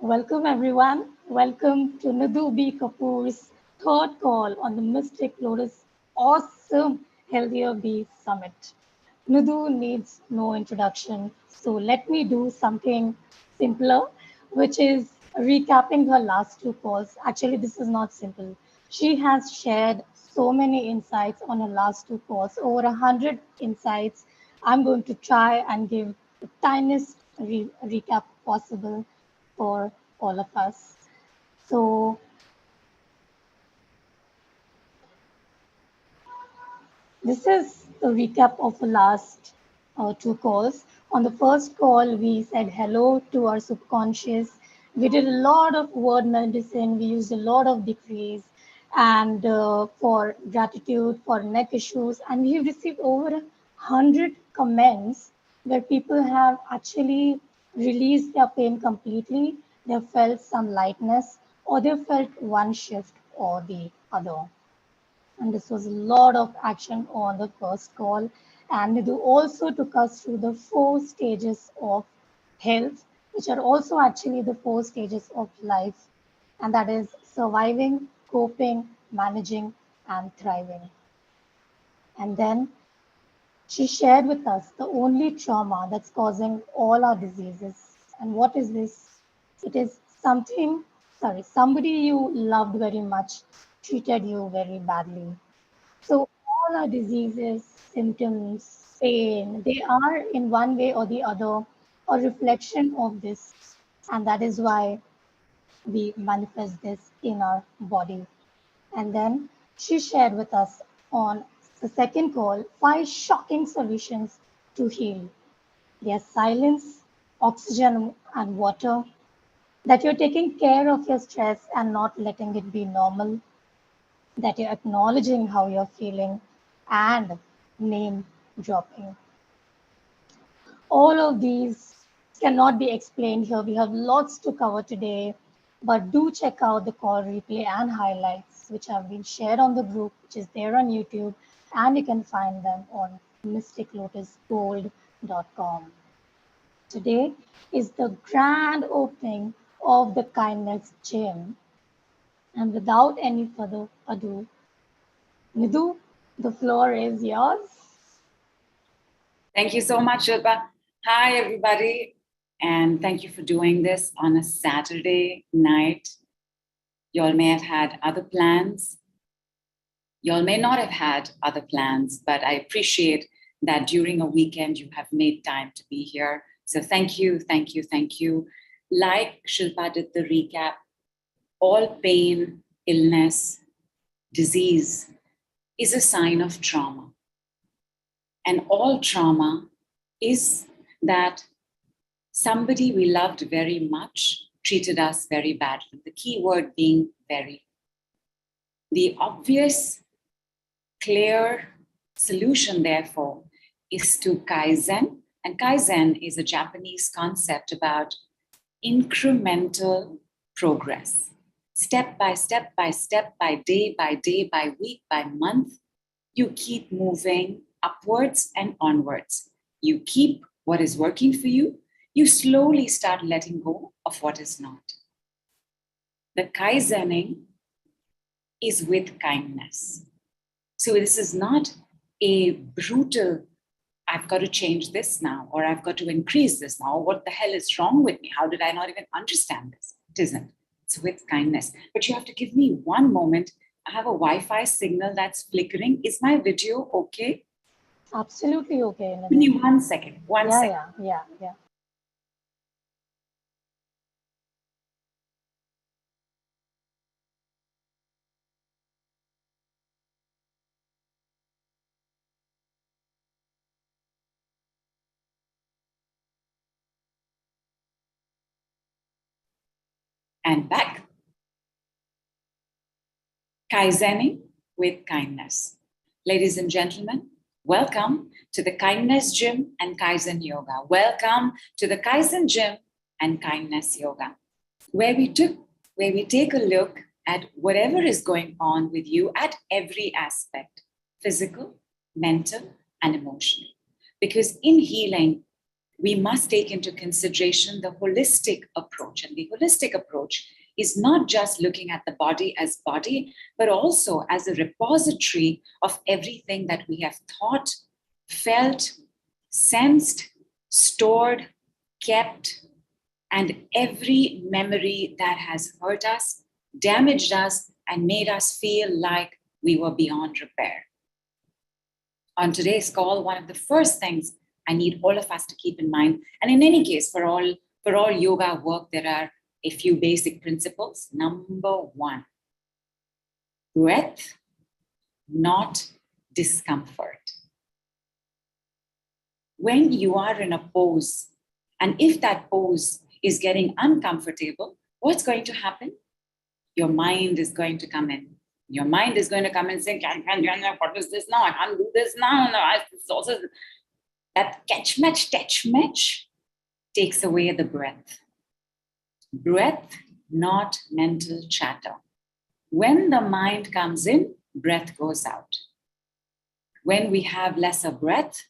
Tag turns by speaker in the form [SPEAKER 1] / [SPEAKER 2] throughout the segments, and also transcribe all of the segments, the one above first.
[SPEAKER 1] Welcome everyone. Welcome to Nidhu B. Kapoor's third call on the Mystic Lotus awesome Healthier Bee Summit. Nidhu needs no introduction, so let me do something simpler, which is recapping her last two calls. Actually, this is not simple. She has shared so many insights on her last two calls, over 100 insights. I'm going to try and give the tiniest recap possible for all of us. So, this is the recap of the last two calls. On the first call, we said hello to our subconscious. We did a lot of word medicine. We used a lot of decrees and for gratitude, for neck issues. And we have received over 100 comments where people have actually released their pain completely. They felt some lightness or they felt one shift or the other. And this was a lot of action on the first call. And Nidhu also took us through the 4 stages of health, which are also actually the 4 stages of life. And that is surviving, coping, managing, and thriving. And then she shared with us the only trauma that's causing all our diseases. And what is this? It is somebody you loved very much treated you very badly. So all our diseases, symptoms, pain, they are in one way or the other a reflection of this. And that is why we manifest this in our body. And then she shared with us on the second call 5 shocking solutions to heal. There's silence, oxygen, and water. That you're taking care of your stress and not letting it be normal, that you're acknowledging how you're feeling, and name dropping. All of these cannot be explained here. We have lots to cover today, but do check out the call replay and highlights, which have been shared on the group, which is there on YouTube, and you can find them on mysticlotusgold.com. Today is the grand opening of the Kindness Gym. And without any further ado, Nidhu, the floor is yours.
[SPEAKER 2] Thank you so much, Shilpa. Hi, everybody. And thank you for doing this on a Saturday night. You all may have had other plans. You all may not have had other plans, but I appreciate that during a weekend you have made time to be here. So thank you, thank you, thank you. Like Shilpa did the recap, all pain, illness, disease is a sign of trauma. And all trauma is that somebody we loved very much treated us very badly. The key word being very. The obvious, clear solution, therefore, is to Kaizen. And Kaizen is a Japanese concept about incremental progress. Step by step by step, by day, by week, by month, you keep moving upwards and onwards. You keep what is working for you. You slowly start letting go of what is not. The Kaizening is with kindness. So this is not a brutal, I've got to change this now, or I've got to increase this now, or what the hell is wrong with me? How did I not even understand this? It isn't. It's with kindness. But you have to give me one moment. I have a Wi-Fi signal that's flickering. Is my video okay?
[SPEAKER 1] Absolutely okay.
[SPEAKER 2] Give me 1 second. One second.
[SPEAKER 1] Yeah.
[SPEAKER 2] And back. Kaizening with kindness. Ladies and gentlemen, welcome to the Kindness Gym and Kaizen Yoga. Welcome to the Kaizen Gym and Kindness Yoga, where we take a look at whatever is going on with you at every aspect, physical, mental, and emotional. Because in healing, we must take into consideration the holistic approach. And the holistic approach is not just looking at the body as body, but also as a repository of everything that we have thought, felt, sensed, stored, kept, and every memory that has hurt us, damaged us, and made us feel like we were beyond repair. On today's call, one of the first things I need all of us to keep in mind, and in any case, for all yoga work, there are a few basic principles. Number one, breath, not discomfort. When you are in a pose, and if that pose is getting uncomfortable, what's going to happen? Your mind is going to come in. Your mind is going to come and say, what is this now? I can't do this now. No, it's also that catch match takes away the breath. Breath, not mental chatter. When the mind comes in, breath goes out. When we have lesser breath,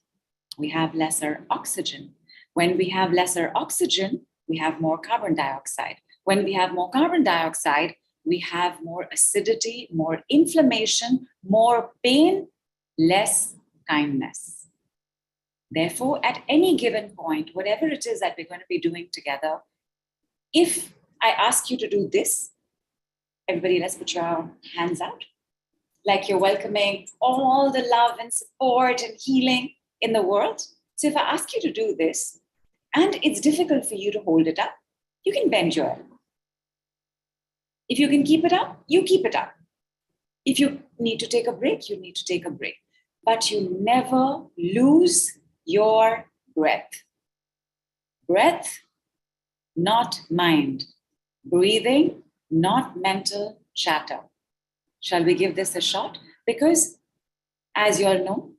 [SPEAKER 2] we have lesser oxygen. When we have lesser oxygen, we have more carbon dioxide. When we have more carbon dioxide, we have more acidity, more inflammation, more pain, less kindness. Therefore, at any given point, whatever it is that we're going to be doing together, if I ask you to do this, everybody, let's put your hands out, like you're welcoming all the love and support and healing in the world. So if I ask you to do this, and it's difficult for you to hold it up, you can bend your elbow. If you can keep it up, you keep it up. If you need to take a break, you need to take a break. But you never lose your breath. Breath, not mind. Breathing, not mental chatter. Shall we give this a shot? Because, as you all know,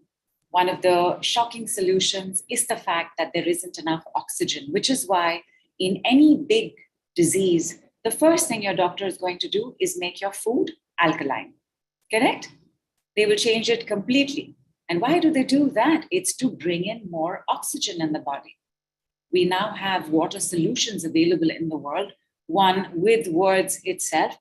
[SPEAKER 2] one of the shocking solutions is the fact that there isn't enough oxygen, which is why in any big disease, the first thing your doctor is going to do is make your food alkaline. Correct? They will change it completely. And why do they do that? It's to bring in more oxygen in the body. We now have water solutions available in the world, one with words itself,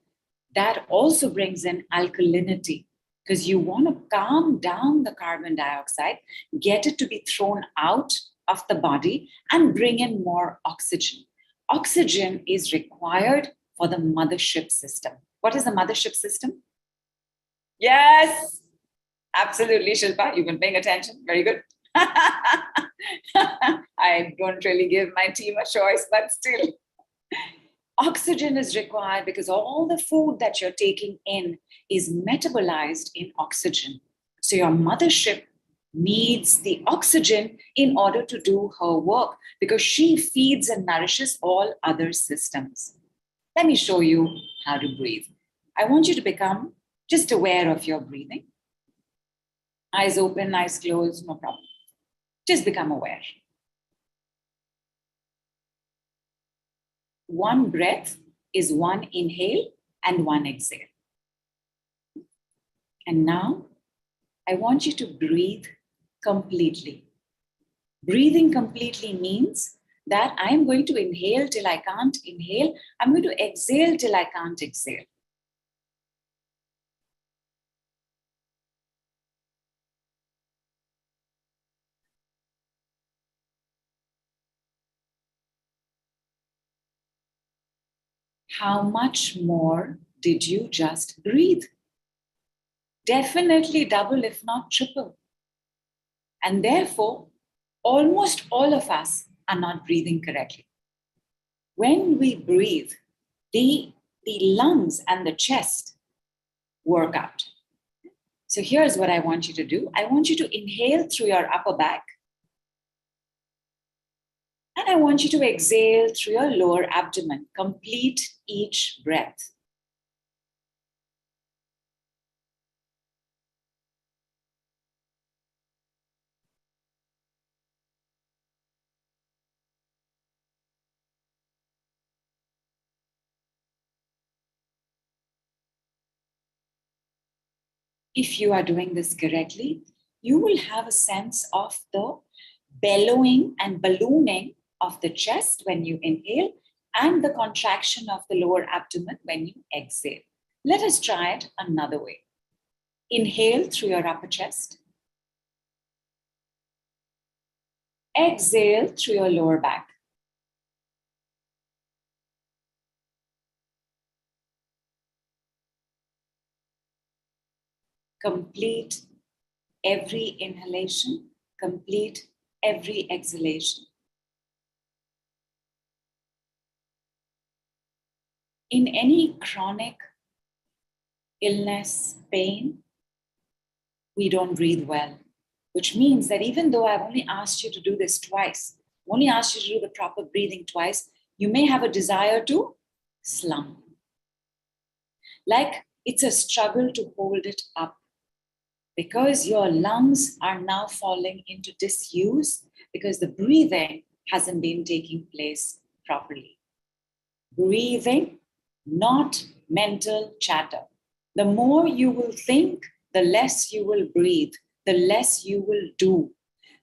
[SPEAKER 2] that also brings in alkalinity, because you want to calm down the carbon dioxide, get it to be thrown out of the body, and bring in more oxygen. Oxygen is required for the mothership system. What is the mothership system? Yes, absolutely, Shilpa. You've been paying attention. Very good. I don't really give my team a choice, but still. Oxygen is required because all the food that you're taking in is metabolized in oxygen. So your mothership needs the oxygen in order to do her work, because she feeds and nourishes all other systems. Let me show you how to breathe. I want you to become just aware of your breathing. Eyes open, eyes closed, no problem. Just become aware. One breath is one inhale and one exhale. And now I want you to breathe completely. Breathing completely means that I'm going to inhale till I can't inhale. I'm going to exhale till I can't exhale. How much more did you just breathe? Definitely double, if not triple. And therefore, almost all of us are not breathing correctly. When we breathe, the lungs and the chest work out. So here's what I want you to do. I want you to inhale through your upper back. And I want you to exhale through your lower abdomen. Complete each breath. If you are doing this correctly, you will have a sense of the bellowing and ballooning of the chest when you inhale, and the contraction of the lower abdomen when you exhale. Let us try it another way. Inhale through your upper chest. Exhale through your lower back. Complete every inhalation, complete every exhalation. In any chronic illness, pain, we don't breathe well, which means that even though I've only asked you to do this twice, only asked you to do the proper breathing twice, you may have a desire to slump. Like it's a struggle to hold it up because your lungs are now falling into disuse because the breathing hasn't been taking place properly. Breathing, not mental chatter. The more you will think, the less you will breathe, the less you will do.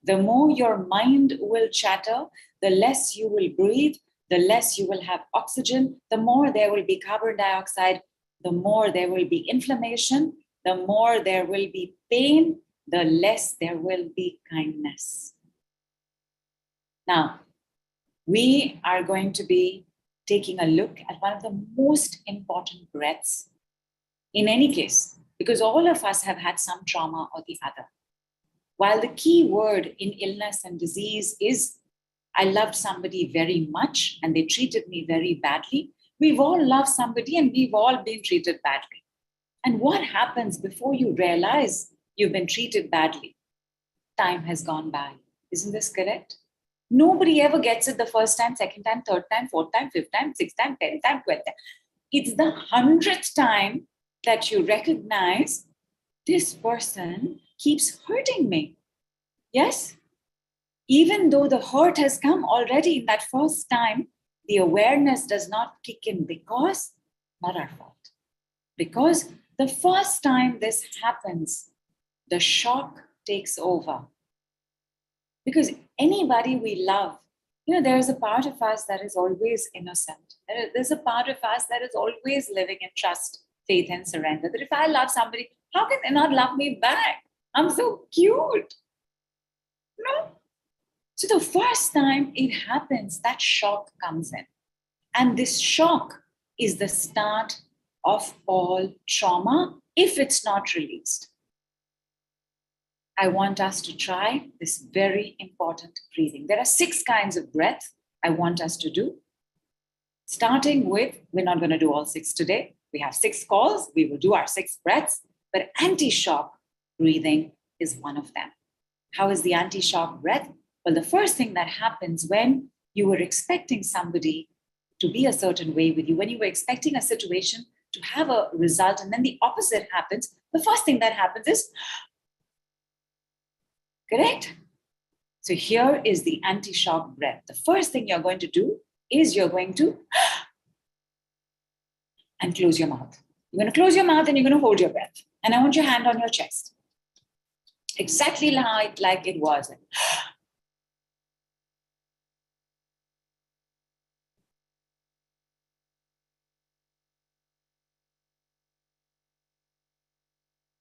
[SPEAKER 2] The more your mind will chatter, the less you will breathe, the less you will have oxygen, the more there will be carbon dioxide, the more there will be inflammation, the more there will be pain, the less there will be kindness. Now, we are going to be taking a look at one of the most important breaths in any case, because all of us have had some trauma or the other. While the key word in illness and disease is, I loved somebody very much and they treated me very badly, we've all loved somebody and we've all been treated badly. And what happens before you realize you've been treated badly? Time has gone by. Isn't this correct? Nobody ever gets it the first time, second time, third time, fourth time, fifth time, sixth time, 10th time, 12th time. It's the 100th time that you recognize this person keeps hurting me. Yes? Even though the hurt has come already in that first time, the awareness does not kick in because not our fault. Because the first time this happens, the shock takes over. Because anybody we love, there's a part of us that is always innocent. There's a part of us that is always living in trust, faith, and surrender. That if I love somebody, how can they not love me back? I'm so cute. No. So the first time it happens, that shock comes in. And this shock is the start of all trauma if it's not released. I want us to try this very important breathing. There are 6 kinds of breath I want us to do. Starting with, we're not going to do all 6 today. We have 6 calls. We will do our 6 breaths, but anti-shock breathing is one of them. How is the anti-shock breath? Well, the first thing that happens when you were expecting somebody to be a certain way with you, when you were expecting a situation to have a result, and then the opposite happens, the first thing that happens is, correct? So here is the anti-shock breath. The first thing you're going to do is you're going to and close your mouth. You're going to close your mouth and you're going to hold your breath. And I want your hand on your chest. Exactly like it was.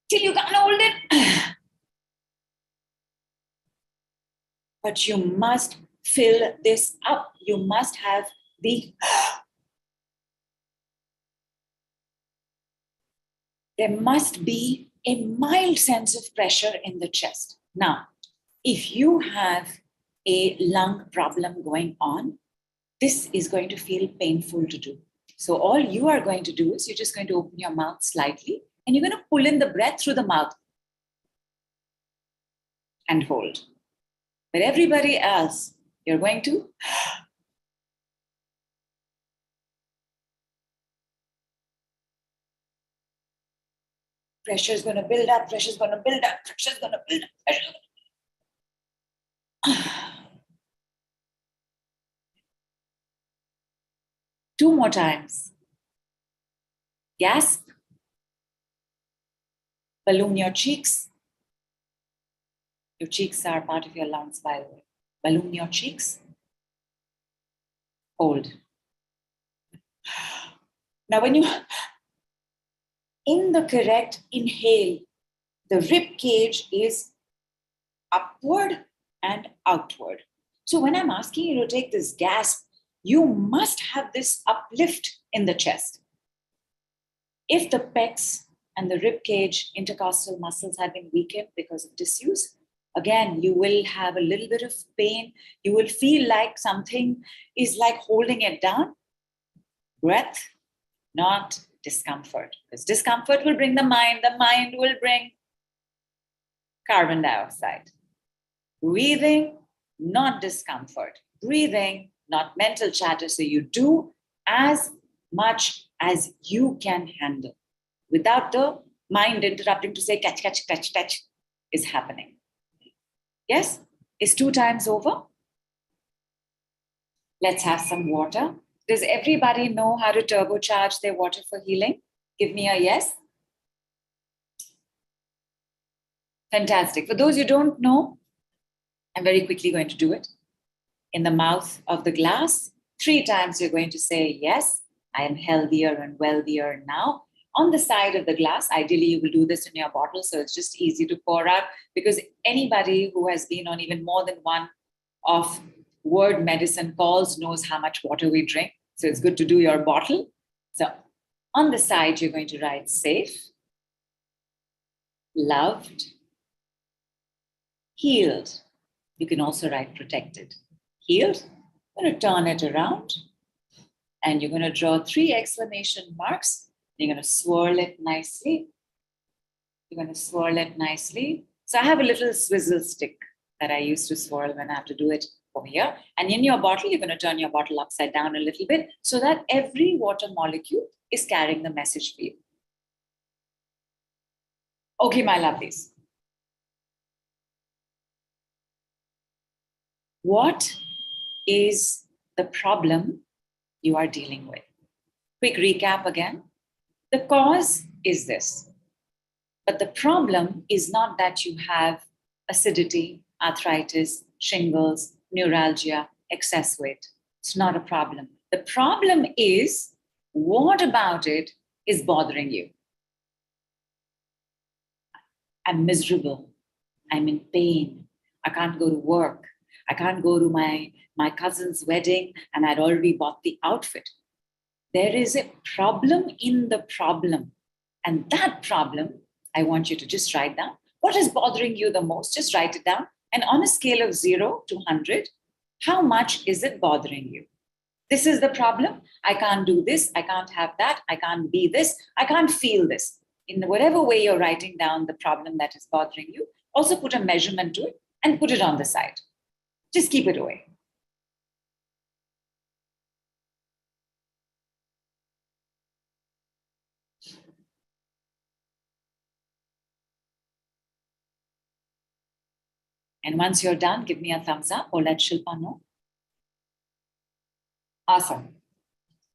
[SPEAKER 2] Till you can't hold it. But you must fill this up. You must have the... There must be a mild sense of pressure in the chest. Now, if you have a lung problem going on, this is going to feel painful to do. So all you are going to do is you're just going to open your mouth slightly and you're going to pull in the breath through the mouth and hold. But everybody else, you're going to pressure is going to build up, pressure is going to build up, pressure is going to build up, pressure is going to... 2 more times. Gasp. Balloon your cheeks. Your cheeks are part of your lungs, by the way. Balloon your cheeks. Hold. Now, when you, in the correct inhale, the rib cage is upward and outward. So when I'm asking you to take this gasp, you must have this uplift in the chest. If the pecs and the rib cage intercostal muscles have been weakened because of disuse, again, you will have a little bit of pain. You will feel like something is like holding it down. Breath, not discomfort. Because discomfort will bring the mind will bring carbon dioxide. Breathing, not discomfort. Breathing, not mental chatter. So you do as much as you can handle without the mind interrupting to say catch, catch, catch, catch is happening. Yes? Is 2 times over? Let's have some water. Does everybody know how to turbocharge their water for healing? Give me a yes. Fantastic. For those who don't know, I'm very quickly going to do it. In the mouth of the glass, 3 times you're going to say, yes, I am healthier and wealthier now. On the side of the glass, ideally you will do this in your bottle, so it's just easy to pour out, because anybody who has been on even more than one of word medicine calls knows how much water we drink. So it's good to do your bottle. So on the side, you're going to write safe, loved, healed. You can also write protected. Healed, I'm going to turn it around, and you're going to draw 3 exclamation marks. You're going to swirl it nicely. You're going to swirl it nicely. So I have a little swizzle stick that I used to swirl when I have to do it over here. And in your bottle, you're going to turn your bottle upside down a little bit so that every water molecule is carrying the message for you. Okay, my lovelies. What is the problem you are dealing with? Quick recap again. The cause is this, but the problem is not that you have acidity, arthritis, shingles, neuralgia, excess weight. It's not a problem. The problem is, what about it is bothering you? I'm miserable. I'm in pain. I can't go to work. I can't go to my cousin's wedding, and I'd already bought the outfit. There is a problem in the problem. And that problem, I want you to just write down. What is bothering you the most? Just write it down. And on a scale of 0 to 100, how much is it bothering you? This is the problem. I can't do this. I can't have that. I can't be this. I can't feel this. In whatever way you're writing down the problem that is bothering you, also put a measurement to it and put it on the side. Just keep it away. And once you're done, give me a thumbs up or let Shilpa know. Awesome.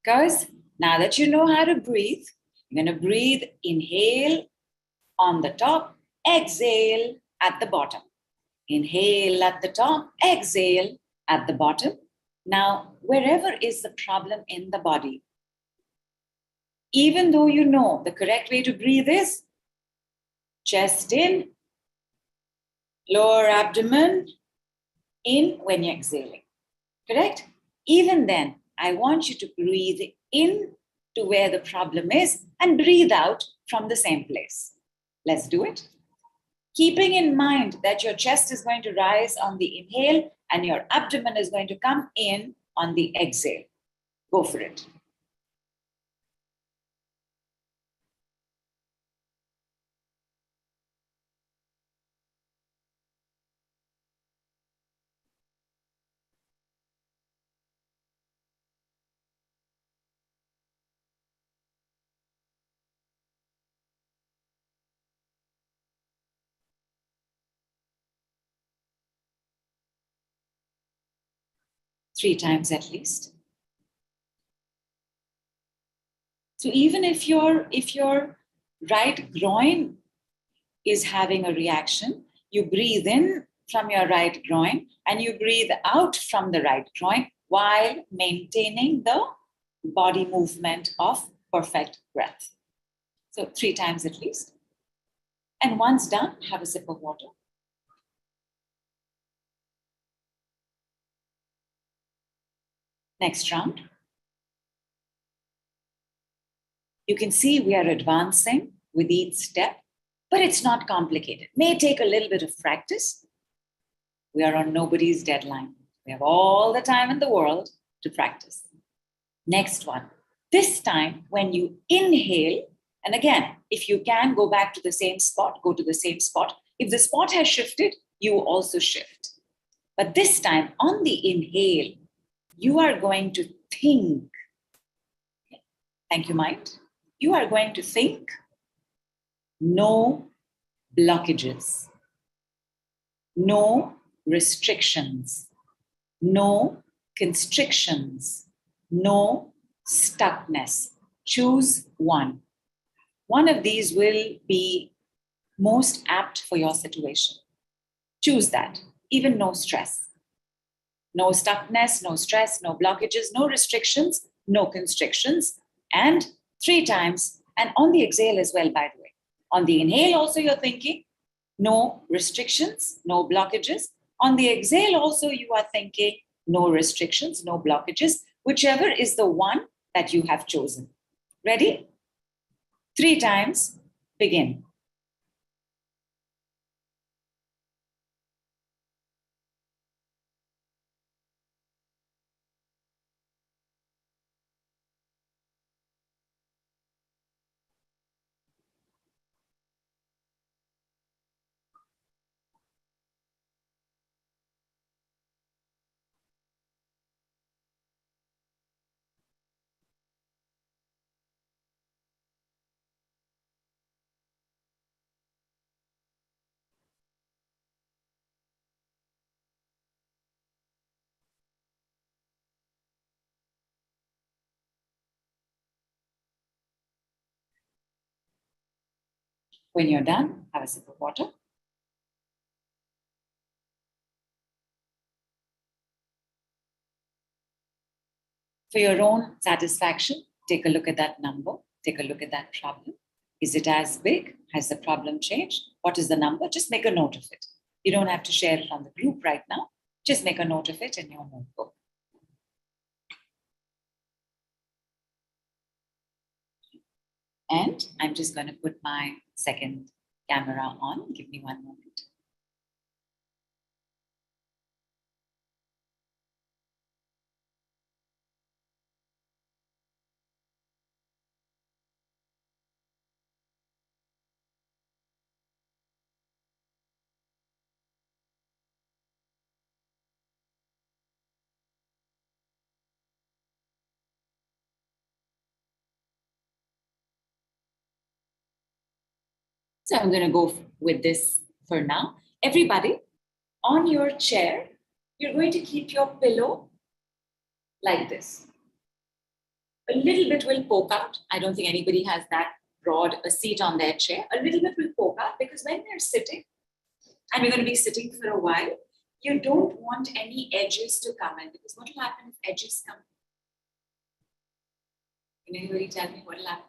[SPEAKER 2] Guys, now that you know how to breathe, you're going to breathe, inhale on the top, exhale at the bottom. Inhale at the top, exhale at the bottom. Now, wherever is the problem in the body, even though you know the correct way to breathe is chest in, lower abdomen in when you're exhaling, correct? Even then, I want you to breathe in to where the problem is and breathe out from the same place. Let's do it. Keeping in mind that your chest is going to rise on the inhale and your abdomen is going to come in on the exhale. Go for it. Three times at least. So even if your right groin is having a reaction, you breathe in from your right groin and you breathe out from the right groin while maintaining the body movement of perfect breath. So 3 times at least. And once done, have a sip of water. Next round. You can see we are advancing with each step, but it's not complicated. May take a little bit of practice. We are on nobody's deadline. We have all the time in the world to practice. Next one. This time, when you inhale, and again, if you can go back to the same spot, go to the same spot. If the spot has shifted, you also shift. But this time, on the inhale, you are going to think. Thank you, mind. You are going to think no blockages, no restrictions, no constrictions, no stuckness. Choose one. One of these will be most apt for your situation. Choose that. Even no stress. No stuckness, no stress, no blockages, no restrictions, no constrictions. And 3 times. And on the exhale as well, by the way. On the inhale also you're thinking no restrictions, no blockages. On the exhale also you are thinking no restrictions, no blockages, whichever is the one that you have chosen. Ready? 3 times. Begin. When you're done, have a sip of water. For your own satisfaction, take a look at that number. Take a look at that problem. Is it as big? Has the problem changed? What is the number? Just make a note of it. You don't have to share it on the group right now. Just make a note of it in your notebook. And I'm just going to put my second camera on. Give me one moment. So I'm going to go with this for now. Everybody, on your chair, you're going to keep your pillow like this. A little bit will poke out. I don't think anybody has that broad a seat on their chair. A little bit will poke out because when we're sitting, and we're going to be sitting for a while, you don't want any edges to come in because what will happen if edges come in? Can anybody tell me what will happen?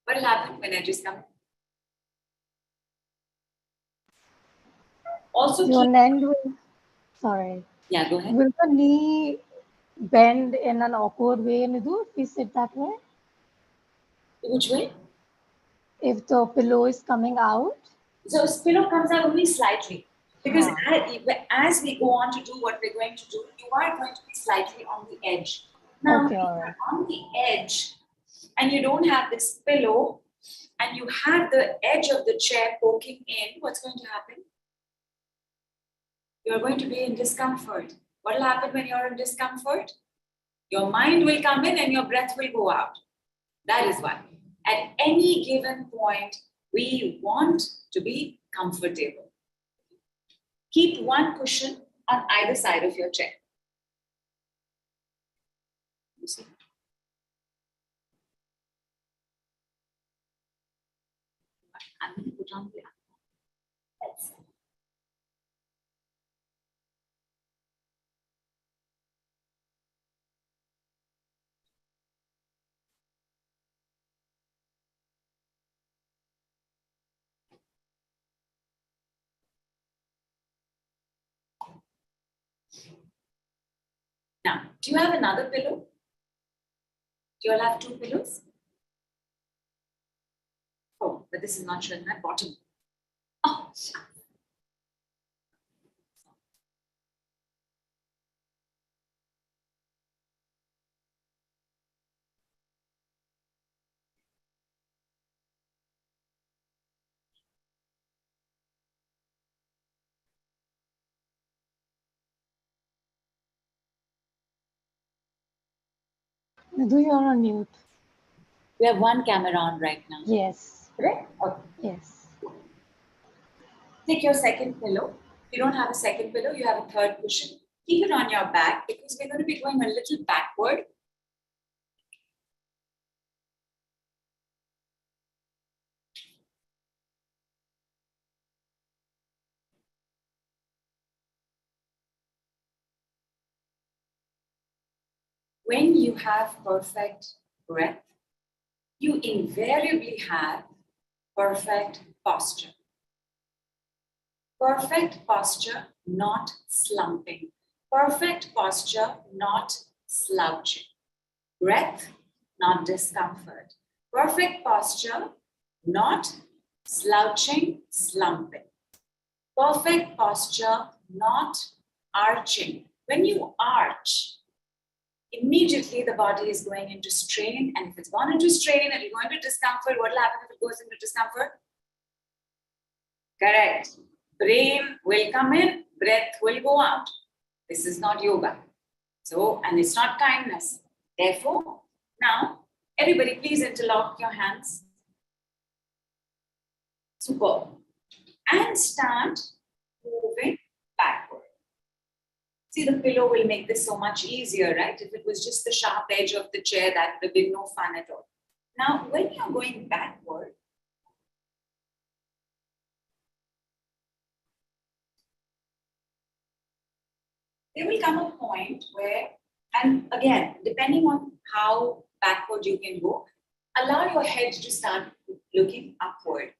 [SPEAKER 2] What will happen when edges come in? Also,
[SPEAKER 1] Your end will, sorry.
[SPEAKER 2] Yeah, go ahead.
[SPEAKER 1] Will the knee bend in an awkward way, Nidhu, if we sit that way?
[SPEAKER 2] Which way?
[SPEAKER 1] If the pillow is coming out?
[SPEAKER 2] So pillow comes out only slightly. Because as we go on to do what we're going to do, you are going to be slightly on the edge. Now,
[SPEAKER 1] okay,
[SPEAKER 2] if you're on the edge and you don't have this pillow and you have the edge of the chair poking in, what's going to happen? You're going to be in discomfort. What will happen when you're in discomfort? Your mind will come in and your breath will go out. That is why. At any given point, we want to be comfortable. Keep one cushion on either side of your chair. You see? I'm going to put on the Do you have another pillow? Do you all have 2 pillows? Oh, but this is not showing my bottom. Oh,
[SPEAKER 1] Nidhu, you're on mute.
[SPEAKER 2] we have 1 camera on right now.
[SPEAKER 1] Yes.
[SPEAKER 2] Correct? Okay.
[SPEAKER 1] Yes.
[SPEAKER 2] Take your second pillow. If you don't have a second pillow, you have a third cushion. Keep it on your back because we're going to be going a little backward. When you have perfect breath, you invariably have perfect posture. Perfect posture, not slumping. Perfect posture, not slouching. Breath, not discomfort. Perfect posture, not slouching, slumping. Perfect posture, not arching. When you arch, immediately the body is going into strain, and if it's gone into strain and you go into discomfort, what will happen if it goes into discomfort? Correct. Brain will come in, breath will go out. This is not yoga. So, and it's not kindness. Therefore, now, everybody please interlock your hands. Superb. And start moving backward. See, the pillow will make this so much easier, right? If it was just the sharp edge of the chair, that would have been no fun at all. Now, when you're going backward, there will come a point where, and again, depending on how backward you can go, allow your head to start looking upward.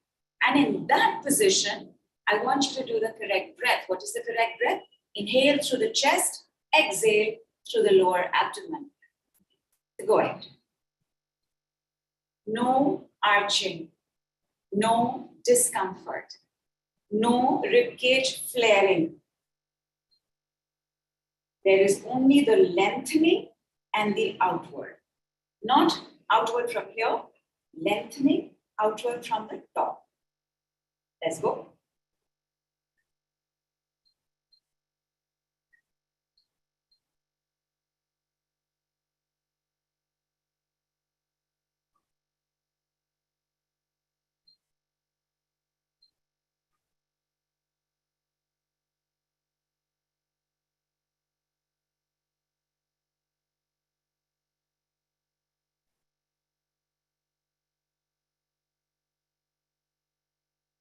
[SPEAKER 2] And in that position, I want you to do the correct breath. What is the correct breath? Inhale through the chest, exhale through the lower abdomen. Go ahead. No arching, no discomfort, no ribcage flaring. There is only the lengthening and the outward. Not outward from here, lengthening outward from the top. Let's go.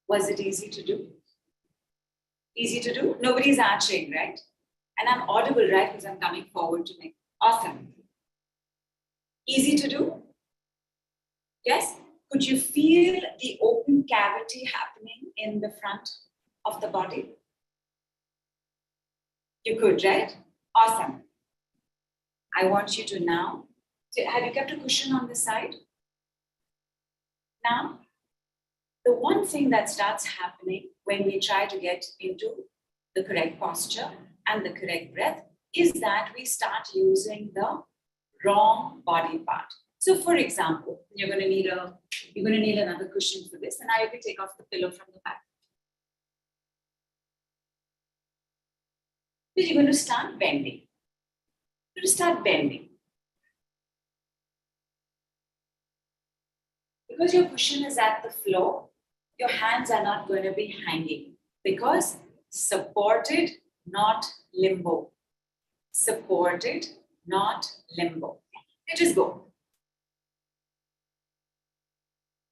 [SPEAKER 2] Was it easy to do? Easy to do? Nobody's arching, right? And I'm audible, right? Because I'm coming forward to make. Awesome. Easy to do? Yes? Could you feel the open cavity happening in the front of the body? You could, right? Awesome. I want you to now, have you kept a cushion on the side? Now, the one thing that starts happening when we try to get into the correct posture and the correct breath is that we start using the wrong body part. So for example, you're going to need another cushion for this, and now you can take off the pillow from the back. But you're going to start bending. You're going to start bending. Because your cushion is at the floor, your hands are not going to be hanging because supported, not limbo. Supported, not limbo. Okay, just go.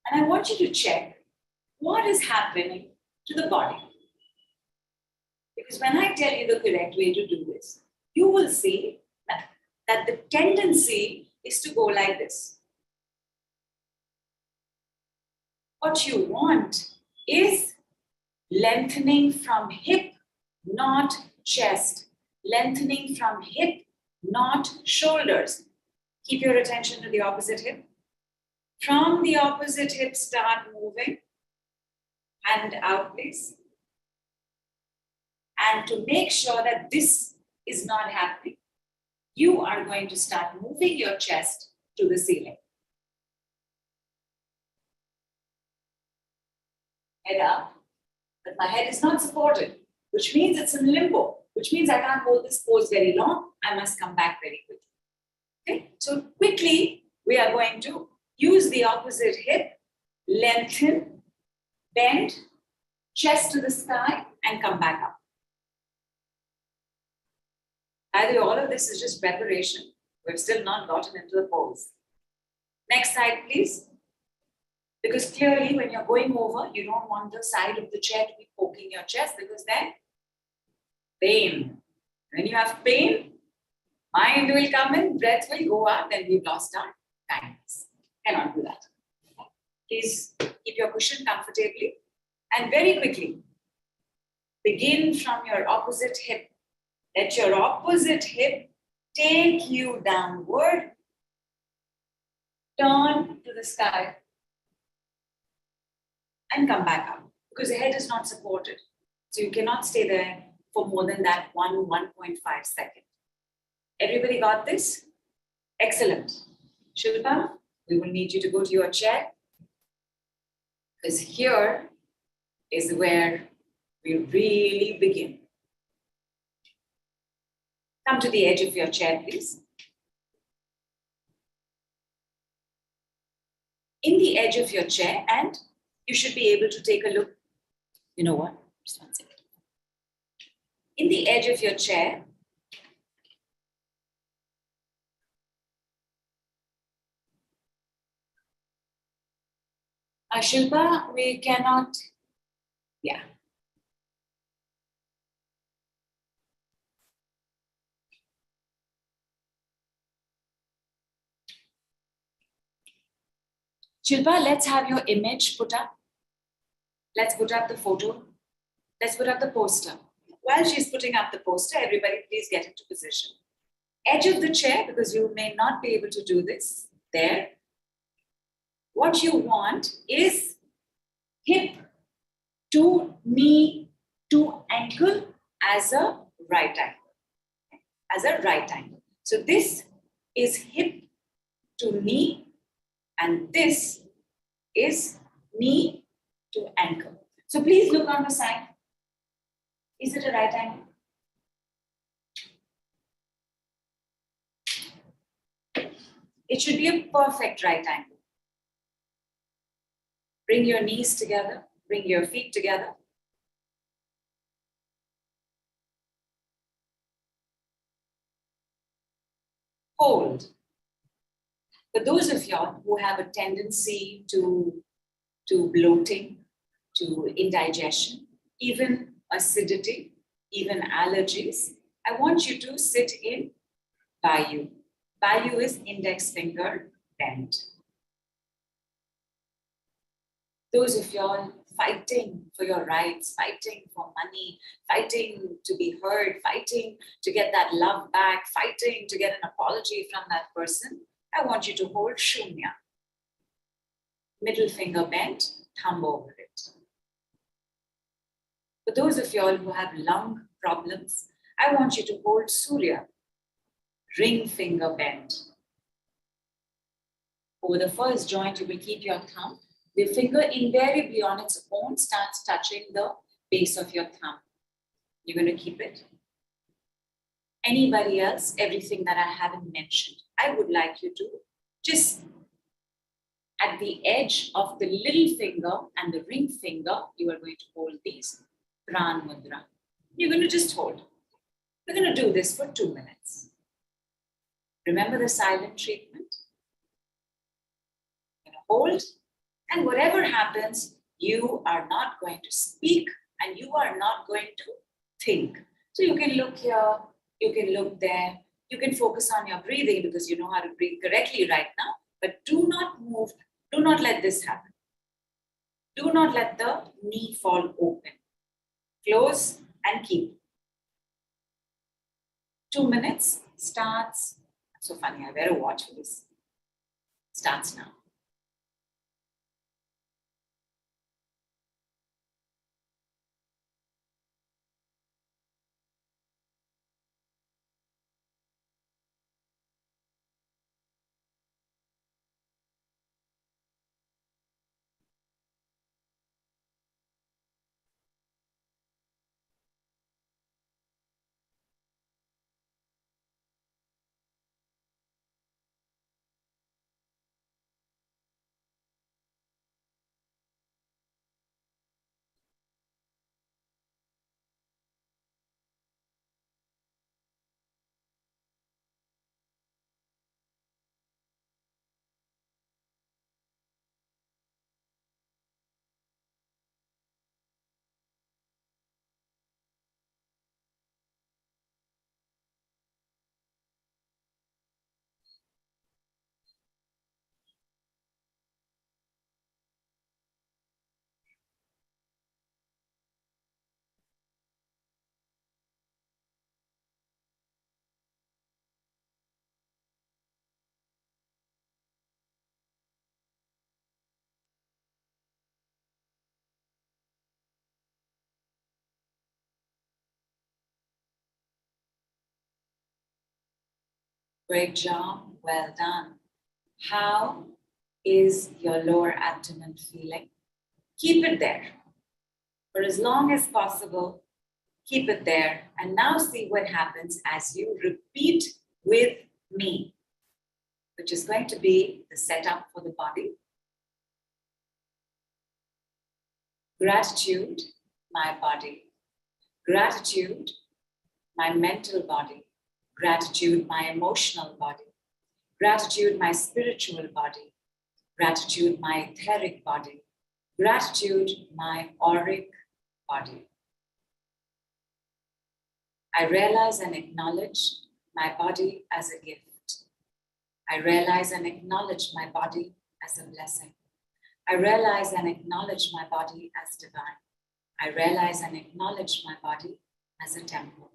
[SPEAKER 2] And I want you to check what is happening to the body. Because when I tell you the correct way to do this, you will see that the tendency is to go like this. What you want is lengthening from hip, not chest. Lengthening from hip, not shoulders. Keep your attention to the opposite hip. From the opposite hip, start moving. Hand out, please. And to make sure that this is not happening, you are going to start moving your chest to the ceiling. Head up, but my head is not supported, which means it's in limbo, which means I can't hold this pose very long. I must come back very quickly. Okay, so quickly, we are going to use the opposite hip, lengthen, bend, chest to the sky, and come back up. By the way, all of this is just preparation. We've still not gotten into the pose. Next side, please. Because clearly, when you're going over, you don't want the side of the chair to be poking your chest, because then pain. When you have pain, mind will come in, breath will go out, then we've lost our kindness. Cannot do that. Please keep your cushion comfortably. And very quickly, begin from your opposite hip. Let your opposite hip take you downward. Turn to the sky. And come back up. Because the head is not supported. So you cannot stay there for more than that 1.5 seconds. Everybody got this? Excellent. Shilpa, we will need you to go to your chair. Because here is where we really begin. Come to the edge of your chair, please. In the edge of your chair, and you should be able to take a look. You know what? Just one second. In the edge of your chair, Shilpa, we cannot, yeah. Shilpa, let's have your image put up. Let's put up the photo. Let's put up the poster. While she's putting up the poster, everybody please get into position. Edge of the chair, because you may not be able to do this there. What you want is hip to knee to ankle as a right angle. As a right angle. So this is hip to knee, and this is knee to ankle. So please look on the side. Is it a right angle? It should be a perfect right angle. Bring your knees together. Bring your feet together. Hold. For those of y'all who have a tendency to bloating, to indigestion, even acidity, even allergies, I want you to sit in Vayu. Vayu is index finger bent. Those of y'all fighting for your rights, fighting for money, fighting to be heard, fighting to get that love back, fighting to get an apology from that person, I want you to hold Shunya. Middle finger bent, thumb over it. For those of y'all who have lung problems, I want you to hold Surya. Ring finger bent. Over the first joint, you will keep your thumb. The finger invariably on its own starts touching the base of your thumb. You're going to keep it. Anybody else, everything that I haven't mentioned, I would like you to just at the edge of the little finger and the ring finger, you are going to hold these Pran Mudra. You're going to just hold. We're going to do this for 2 minutes. Remember the silent treatment? You're going to hold, and whatever happens, you are not going to speak and you are not going to think. So you can look here, you can look there, you can focus on your breathing because you know how to breathe correctly right now, but do not move, do not let this happen. Do not let the knee fall open. Close and keep. 2 minutes starts. So funny, I wear a watch for this. Starts now. Great job, well done. How is your lower abdomen feeling? Keep it there for as long as possible. Keep it there. And now see what happens as you repeat with me, which is going to be the setup for the body. Gratitude, my body. Gratitude, my mental body. Gratitude, my emotional body. Gratitude, my spiritual body. Gratitude, my etheric body. Gratitude, my auric body. I realize and acknowledge my body as a gift. I realize and acknowledge my body as a blessing. I realize and acknowledge my body as divine. I realize and acknowledge my body as a temple.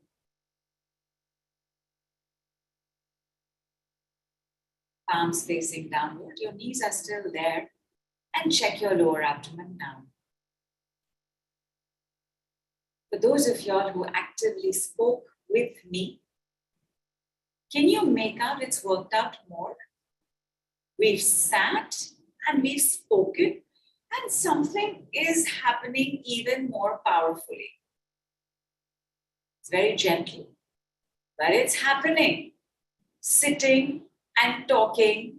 [SPEAKER 2] Palms facing downward, your knees are still there, and check your lower abdomen down. For those of y'all who actively spoke with me, can you make out it's worked out more? We've sat and we've spoken, and something is happening even more powerfully. It's very gentle, but it's happening. Sitting and talking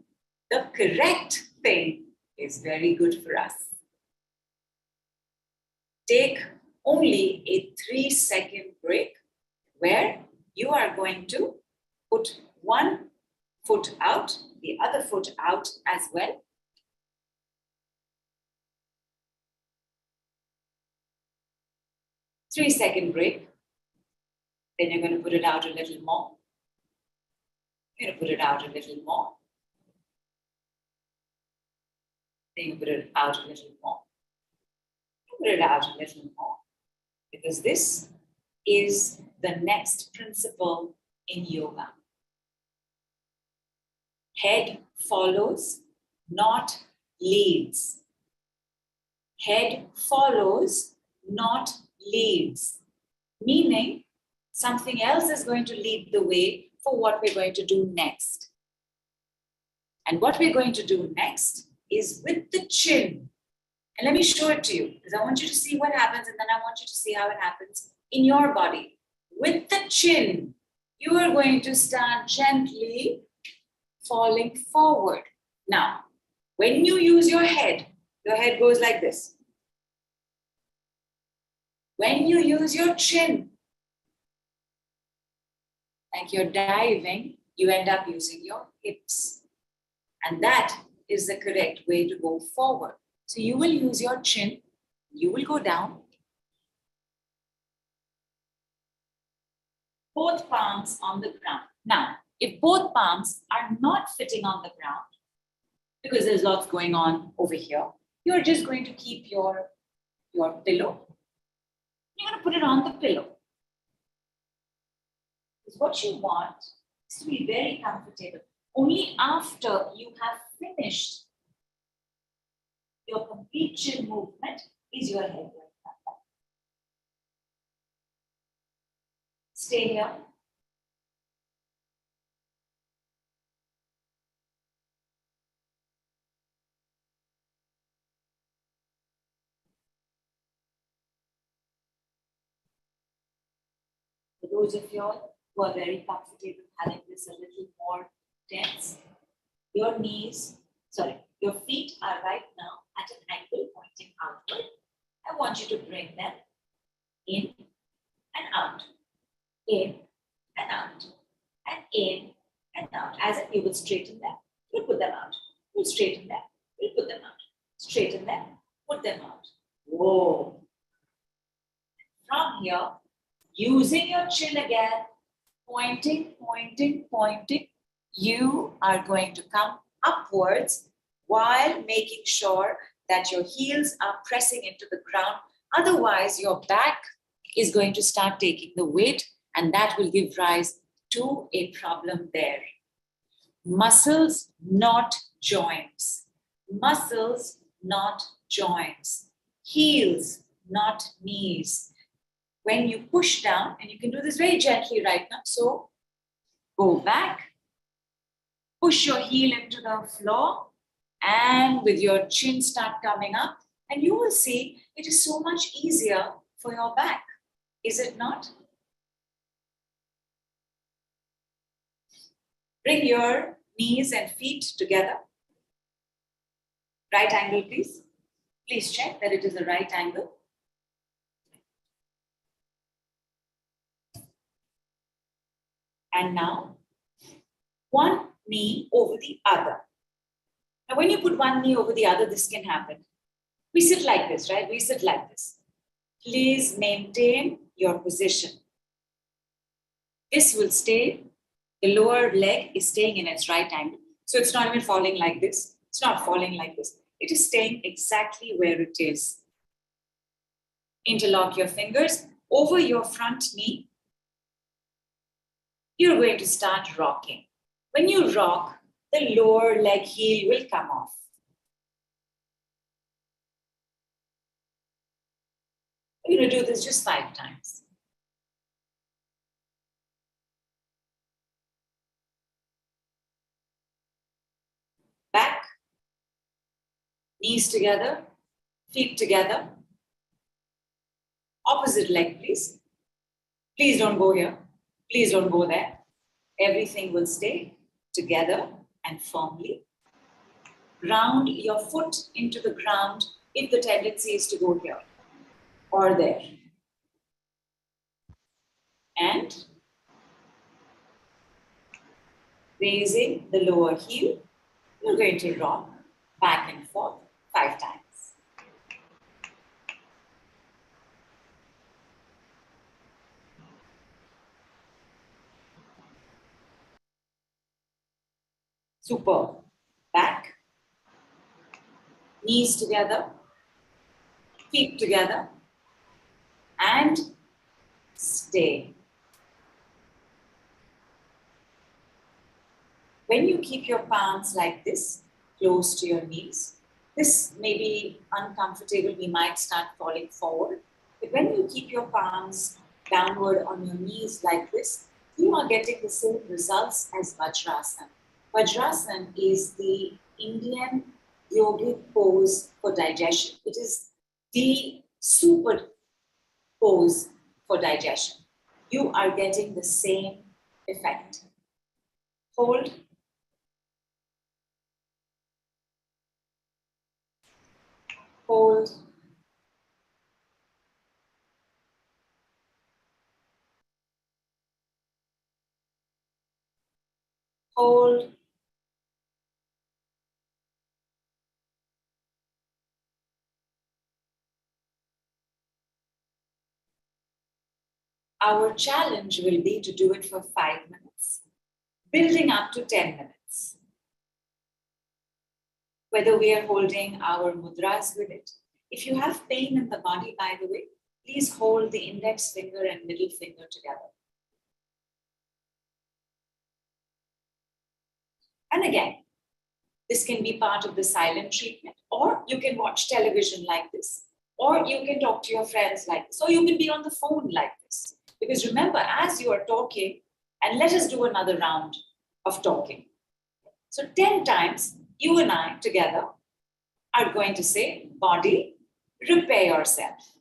[SPEAKER 2] the correct thing is very good for us. Take only a 3-second break where you are going to put one foot out, the other foot out as well. Three-second break. Then you're going to put it out a little more. You're going to put it out a little more. Then you put it out a little more. Put it out a little more. Because this is the next principle in yoga. Head follows, not leads. Head follows, not leads. Meaning, something else is going to lead the way for what we're going to do next. And what we're going to do next is with the chin. And let me show it to you, because I want you to see what happens, and then I want you to see how it happens in your body. With the chin, you are going to start gently falling forward. Now, when you use your head goes like this. When you use your chin, like you're diving, you end up using your hips. And that is the correct way to go forward. So you will use your chin, you will go down. Both palms on the ground. Now, if both palms are not fitting on the ground, because there's lots going on over here, you're just going to keep your pillow. You're going to put it on the pillow. Because what you want is to be very comfortable. Only after you have finished your complete chin movement is your head going up. Stay here. For those of you who are very comfortable having this a little more tense, your feet are right now at an angle pointing outward. I want you to bring them in and out, in and out, and in and out. As if you will straighten them, you'll put them out. You'll straighten them, you'll put them out. Straighten them, put them out. Whoa. From here, using your chin again, pointing, pointing, pointing, you are going to come upwards while making sure that your heels are pressing into the ground. Otherwise, your back is going to start taking the weight, and that will give rise to a problem there. Muscles, not joints. Muscles, not joints. Heels, not knees. When you push down, and you can do this very gently right now, so go back, push your heel into the floor, and with your chin start coming up, and you will see it is so much easier for your back. Is it not? Bring your knees and feet together. Right angle, please. Please check that it is a right angle. And now, one knee over the other. Now, when you put one knee over the other, this can happen. We sit like this, right? We sit like this. Please maintain your position. This will stay. The lower leg is staying in its right angle. So it's not even falling like this. It's not falling like this. It is staying exactly where it is. Interlock your fingers over your front knee. You're going to start rocking. When you rock, the lower leg heel will come off. You're going to do this just 5 times. Back, knees together, feet together. Opposite leg, please. Please don't go here. Please don't go there. Everything will stay together and firmly. Ground your foot into the ground if the tendency is to go here or there. And raising the lower heel, you're going to rock back and forth 5 times. Super. Back, knees together, feet together, and stay. When you keep your palms like this, close to your knees, this may be uncomfortable, we might start falling forward. But when you keep your palms downward on your knees like this, you are getting the same results as Vajrasana. Vajrasana is the Indian yogic pose for digestion. It is the super pose for digestion. You are getting the same effect. Hold. Hold. Hold. Our challenge will be to do it for 5 minutes, building up to 10 minutes. Whether we are holding our mudras with it. If you have pain in the body, by the way, please hold the index finger and middle finger together. And again, this can be part of the silent treatment, or you can watch television like this, or you can talk to your friends like this, or you can be on the phone like this. Because remember, as you are talking, and let us do another round of talking. So 10 times, you and I together are going to say, body, repair yourself.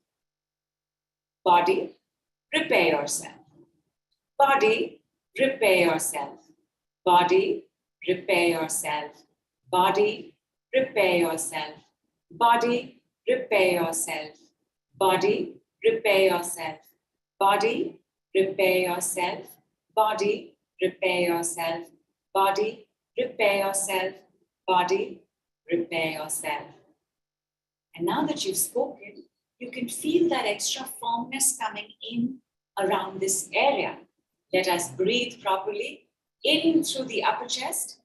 [SPEAKER 2] Body, repair yourself. Body, repair yourself. Body, repair yourself. Body, repair yourself. Body, repair yourself. Body, repair yourself. Body, repair yourself. Body, repair yourself. Body, repair yourself. Body, repair yourself. And now that you've spoken, you can feel that extra firmness coming in around this area. Let us breathe properly in through the upper chest,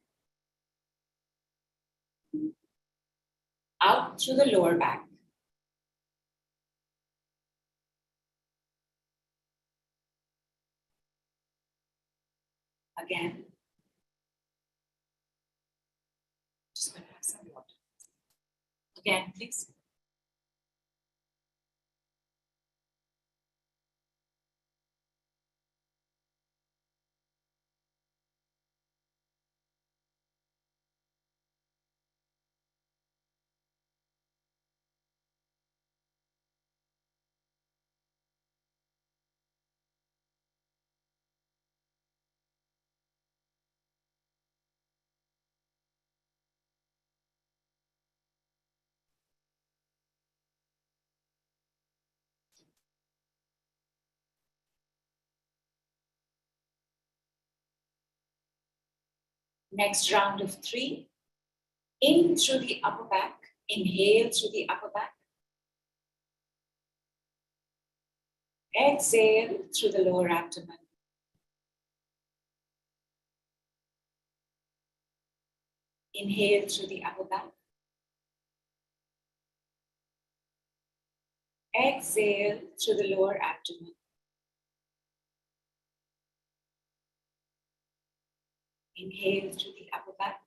[SPEAKER 2] out through the lower back. Again, just going to have some water. Again, please. Next round of 3. In through the upper back. Inhale through the upper back. Exhale through the lower abdomen. Inhale through the upper back. Exhale through the lower abdomen. Inhale through the upper back.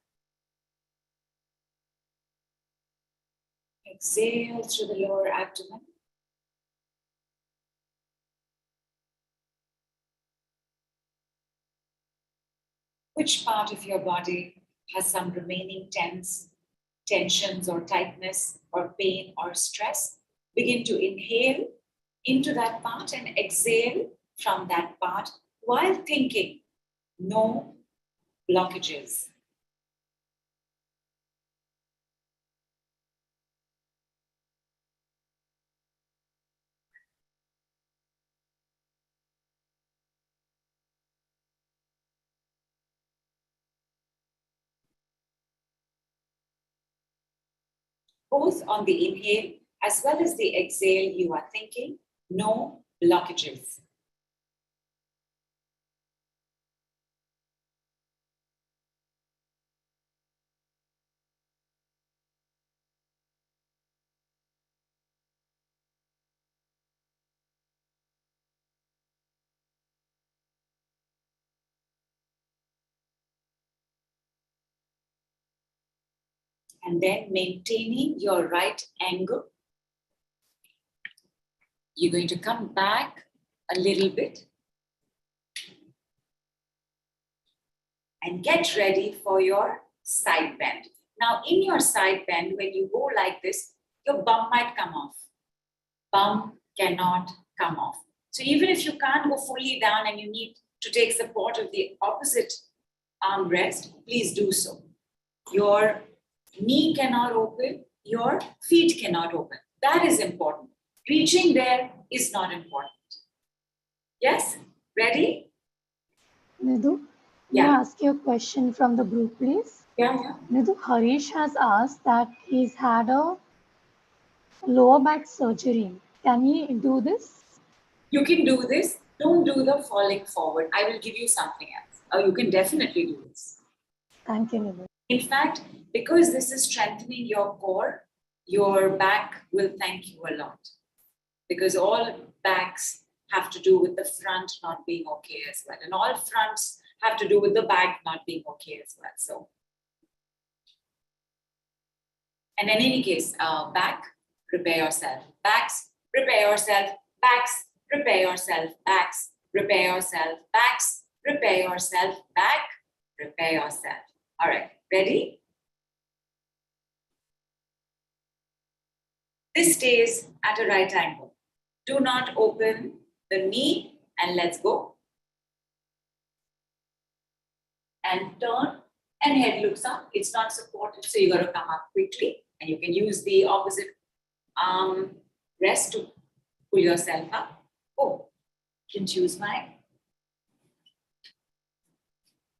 [SPEAKER 2] Exhale through the lower abdomen. Which part of your body has some remaining tensions or tightness or pain or stress? Begin to inhale into that part and exhale from that part while thinking, no blockages. Both on the inhale as well as the exhale, you are thinking, no blockages. And then maintaining your right angle, you're going to come back a little bit and get ready for your side bend. Now, in your side bend, when you go like this, your bum might come off. Bum cannot come off. So even if you can't go fully down and you need to take support of the opposite armrest, please do so. Your knee cannot open, your feet cannot open. That is important. Reaching there is not important. Yes? Ready?
[SPEAKER 1] Nidhu, may I ask you a question from the group, please?
[SPEAKER 2] Yeah.
[SPEAKER 1] Nidhu, Harish has asked that he's had a lower back surgery. Can he do this?
[SPEAKER 2] You can do this. Don't do the falling forward. I will give you something else. You can definitely do this.
[SPEAKER 1] Thank you, Nidhu.
[SPEAKER 2] In fact, because this is strengthening your core, your back will thank you a lot. Because all backs have to do with the front not being okay as well. And all fronts have to do with the back not being okay as well. So And in any case, back, prepare yourself. Backs, prepare yourself. Backs, prepare yourself. Backs, prepare yourself. Backs, prepare yourself. Back, prepare yourself. All right, ready? This stays at a right angle. Do not open the knee and let's go. And turn and head looks up. It's not supported, so you got to come up quickly. And you can use the opposite arm rest to pull yourself up. Oh, you can choose mine.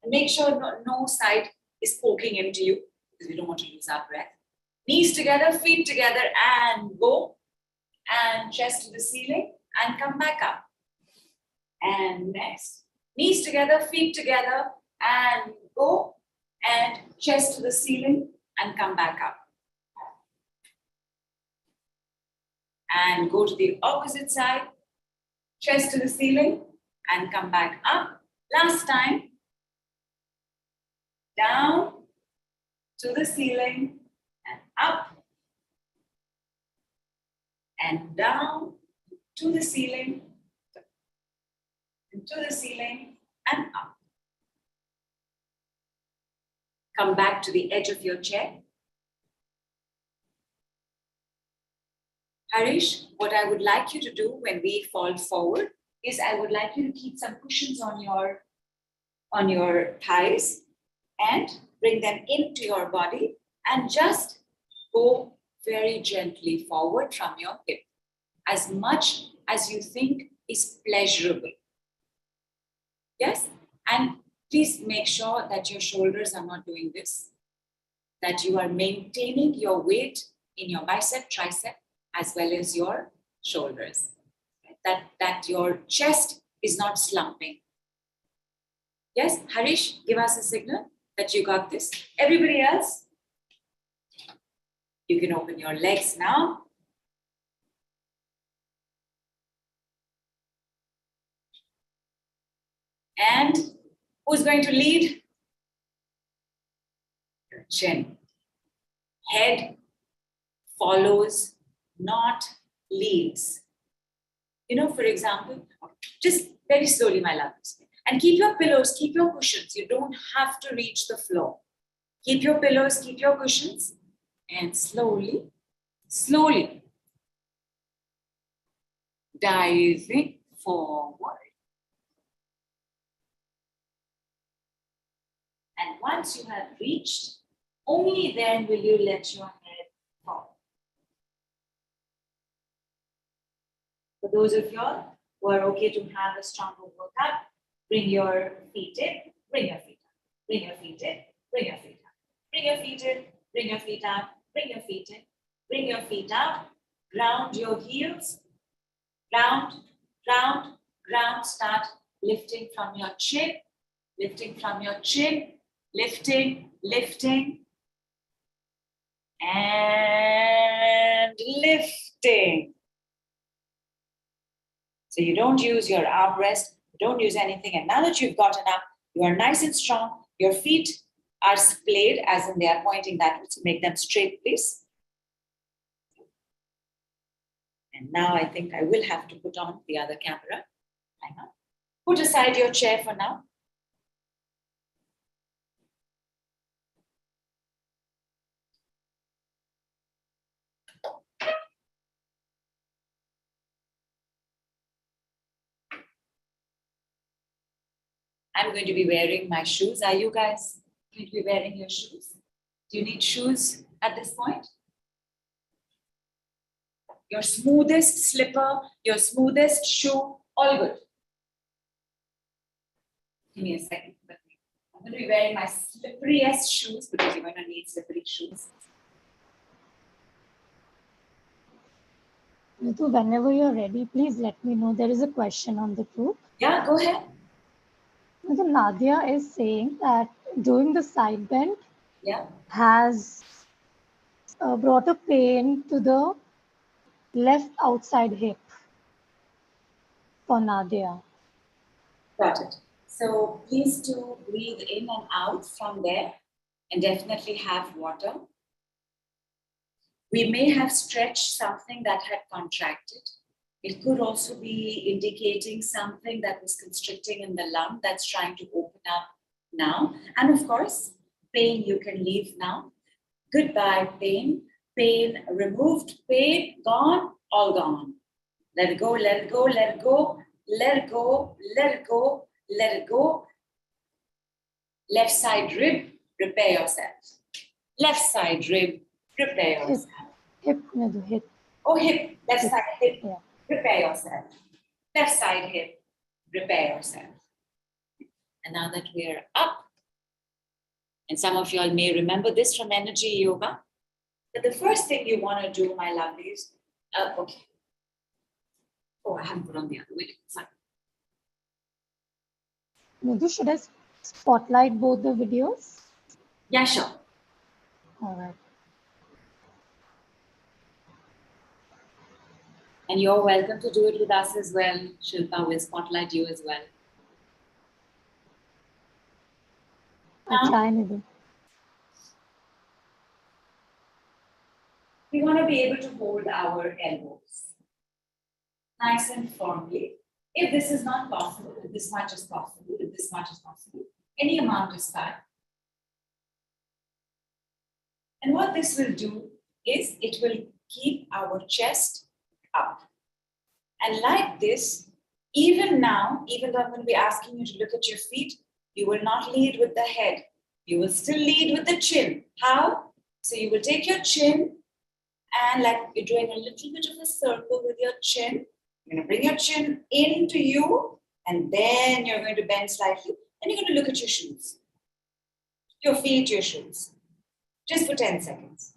[SPEAKER 2] And make sure no side is poking into you because we don't want to lose our breath. Knees together, feet together, and go. And chest to the ceiling and come back up. And next, knees together, feet together, and go. And chest to the ceiling and come back up. And go to the opposite side, chest to the ceiling and come back up. Last time, down to the ceiling and up. And down to the ceiling, to the ceiling and up. Come back to the edge of your chair. Harish, what I would like you to do when we fall forward is I would like you to keep some cushions on your thighs and bring them into your body and just go very gently forward from your hip, as much as you think is pleasurable. Yes? And please make sure that your shoulders are not doing this, that you are maintaining your weight in your bicep, tricep, as well as your shoulders. That your chest is not slumping. Yes, Harish, give us a signal that you got this. Everybody else, you can open your legs now. And who's going to lead? Your chin. Head follows, not leads. You know, for example, just very slowly, my loves. And keep your pillows, keep your cushions. You don't have to reach the floor. Keep your pillows, keep your cushions. And slowly, slowly, diving forward. And once you have reached, only then will you let your head fall. For those of you who are okay to have a stronger workout, bring your feet in, bring your feet up, bring your feet in, bring your feet up, bring your feet in, bring your feet out, bring your feet in, bring your feet out, ground your heels, ground, ground, ground, start lifting from your chin, lifting from your chin, lifting, lifting, and lifting. So you don't use your armrest, don't use anything. And now that you've gotten up, you are nice and strong. Your feet are splayed, as in they are pointing that way. So make them straight, please. And now I think I will have to put on the other camera. Hang on. Put aside your chair for now. I'm going to be wearing my shoes. Are you guys going to be wearing your shoes? Do you need shoes at this point? Your smoothest slipper, your smoothest shoe, all good. Give me a second. I'm going to be wearing my slipperiest shoes because you're going to need slippery shoes.
[SPEAKER 1] Nidhu, whenever you're ready, please let me know. There is a question on the group.
[SPEAKER 2] Yeah, go ahead.
[SPEAKER 1] Nidhu, Nadia is saying that doing the side bend has brought a pain to the left outside hip for Nadia.
[SPEAKER 2] Got it. So please do breathe in and out from there and definitely have water. We may have stretched something that had contracted. It could also be indicating something that was constricting in the lung that's trying to open up now. And of course, pain you can leave now. Goodbye, pain. Pain removed, pain gone, all gone. Let it go, let it go, let it go, let it go, let it go, let it go. Left side rib, repair yourself. Left side rib, repair yourself.
[SPEAKER 1] Hip, Nidhu, hip.
[SPEAKER 2] Oh, hip, left side hip,
[SPEAKER 1] Yeah.
[SPEAKER 2] repair yourself. Left side hip, repair yourself. And now that we're up, and some of you all may remember this from energy yoga, that the first thing you want to do, my lovelies, okay. Oh, I haven't put on the other way. Sorry.
[SPEAKER 1] Nidhu, should I spotlight both the videos?
[SPEAKER 2] Yeah, sure.
[SPEAKER 1] All right.
[SPEAKER 2] And you're welcome to do it with us as well. Shilpa will spotlight you as well.
[SPEAKER 1] I'll try, Nidhu.
[SPEAKER 2] We want to be able to hold our elbows nice and firmly. If this is not possible, if this much is possible, if this much is possible, any amount is fine. And what this will do is it will keep our chest up. And like this, even now, even though I'm going to be asking you to look at your feet, you will not lead with the head. You will still lead with the chin. How? So you will take your chin and like you're doing a little bit of a circle with your chin. You're going to bring your chin into you and then you're going to bend slightly and you're going to look at your shoes. Your feet, your shoes. Just for 10 seconds.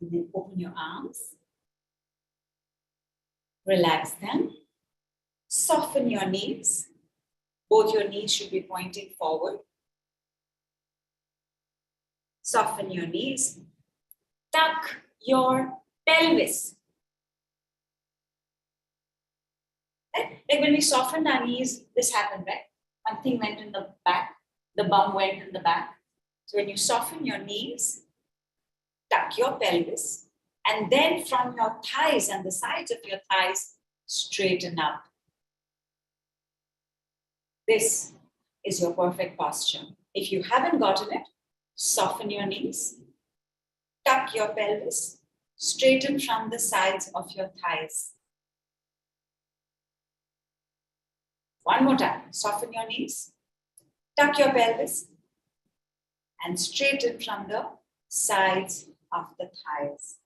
[SPEAKER 2] And then open your arms. Relax them. Soften your knees. Both your knees should be pointing forward. Soften your knees. Tuck your pelvis. Right? Like when we softened our knees, this happened, right? One thing went in the back, the bum went in the back. So when you soften your knees, tuck your pelvis, and then from your thighs and the sides of your thighs, straighten up. This is your perfect posture. If you haven't gotten it, soften your knees, tuck your pelvis, straighten from the sides of your thighs. One more time, soften your knees, tuck your pelvis, and straighten from the sides of the thighs.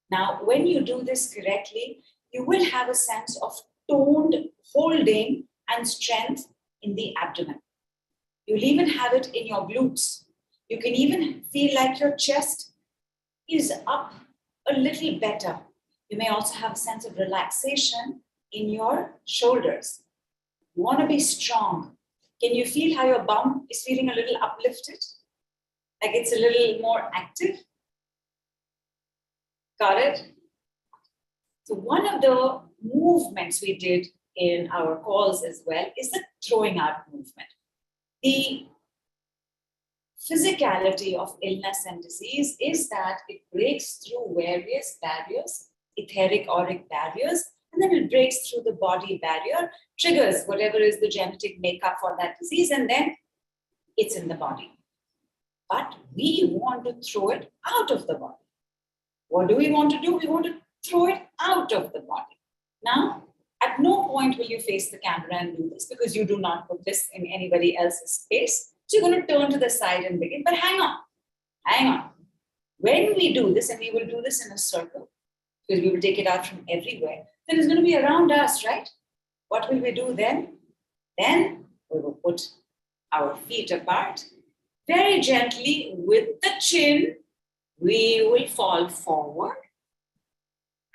[SPEAKER 2] Now, when you do this correctly, you will have a sense of toned holding and strength in the abdomen. You'll even have it in your glutes. You can even feel like your chest is up a little better. You may also have a sense of relaxation in your shoulders. You want to be strong. Can you feel how your bum is feeling a little uplifted? Like it's a little more active? Got it? So one of the movements we did in our calls as well is the throwing out movement. The physicality of illness and disease is that it breaks through various barriers, etheric, auric barriers, and then it breaks through the body barrier, triggers whatever is the genetic makeup for that disease, and then it's in the body. But we want to throw it out of the body. What do we want to do? We want to throw it out of the body. Now, at no point will you face the camera and do this because you do not put this in anybody else's space. So you're going to turn to the side and begin. But hang on. When we do this, and we will do this in a circle, because we will take it out from everywhere, then it's going to be around us, right? What will we do then? Then we will put our feet apart. Very gently with the chin, we will fall forward.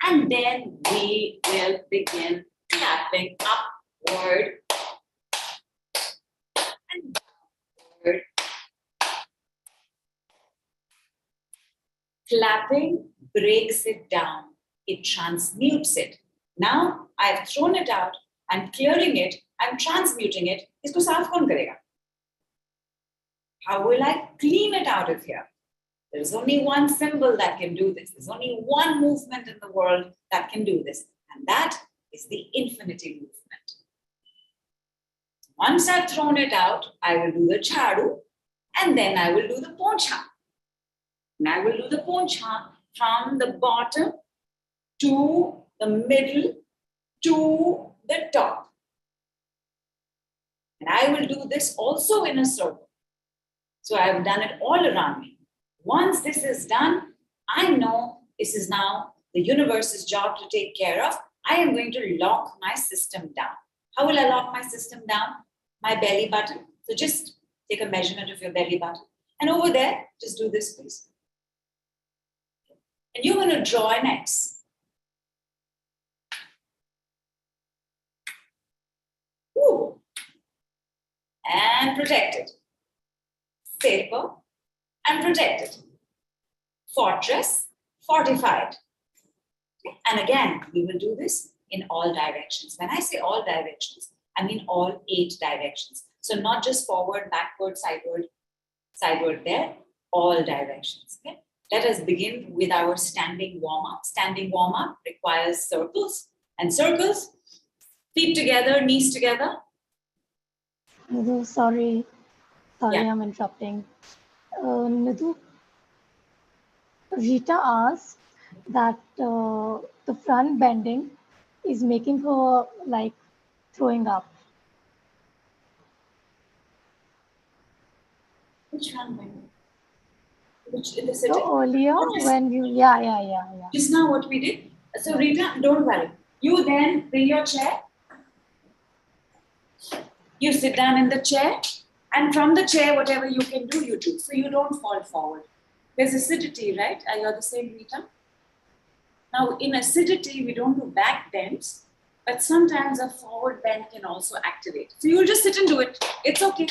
[SPEAKER 2] And then we will begin clapping upward and downward. Clapping breaks it down. It transmutes it. Now I've thrown it out. I'm clearing it. I'm transmuting it. Isko saaf kaun karega? How will I clean it out of here? There's only one symbol that can do this. There's only one movement in the world that can do this. And that is the infinity movement. Once I've thrown it out, I will do the chadu and then I will do the poncha. And I will do the poncha from the bottom to the middle to the top. And I will do this also in a circle. So I have done it all around me. Once this is done, I know this is now the universe's job to take care of. I am going to lock my system down. How will I lock my system down? My belly button. So just take a measurement of your belly button. And over there, just do this, please. And you're going to draw an X. Ooh. And protect it. Safer and protected. Fortress, fortified. Okay. And again, we will do this in all directions. When I say all directions, I mean all 8 directions. So not just forward, backward, sideward there, all directions. Okay? Let us begin with our standing warm-up. Standing warm-up requires circles. And circles, feet together, knees together.
[SPEAKER 1] Nidhu, sorry,
[SPEAKER 2] Yeah.
[SPEAKER 1] I'm interrupting. Nidhu, Rita asked that the front bending is making her like throwing up.
[SPEAKER 2] Which one? Which in the
[SPEAKER 1] So
[SPEAKER 2] sitting?
[SPEAKER 1] earlier when you, yeah.
[SPEAKER 2] Just now what we did. So Rita, don't worry. You then bring your chair. You sit down in the chair. And from the chair, whatever you can do, you do. So you don't fall forward. There's acidity, right? Are you the same, Rita? Now, in acidity, we don't do back bends, but sometimes a forward bend can also activate. So you'll just sit and do it. It's okay.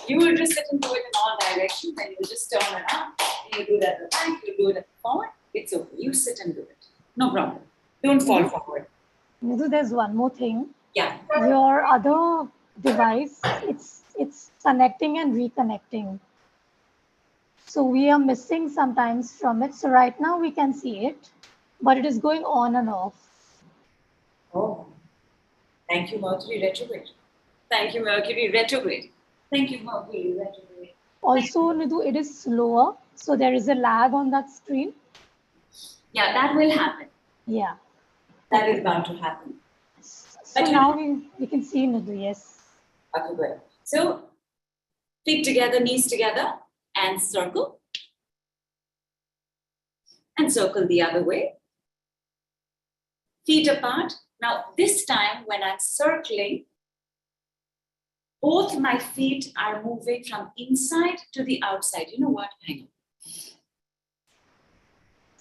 [SPEAKER 2] You will just sit and do it in all directions, and you'll just turn around. You do that at the back, you do it at the forward. It's okay. You sit and do it. No problem. Don't fall forward.
[SPEAKER 1] Nidhu, there's one more thing.
[SPEAKER 2] Yeah.
[SPEAKER 1] Your other device, it's connecting and reconnecting. So we are missing sometimes from it. So right now we can see it, but it is going on and off.
[SPEAKER 2] Oh, thank you, Mercury retrograde. Thank you, Mercury retrograde. Thank you, Mercury retrograde.
[SPEAKER 1] Also, Nidhu, it is slower. So there is a lag on that screen.
[SPEAKER 2] Yeah, that will happen.
[SPEAKER 1] Yeah.
[SPEAKER 2] That is bound to happen.
[SPEAKER 1] So now we can see Nidhu, yes.
[SPEAKER 2] Okay, good. So feet together, knees together, and circle. And circle the other way. Feet apart. Now, this time when I'm circling, both my feet are moving from inside to the outside. You know what? Hang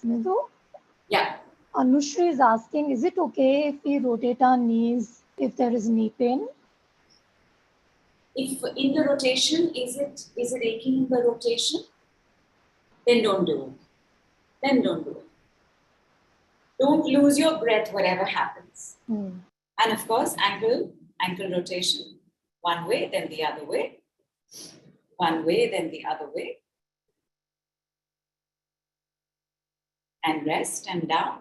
[SPEAKER 2] on.
[SPEAKER 1] Nidhu?
[SPEAKER 2] Yeah.
[SPEAKER 1] Anushri is asking, is it okay if we rotate our knees if there is knee pain?
[SPEAKER 2] If in the rotation, is it aching in the rotation? Then don't do it. Then don't do it. Don't lose your breath, whatever happens. And of course, ankle rotation. One way, then the other way. One way, then the other way. And rest and down.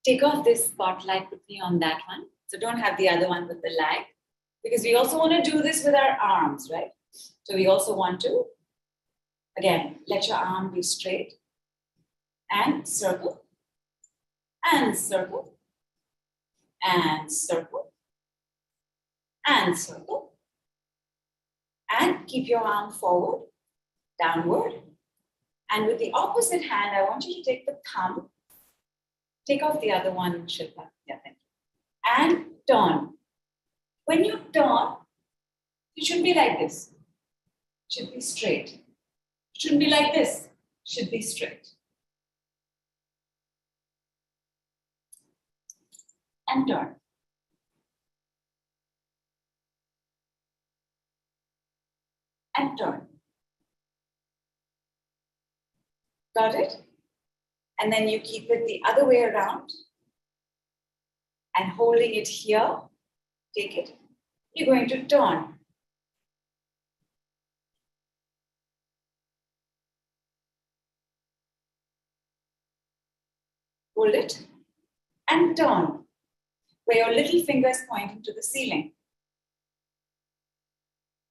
[SPEAKER 2] Take off this spotlight, put me on that one. So don't have the other one with the lag, because we also want to do this with our arms, right? So we also want to, again, let your arm be straight and circle and circle and circle and circle, and keep your arm forward, downward. And with the opposite hand, I want you to take the thumb. Take off the other one, Shilpa. Yeah, thank you. And turn. When you turn, it should be like this. It should be straight. It shouldn't be like this. It should be straight. and turn. And turn. Got it? And then you keep it the other way around and holding it here, take it. You're going to turn. Hold it and turn, where your little finger is pointing to the ceiling.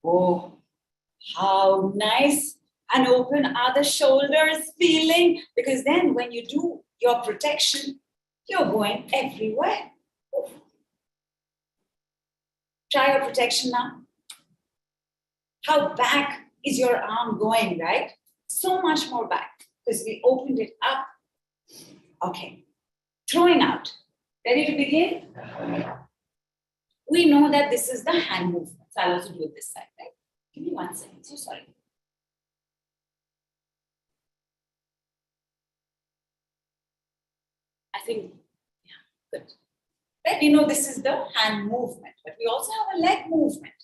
[SPEAKER 2] Oh, how nice and open are the shoulders feeling, because then when you do your protection, you're going everywhere. Try your protection now. How back is your arm going, right? So much more back because we opened it up. Okay, throwing out. Ready to begin? We know that this is the hand movement. So I'll also do it this side, right? Give me 1 second. So sorry. I think, yeah, good. Right? We know this is the hand movement, but we also have a leg movement.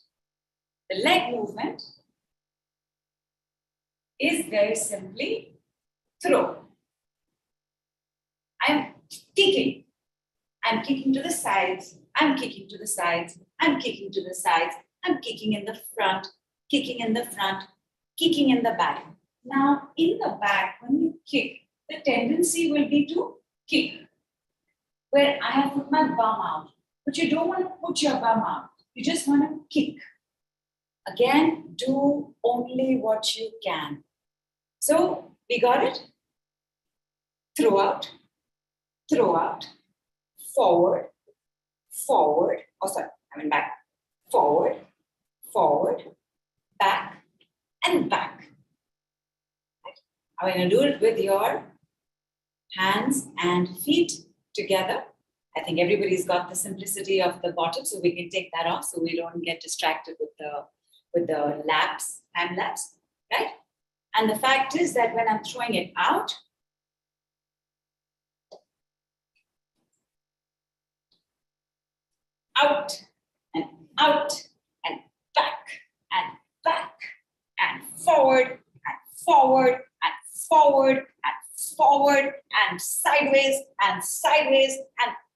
[SPEAKER 2] The leg movement is very simply throw. I'm kicking. I'm kicking to the sides. I'm kicking to the sides. I'm kicking to the sides. I'm kicking in the front, kicking in the front, kicking in the back. Now, in the back, when you kick, the tendency will be to kick, where I have put my bum out. But you don't want to put your bum out. You just want to kick. Again, do only what you can. So, we got it? Throw out, forward, forward. Oh, sorry, I mean back. Forward, forward, back, and back. I'm going to do it with your hands and feet together. I think everybody's got the simplicity of the bottom, so we can take that off so we don't get distracted with the laps, hand laps, right? And the fact is that when I'm throwing it out, out and back and back and forward and forward and forward and forward and sideways and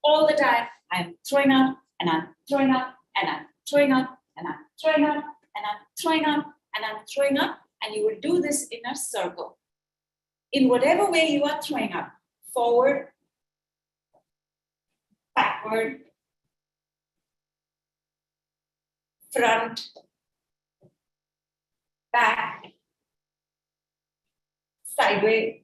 [SPEAKER 2] all the time I'm throwing out and I'm throwing out and I'm throwing out and I'm throwing out and I'm throwing out and I'm throwing out, and you will do this in a circle. In whatever way you are throwing out, forward, backward, front, back, sideways,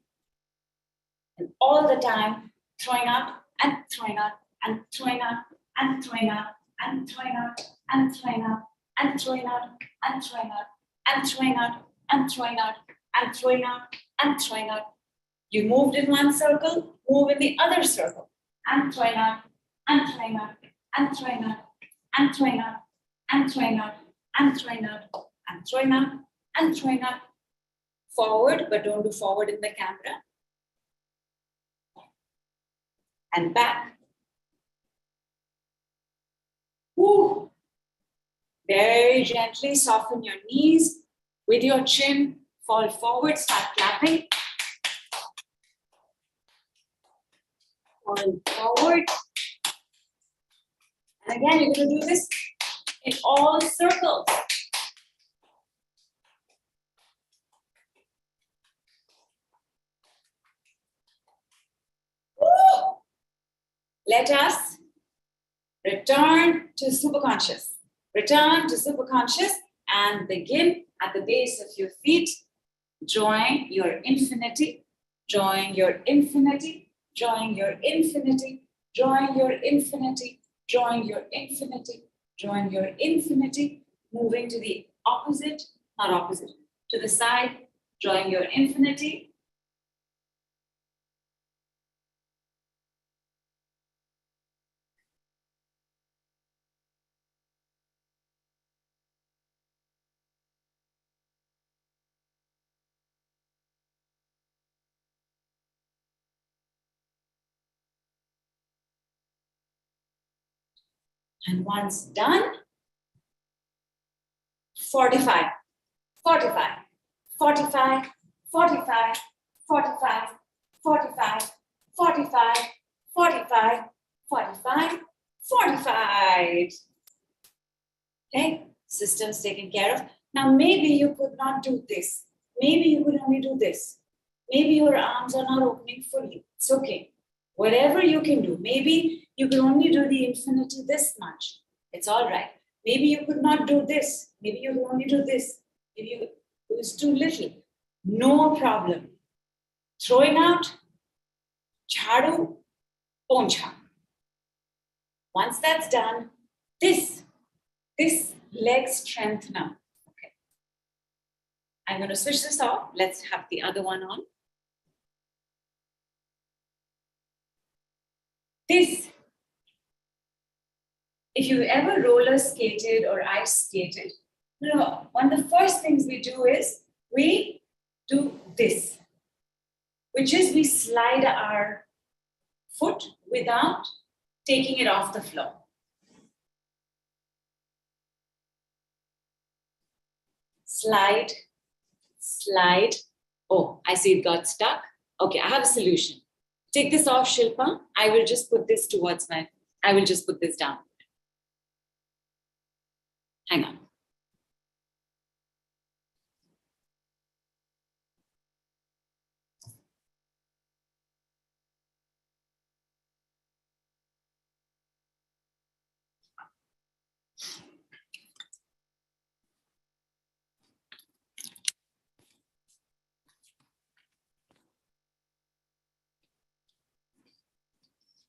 [SPEAKER 2] and all the time throwing up and throwing up and throwing up and throwing up and throwing up and throwing up and throwing up and throwing up and throwing up and throwing up and throwing up and throwing up. You moved in one circle, move in the other circle, and throwing up and throwing up and throwing up and throwing up and throwing up and throwing up and throwing up and throwing up. Forward, but don't do forward in the camera. And back. Woo. Very gently soften your knees with your chin. Fall forward, start clapping. Fall forward. And again, you're going to do this in all circles. Woo. Let us return to superconscious. Return to superconscious and begin at the base of your feet. Join your infinity. Join your infinity. Join your infinity. Join your infinity. Join your infinity. Join your infinity. Moving to the opposite, not opposite, to the side. Join your infinity. And once done, 45, 45, 45, 45, 45, 45, 45, 45, 45, 45. Okay, system's taken care of. Now maybe you could not do this. Maybe you could only do this. Maybe your arms are not opening fully. It's okay. Whatever you can do. Maybe you can only do the infinity this much. It's all right. Maybe you could not do this. Maybe you could only do this. Maybe it was too little. No problem. Throwing out, jhadu, poncha. Once that's done, this leg strengthener. Okay. I'm going to switch this off. Let's have the other one on. This, if you've ever roller skated or ice skated, one of the first things we do is we do this, which is we slide our foot without taking it off the floor. Slide, slide. Oh, I see it got stuck. Okay, I have a solution. Take this off, Shilpa. I will just put this towards I will just put this down. Hang on.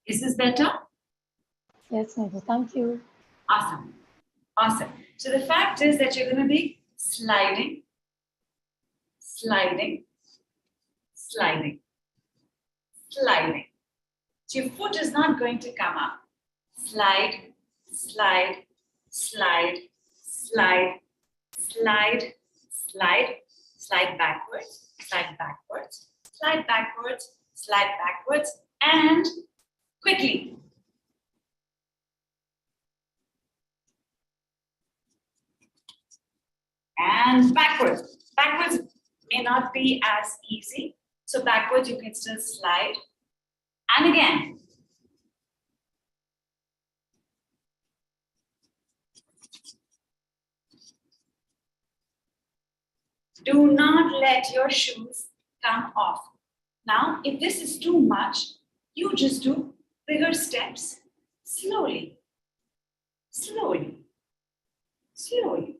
[SPEAKER 2] Is this better?
[SPEAKER 1] Yes, Nidhu, thank you.
[SPEAKER 2] Awesome. Awesome. So the fact is that you're going to be sliding, sliding, sliding, sliding. So your foot is not going to come up. Slide, slide, slide, slide, slide, slide, slide backwards, slide backwards, slide backwards, slide backwards, and quickly. And backwards. Backwards may not be as easy. So backwards you can still slide. And again. Do not let your shoes come off. Now, if this is too much, you just do bigger steps. Slowly, slowly, slowly,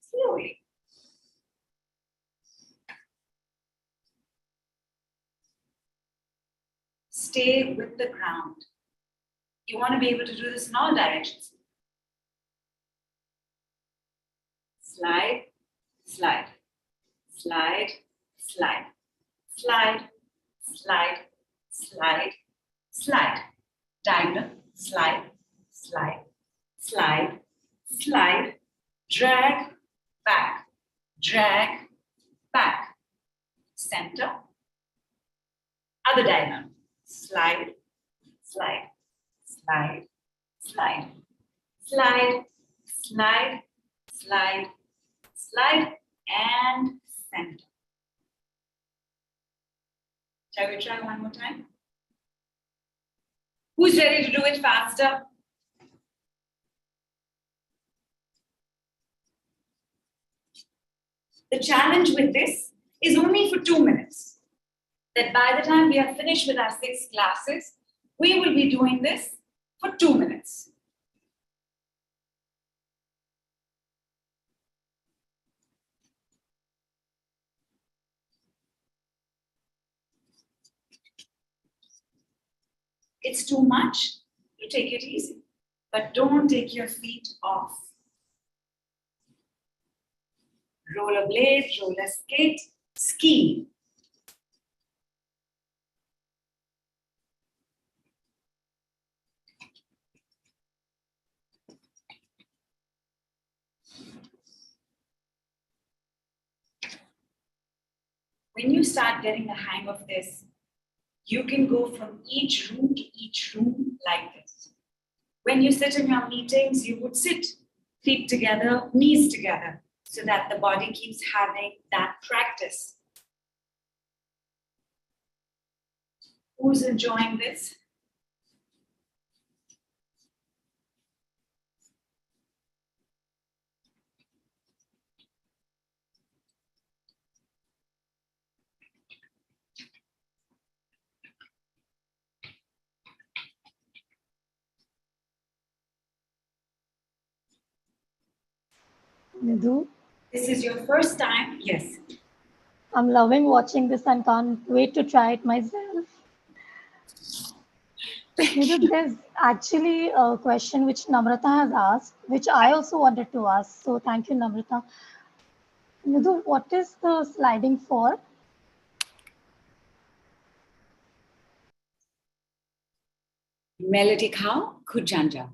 [SPEAKER 2] slowly. Stay with the ground. You want to be able to do this in all directions. Slide, slide, slide, slide, slide, slide, slide, slide. Diagonal, slide, slide, slide, slide, drag, back, drag, back. Center. Other diagonal. Slide, slide, slide, slide, slide, slide, slide, slide, and center. Shall we try one more time? Who's ready to do it faster? The challenge with this is only for 2 minutes. That by the time we are finished with our 6 classes, we will be doing this for 2 minutes. It's too much, you take it easy, but don't take your feet off. Rollerblade, roller skate, ski. When you start getting the hang of this, you can go from each room to each room like this. When you sit in your meetings, you would sit feet together, knees together, so that the body keeps having that practice. Who's enjoying this?
[SPEAKER 1] Nidhu,
[SPEAKER 2] This is your first time? Yes.
[SPEAKER 1] I'm loving watching this and can't wait to try it myself. Nidhu, there's actually a question which Namrata has asked, which I also wanted to ask. So thank you, Namrata. Nidhu, what is the sliding for?
[SPEAKER 2] Melody khao, khud jaan jao.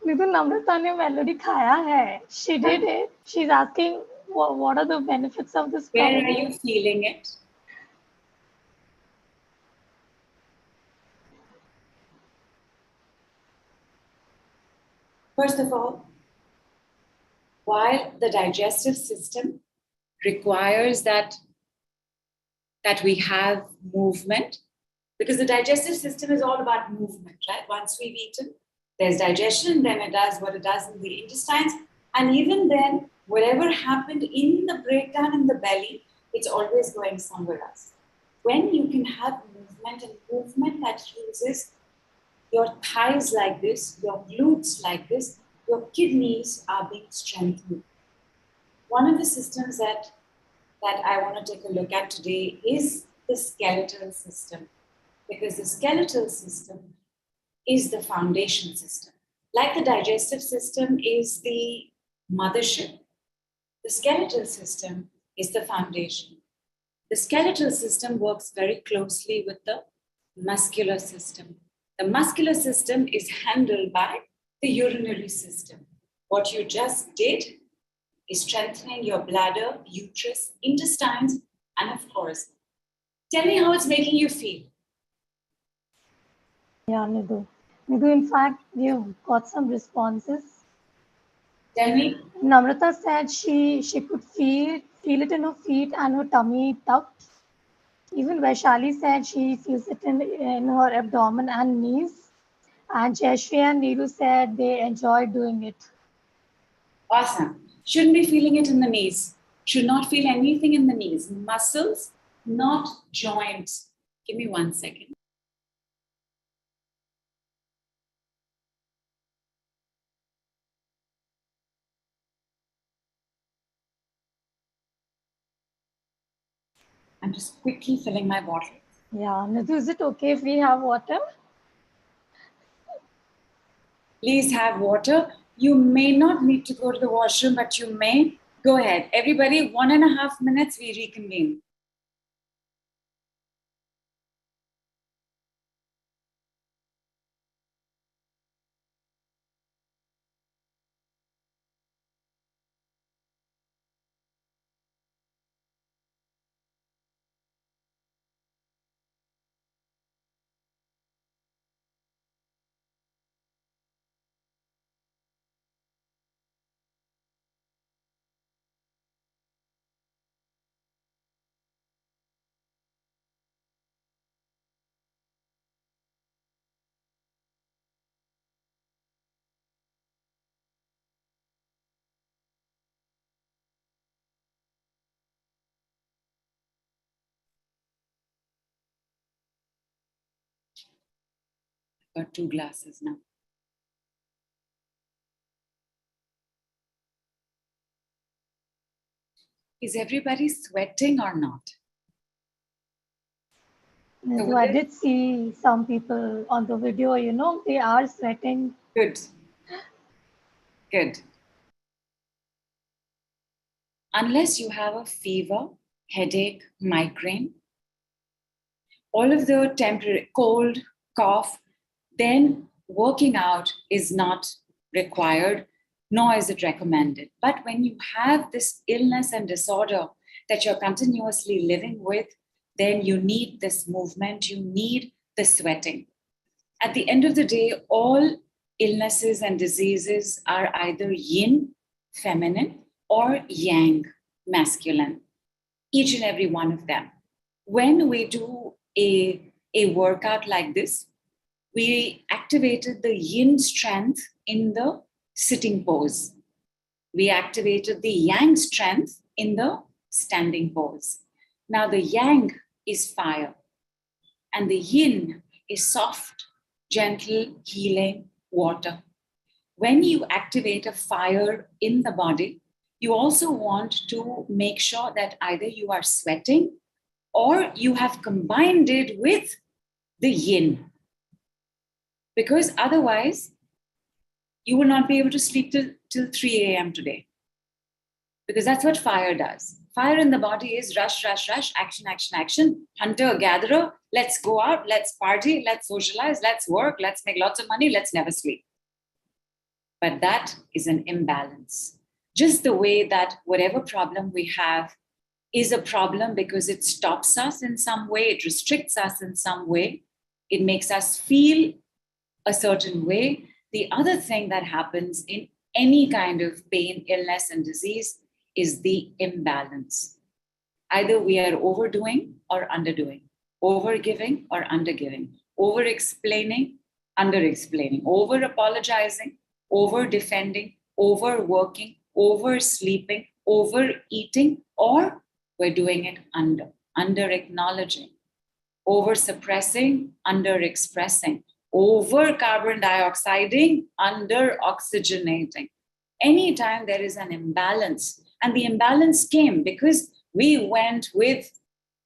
[SPEAKER 1] Nidhu, Namrata ne melody khaya hai. She did it. She's asking what are the benefits of this
[SPEAKER 2] Where
[SPEAKER 1] melody?
[SPEAKER 2] are you feeling it? First of all, while the digestive system requires that we have movement, because the digestive system is all about movement, right? Once we've eaten, there's digestion, then it does what it does in the intestines. And even then, whatever happened in the breakdown in the belly, it's always going somewhere else. When you can have movement, and movement that uses your thighs like this, your glutes like this, your kidneys are being strengthened. One of the systems that I want to take a look at today is the skeletal system, because the skeletal system is the foundation system. Like the digestive system is the mothership, the skeletal system is the foundation. The skeletal system works very closely with the muscular system. The muscular system is handled by the urinary system. What you just did is strengthening your bladder, uterus, intestines, and of course, tell me how it's making you feel.
[SPEAKER 1] Yeah, Nidhu. Nidhu, in fact, we've got some responses.
[SPEAKER 2] Tell me.
[SPEAKER 1] Namrata said she could feel it in her feet and her tummy tucked. Even Vaishali said she feels it in her abdomen and knees. And Jayashri and Neeru said they enjoy doing it.
[SPEAKER 2] Awesome. Shouldn't be feeling it in the knees. Should not feel anything in the knees. Muscles, not joints. Give me 1 second. I'm just quickly filling my bottle.
[SPEAKER 1] Yeah, Nidhu, is it okay if we have water?
[SPEAKER 2] Please have water. You may not need to go to the washroom, but you may. Go ahead. Everybody, 1.5 minutes, we reconvene. Got 2 glasses now. Is everybody sweating or not?
[SPEAKER 1] Nidhu, I did see some people on the video, they are sweating.
[SPEAKER 2] Good. Good. Unless you have a fever, headache, migraine, all of the temporary cold, cough, then working out is not required, nor is it recommended. But when you have this illness and disorder that you're continuously living with, then you need this movement, you need the sweating. At the end of the day, all illnesses and diseases are either yin, feminine, or yang, masculine, each and every one of them. When we do a workout like this, we activated the yin strength in the sitting pose. We activated the yang strength in the standing pose. Now the yang is fire and the yin is soft, gentle, healing water. When you activate a fire in the body, you also want to make sure that either you are sweating or you have combined it with the yin. Because otherwise, you will not be able to sleep till 3 a.m. today. Because that's what fire does. Fire in the body is rush, rush, rush, action, action, action, hunter, gatherer, let's go out, let's party, let's socialize, let's work, let's make lots of money, let's never sleep. But that is an imbalance. Just the way that whatever problem we have is a problem because it stops us in some way, it restricts us in some way, it makes us feel a certain way. The other thing that happens in any kind of pain, illness, and disease is the imbalance. Either we are overdoing or underdoing, overgiving or undergiving, over-explaining, under-explaining, over-apologizing, over-defending, overworking, oversleeping, overeating, or we're doing it under-acknowledging, over-suppressing, under-expressing, over-carbon dioxiding, under-oxygenating. Anytime there is an imbalance, and the imbalance came because we went with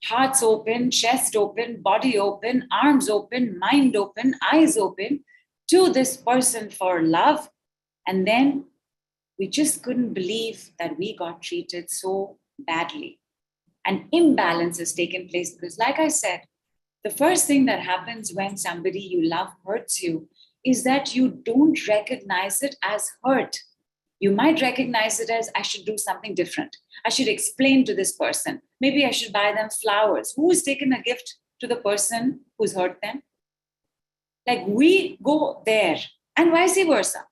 [SPEAKER 2] hearts open, chest open, body open, arms open, mind open, eyes open to this person for love. And then we just couldn't believe that we got treated so badly. An imbalance has taken place because, like I said, the first thing that happens when somebody you love hurts you is that you don't recognize it as hurt. You might recognize it as, I should do something different. I should explain to this person. Maybe I should buy them flowers. Who's taken a gift to the person who's hurt them? Like, we go there, and vice versa.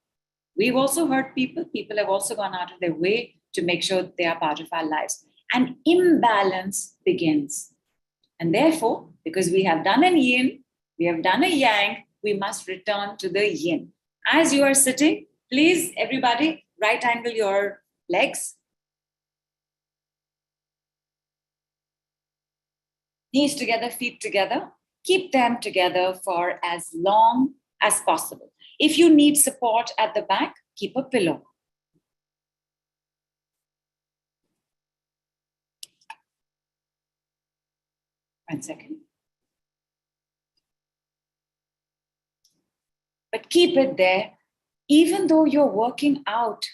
[SPEAKER 2] We've also hurt people. People have also gone out of their way to make sure they are part of our lives. And imbalance begins. And therefore, because we have done a yin, we have done a yang, we must return to the yin. As you are sitting, please, everybody, right angle your legs. Knees together, feet together. Keep them together for as long as possible. If you need support at the back, keep a pillow. One second. But keep it there. Even though you're working out,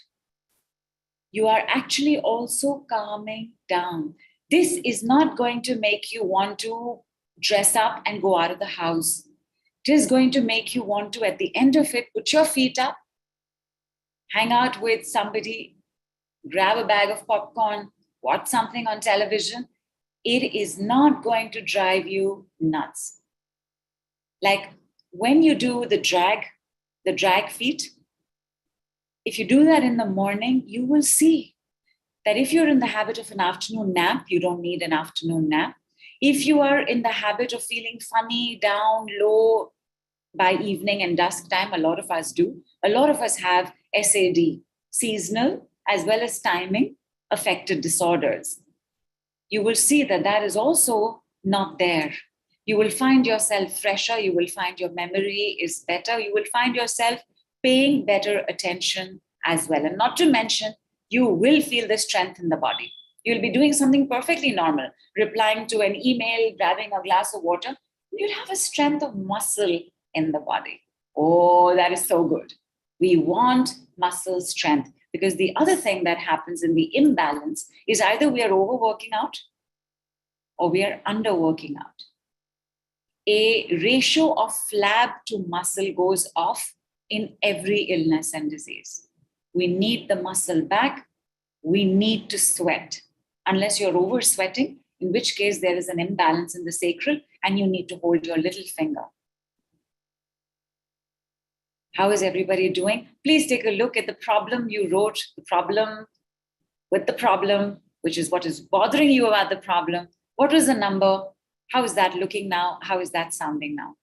[SPEAKER 2] you are actually also calming down. This is not going to make you want to dress up and go out of the house. It is going to make you want to, at the end of it, put your feet up, hang out with somebody, grab a bag of popcorn, watch something on television. It is not going to drive you nuts. Like when you do the drag feet, if you do that in the morning, you will see that if you're in the habit of an afternoon nap, you don't need an afternoon nap. If you are in the habit of feeling funny, down, low by evening and dusk time, a lot of us do. A lot of us have SAD, seasonal as well as timing affected disorders. You will see that that is also not there. You will find yourself fresher. You will find your memory is better. You will find yourself paying better attention as well. And not to mention, you will feel the strength in the body. You'll be doing something perfectly normal, replying to an email, grabbing a glass of water. You'll have a strength of muscle in the body. Oh, that is so good. We want muscle strength because the other thing that happens in the imbalance is either we are overworking out or we are underworking out. A ratio of flab to muscle goes off in every illness and disease. We need the muscle back. We need to sweat. Unless you're over sweating, in which case there is an imbalance in the sacral and you need to hold your little finger. How is everybody doing? Please take a look at the problem you wrote, the problem with the problem, which is what is bothering you about the problem. What was the number? How is that looking now? How is that sounding now?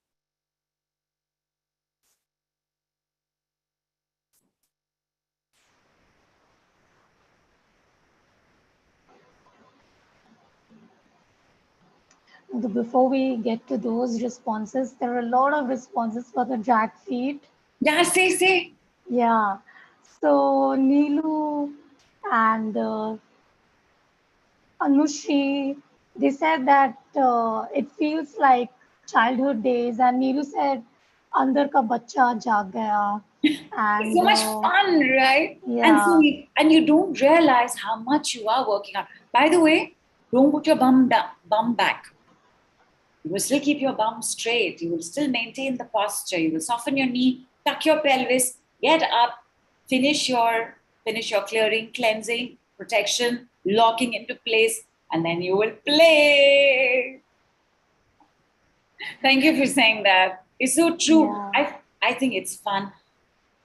[SPEAKER 1] Before we get to those responses, there are a lot of responses for the drag feet.
[SPEAKER 2] Yeah, say.
[SPEAKER 1] Yeah. So Neelu and Anushri, they said that it feels like childhood days, and Neelu said, "Andar ka bacha jaag gaya,"
[SPEAKER 2] It's
[SPEAKER 1] and
[SPEAKER 2] so much fun, right?
[SPEAKER 1] yeah,
[SPEAKER 2] And you don't realize how much you are working on. By the way, don't put your bum back. You will still keep your bum straight. You will still maintain the posture. You will soften your knee, tuck your pelvis, get up, finish your clearing, cleansing, protection, locking into place, and then you will play. Thank you for saying that. It's so true.
[SPEAKER 1] yeah.
[SPEAKER 2] I think it's fun.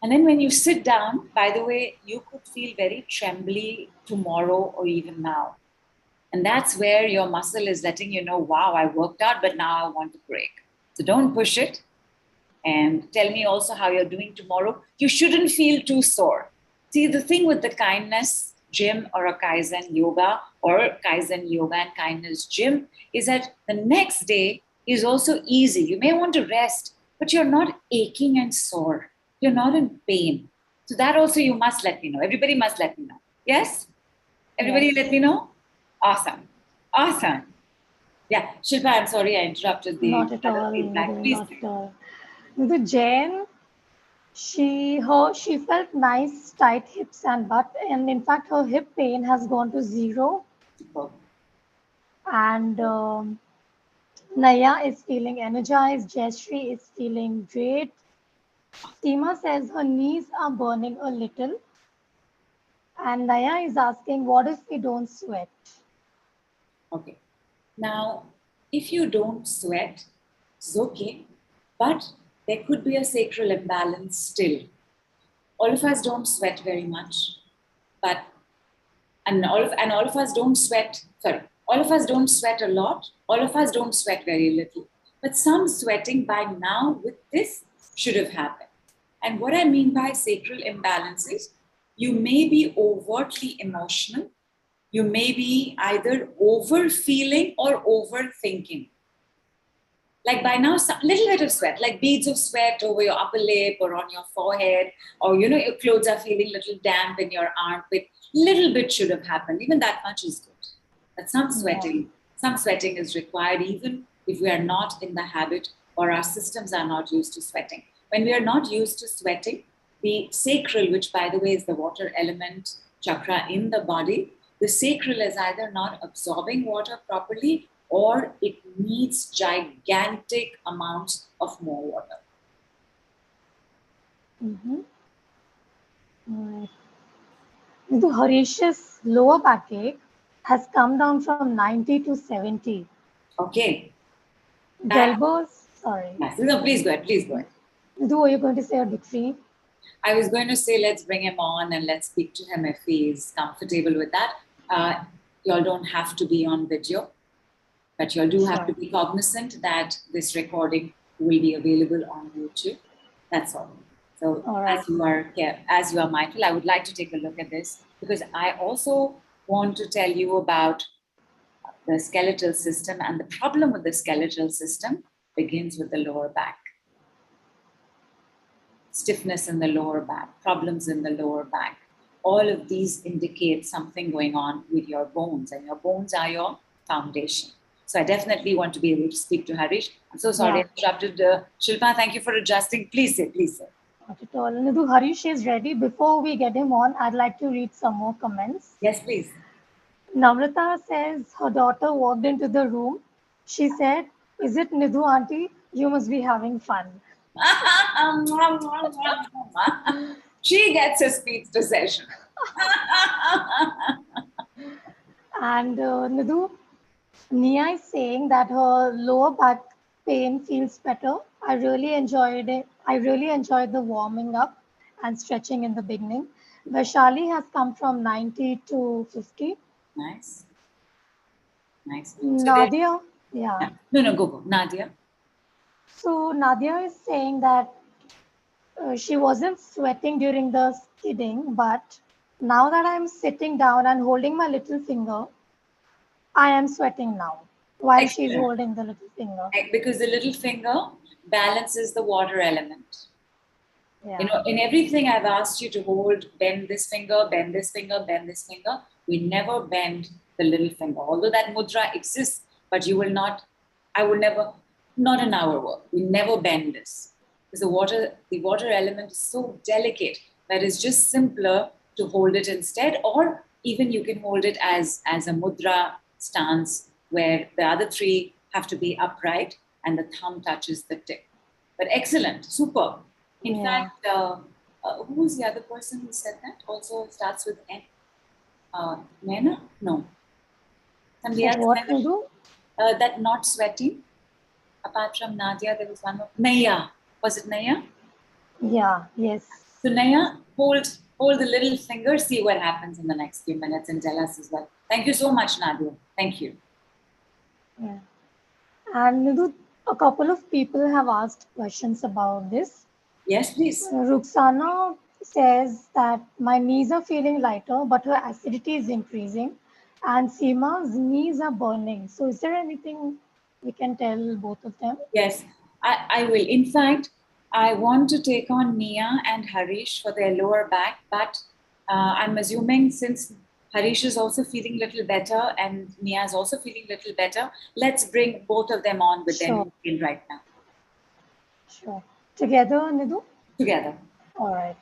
[SPEAKER 2] And then when you sit down, by the way, you could feel very trembly tomorrow or even now. And that's where your muscle is letting you know, wow, I worked out, but now I want to break. So don't push it. And tell me also how you're doing tomorrow. You shouldn't feel too sore. See, the thing with the kindness gym or a Kaizen yoga or Kaizen yoga and kindness gym is that the next day is also easy. You may want to rest, but you're not aching and sore. You're not in pain. So that also you must let me know. Everybody must let me know. Yes? Everybody
[SPEAKER 1] Yes.
[SPEAKER 2] let me know? Awesome. Awesome. Yeah, Shilpa, I'm sorry I interrupted the
[SPEAKER 1] Not at
[SPEAKER 2] other
[SPEAKER 1] all,
[SPEAKER 2] feedback.
[SPEAKER 1] Nidhu,
[SPEAKER 2] Please.
[SPEAKER 1] not at all. The Jane, she felt nice tight hips and butt, and in fact her hip pain has gone to zero.
[SPEAKER 2] Superb.
[SPEAKER 1] And Naya is feeling energized. Jayashree is feeling great. Seema says her knees are burning a little. And Naya is asking, what if we don't sweat?
[SPEAKER 2] Okay. Now, if you don't sweat, it's okay, but there could be a sacral imbalance still. All of us don't sweat very much, but all of us don't sweat. Sorry, all of us don't sweat a lot. All of us don't sweat very little. But some sweating by now with this should have happened. And what I mean by sacral imbalances, you may be overtly emotional. You may be either over feeling or overthinking. Like by now, some little bit of sweat, like beads of sweat over your upper lip or on your forehead, or your clothes are feeling a little damp in your armpit. Little bit should have happened. Even that much is good. But some sweating is required, even if we are not in the habit or our systems are not used to sweating. When we are not used to sweating, the sacral, which by the way is the water element chakra in the body, the sacral is either not absorbing water properly or it needs gigantic amounts of more water.
[SPEAKER 1] Mm-hmm. Right. The Harish's lower backache has come down from 90 to 70.
[SPEAKER 2] Okay.
[SPEAKER 1] Delbo's, sorry.
[SPEAKER 2] Yes. No, please go ahead. Please go ahead.
[SPEAKER 1] Nidhu, are you going to say a decree?
[SPEAKER 2] I was going to say, let's bring him on and let's speak to him if he's comfortable with that. Y'all don't have to be on video, but y'all do have to be cognizant that this recording will be available on YouTube. That's all. So
[SPEAKER 1] All right.
[SPEAKER 2] as you are mindful, I would like to take a look at this because I also want to tell you about the skeletal system, and the problem with the skeletal system begins with the lower back. Stiffness in the lower back, problems in the lower back. All of these indicate something going on with your bones, and your bones are your foundation. So I definitely want to be able to speak to Harish. I'm so sorry I interrupted. Shilpa, thank you for adjusting. Please say.
[SPEAKER 1] Not at all. Nidhu, Harish is ready. Before we get him on, I'd like to read some more comments.
[SPEAKER 2] Yes, please.
[SPEAKER 1] Namrata says her daughter walked into the room. She said, "Is it Nidhu auntie? You must be having fun."
[SPEAKER 2] She gets a speech session.
[SPEAKER 1] And Nidhu, Nia is saying that her lower back pain feels better. I really enjoyed it. I really enjoyed the warming up and stretching in the beginning. Vaishali has come from 90 to 50.
[SPEAKER 2] Nice. Nice. So there,
[SPEAKER 1] Nadia, yeah.
[SPEAKER 2] yeah. No, no, go, go. Nadia.
[SPEAKER 1] So Nadia is saying that she wasn't sweating during the skidding, but now that I'm sitting down and holding my little finger, I am sweating now while she's
[SPEAKER 2] Excellent.
[SPEAKER 1] holding the little finger.
[SPEAKER 2] Because the little finger balances the water element. You
[SPEAKER 1] Yeah.
[SPEAKER 2] know, in everything I've asked you to hold, bend this finger, bend this finger, bend this finger. We never bend the little finger. Although that mudra exists, but you will not, I will never, not in our work. We never bend this. Because the water element is so delicate that it's just simpler to hold it instead, or even you can hold it as a mudra stance where the other three have to be upright and the thumb touches the tip. But excellent, super. In
[SPEAKER 1] Yeah.
[SPEAKER 2] fact, who was the other person who said that? Also starts with N. Nena? No. Somebody
[SPEAKER 1] Said
[SPEAKER 2] else
[SPEAKER 1] what
[SPEAKER 2] said
[SPEAKER 1] to do?
[SPEAKER 2] that not sweating. Apart from Nadia, there was one more. Naya. Was it Naya?
[SPEAKER 1] Yeah, yes.
[SPEAKER 2] So Naya, hold the little finger, see what happens in the next few minutes and tell us as well. Thank you so much, Nadia. Thank you.
[SPEAKER 1] Yeah. And Nidhu, a couple of people have asked questions about this.
[SPEAKER 2] Yes, please.
[SPEAKER 1] Ruxana says that my knees are feeling lighter, but her acidity is increasing. And Seema's knees are burning. So, is there anything we can tell both of them?
[SPEAKER 2] Yes, I will. In fact, I want to take on Nia and Harish for their lower back, but I'm assuming since Harish is also feeling a little better and Nia is also feeling a little better, let's bring both of them on with their
[SPEAKER 1] Sure,
[SPEAKER 2] knee pain right now
[SPEAKER 1] sure. Together, Nidhu?
[SPEAKER 2] together.
[SPEAKER 1] All right.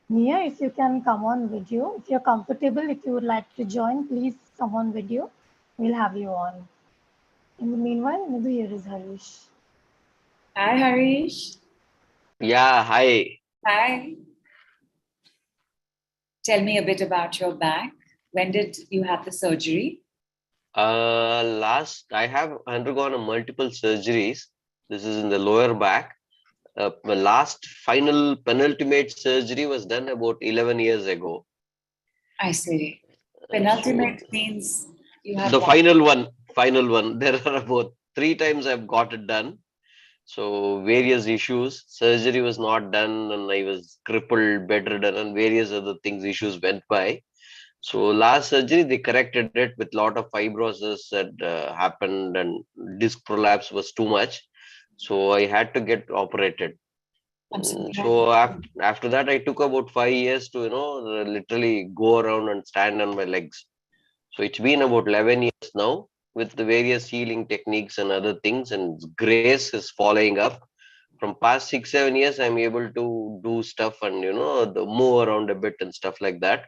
[SPEAKER 1] Nia, if you can come on video, if you're comfortable, if you would like to join, please come on video. We'll have you on. In the meanwhile, Nidhu, here is Harish.
[SPEAKER 2] Hi, Harish.
[SPEAKER 3] Yeah, hi.
[SPEAKER 2] Hi. Tell me a bit about your back. When did you have the surgery?
[SPEAKER 3] Last I have undergone a multiple surgeries. This is in the lower back. My last final penultimate surgery was done about 11 years ago.
[SPEAKER 2] I see.
[SPEAKER 3] So
[SPEAKER 2] Penultimate means you have
[SPEAKER 3] the
[SPEAKER 2] what?
[SPEAKER 3] final one. There are about 3 times I've got it done. So various issues. Surgery was not done, and I was crippled, bedridden, and various other things issues went by. So last surgery, they corrected it with lot of fibrosis that happened, and disc prolapse was too much. So I had to get operated.
[SPEAKER 2] I'm so glad.
[SPEAKER 3] So after that, I took about 5 years to, literally go around and stand on my legs. So it's been about 11 years now with the various healing techniques and other things, and grace is following up. From past 6, 7 years, I'm able to do stuff and, move around a bit and stuff like that.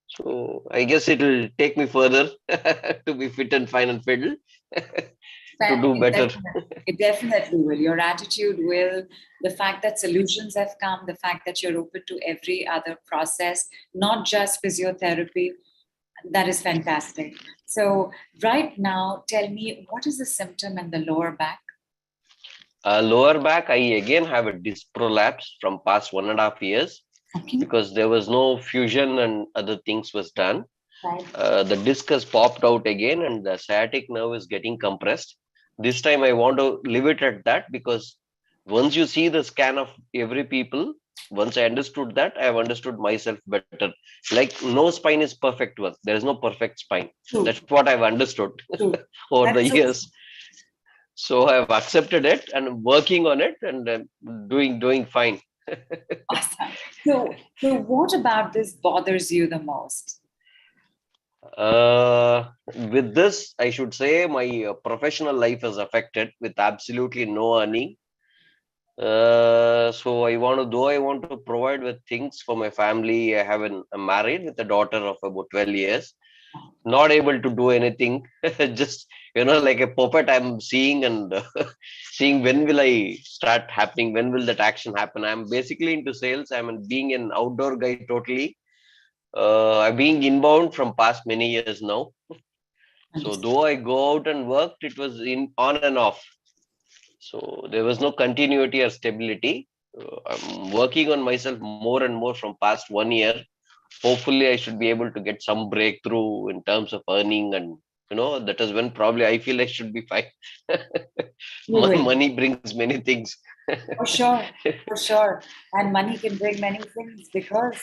[SPEAKER 3] So I guess it will take me further to be fit and fine and fiddle to
[SPEAKER 2] That
[SPEAKER 3] do better.
[SPEAKER 2] it definitely will. Your attitude will, the fact that solutions have come, the fact that you're open to every other process, not just physiotherapy, that is fantastic. So, right now, tell me what is the symptom in the lower back?
[SPEAKER 3] Lower back, I again have a disc prolapse from past 1.5 years
[SPEAKER 2] Okay.
[SPEAKER 3] because there was no fusion and other things was done.
[SPEAKER 2] Right.
[SPEAKER 3] The disc has popped out again and the sciatic nerve is getting compressed. This time I want to leave it at that because once you see the scan of every people, once I understood that, I have understood myself better. Like no spine is perfect one. There is no perfect spine.
[SPEAKER 2] True.
[SPEAKER 3] That's what I've understood
[SPEAKER 2] True.
[SPEAKER 3] over the
[SPEAKER 2] That's so
[SPEAKER 3] years. So I've accepted it and working on it and doing fine.
[SPEAKER 2] awesome. So, what about this bothers you the most?
[SPEAKER 3] Uh, with this, I should say my professional life is affected with absolutely no earning. So though I want to provide with things for my family. I'm married with a daughter of about 12 years. Not able to do anything. Just, like a puppet I'm seeing and seeing when will I start happening, when will that action happen. I'm basically into sales. Being an outdoor guy totally. I'm being inbound from past many years now. So though I go out and worked, it was in on and off. So there was no continuity or stability. I'm working on myself more and more from past 1 year. Hopefully, I should be able to get some breakthrough in terms of earning, and that is when probably I feel I should be fine.
[SPEAKER 2] You will.
[SPEAKER 3] Money brings many things.
[SPEAKER 2] For sure, for sure. And money can bring many things because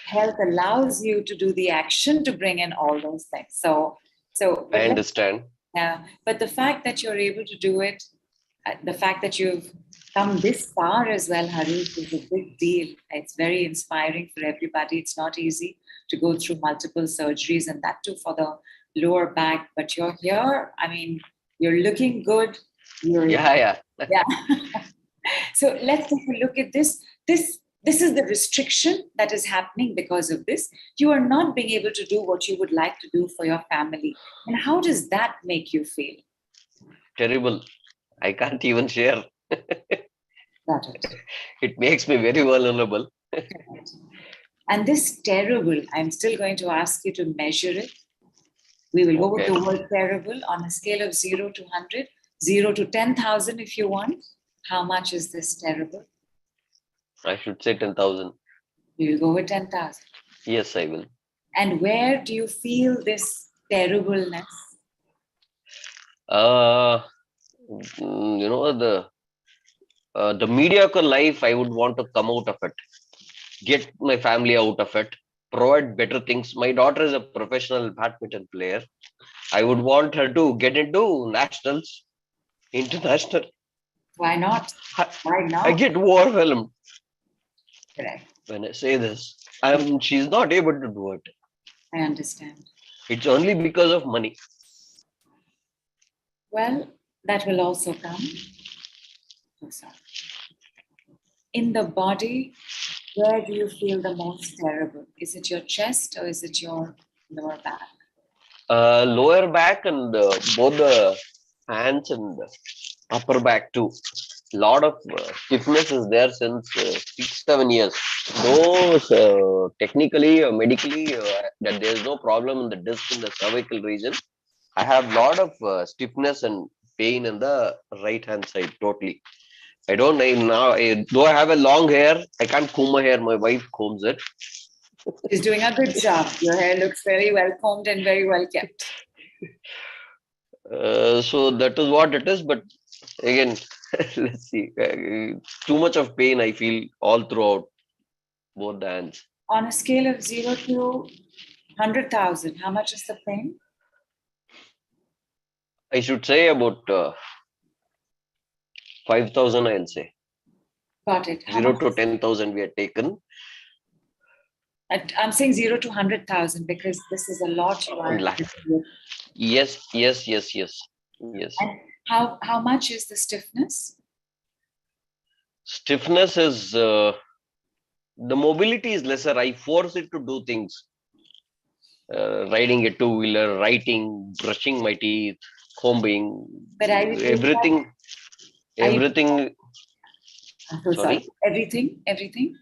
[SPEAKER 2] health allows you to do the action to bring in all those things.
[SPEAKER 3] I
[SPEAKER 2] But
[SPEAKER 3] understand.
[SPEAKER 2] yeah, but the fact that you're able to do it, the fact that you've come this far as well, Hari, is a big deal. It's very inspiring for everybody. It's not easy to go through multiple surgeries and that too for the lower back, but you're here. I mean, you're looking good.
[SPEAKER 3] Yeah.
[SPEAKER 2] Yeah. So let's take a look at this. This is the restriction that is happening because of this. You are not being able to do what you would like to do for your family. And how does that make you feel?
[SPEAKER 3] Terrible. I can't even share.
[SPEAKER 2] Got it.
[SPEAKER 3] It makes me very vulnerable.
[SPEAKER 2] Correct. And this terrible, I'm still going to ask you to measure it. We will go with
[SPEAKER 3] Okay.
[SPEAKER 2] the word terrible on a scale of 0 to 100, 0 to 10,000 if you want. How much is this terrible?
[SPEAKER 3] I should say 10,000.
[SPEAKER 2] We will go with 10,000.
[SPEAKER 3] Yes, I will.
[SPEAKER 2] And where do you feel this terribleness?
[SPEAKER 3] Uh, the mediocre life, I would want to come out of it, get my family out of it, provide better things. My daughter is a professional badminton player. I would want her to get into nationals, international.
[SPEAKER 2] Why not?
[SPEAKER 3] I,
[SPEAKER 2] Why
[SPEAKER 3] I
[SPEAKER 2] not?
[SPEAKER 3] get overwhelmed
[SPEAKER 2] Correct.
[SPEAKER 3] when I say this. She's not able to do it.
[SPEAKER 2] I understand.
[SPEAKER 3] It's only because of money.
[SPEAKER 2] Well, that will also come. Oh, sorry. In the body, where do you feel the most terrible? Is it your chest or is it your lower back?
[SPEAKER 3] Lower back and both the hands and the upper back too. Lot of stiffness is there since 6 7 years. Though technically medically that there is no problem in the disc in the cervical region, I have lot of stiffness and pain in the right hand side totally. I don't know now. Though I have a long hair, I can't comb my hair. My wife combs it.
[SPEAKER 2] She's doing a good job. Your hair looks very well combed and very well kept.
[SPEAKER 3] So that is what it is. But again, let's see. Too much of pain I feel all throughout both the hands.
[SPEAKER 2] On a scale of 0 to 100,000, how much is the pain?
[SPEAKER 3] I should say about 5,000. I'll say
[SPEAKER 2] Got it. How
[SPEAKER 3] 0
[SPEAKER 2] much?
[SPEAKER 3] to 10,000 we had taken.
[SPEAKER 2] I'm saying 0 to 100,000 because this is a lot you are.
[SPEAKER 3] Yes.
[SPEAKER 2] And how much is the stiffness?
[SPEAKER 3] Stiffness is the mobility is lesser. I force it to do things. Riding a two-wheeler, writing, brushing my teeth, combing,
[SPEAKER 2] But are you doing
[SPEAKER 3] everything.
[SPEAKER 2] Are you-
[SPEAKER 3] Everything.
[SPEAKER 2] I'm so sorry.
[SPEAKER 3] Sorry.
[SPEAKER 2] Everything?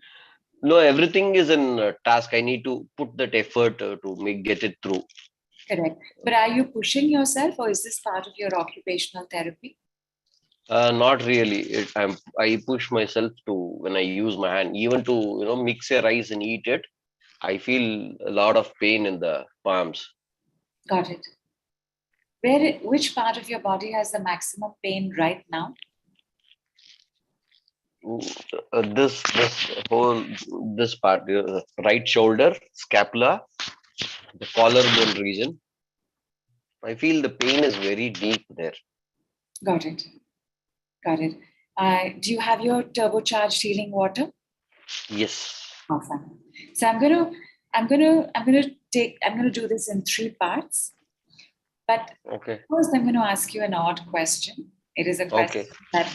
[SPEAKER 3] No, everything is in task. I need to put that effort to get it through.
[SPEAKER 2] Correct. But are you pushing yourself or is this part of your occupational therapy?
[SPEAKER 3] Not really. I push myself to when I use my hand, even to mix a rice and eat it. I feel a lot of pain in the palms.
[SPEAKER 2] Got it. Which part of your body has the maximum pain right now?
[SPEAKER 3] This part, right shoulder, scapula, the collarbone region. I feel the pain is very deep there.
[SPEAKER 2] Got it. Do you have your turbocharged healing water?
[SPEAKER 3] Yes.
[SPEAKER 2] Awesome. So I'm gonna do this in 3 parts. But
[SPEAKER 3] Okay.
[SPEAKER 2] first, I'm going to ask you an odd question. It is a question that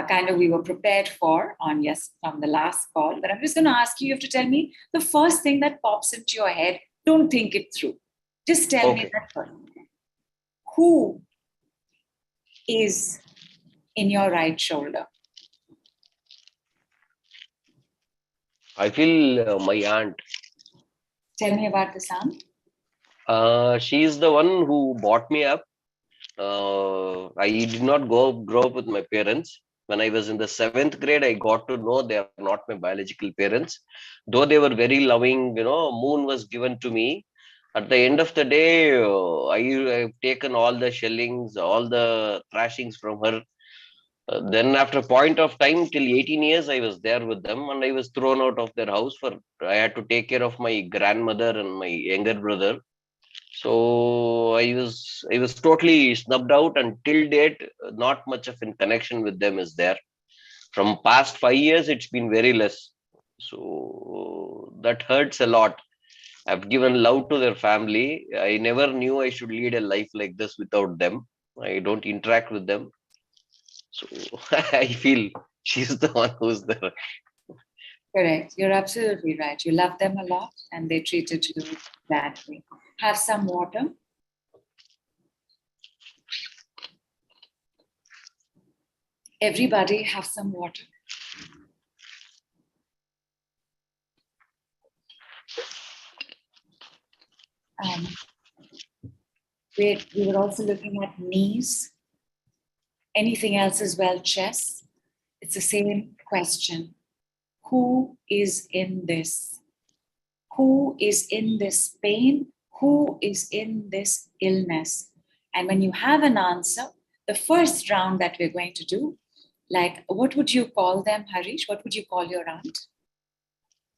[SPEAKER 2] kind of we were prepared for from the last call. But I'm just going to ask you. You have to tell me the first thing that pops into your head. Don't think it through. Just tell me that first. Who is in your right shoulder?
[SPEAKER 3] I feel my aunt.
[SPEAKER 2] Tell me about this aunt.
[SPEAKER 3] She's the one who brought me up. I did not grow up with my parents. When I was in the seventh grade, I got to know they are not my biological parents. Though they were very loving, moon was given to me. At the end of the day, I've taken all the shellings, all the thrashings from her. Then after a point of time, till 18 years, I was there with them, and I was thrown out of their house for I had to take care of my grandmother and my younger brother. So I was totally snubbed out, and till date, not much of in connection with them is there. From past 5 years, it's been very less. So that hurts a lot. I've given love to their family. I never knew I should lead a life like this without them. I don't interact with them. So I feel she's the one who's there.
[SPEAKER 2] Correct. You're absolutely right. You love them a lot and they treated you badly. Have some water. Everybody have some water. We were also looking at knees. Anything else as well, chest? It's the same question. Who is in this? Who is in this pain? Who is in this illness? And when you have an answer, the first round that we're going to do, like, what would you call them, Harish? What would you call your aunt?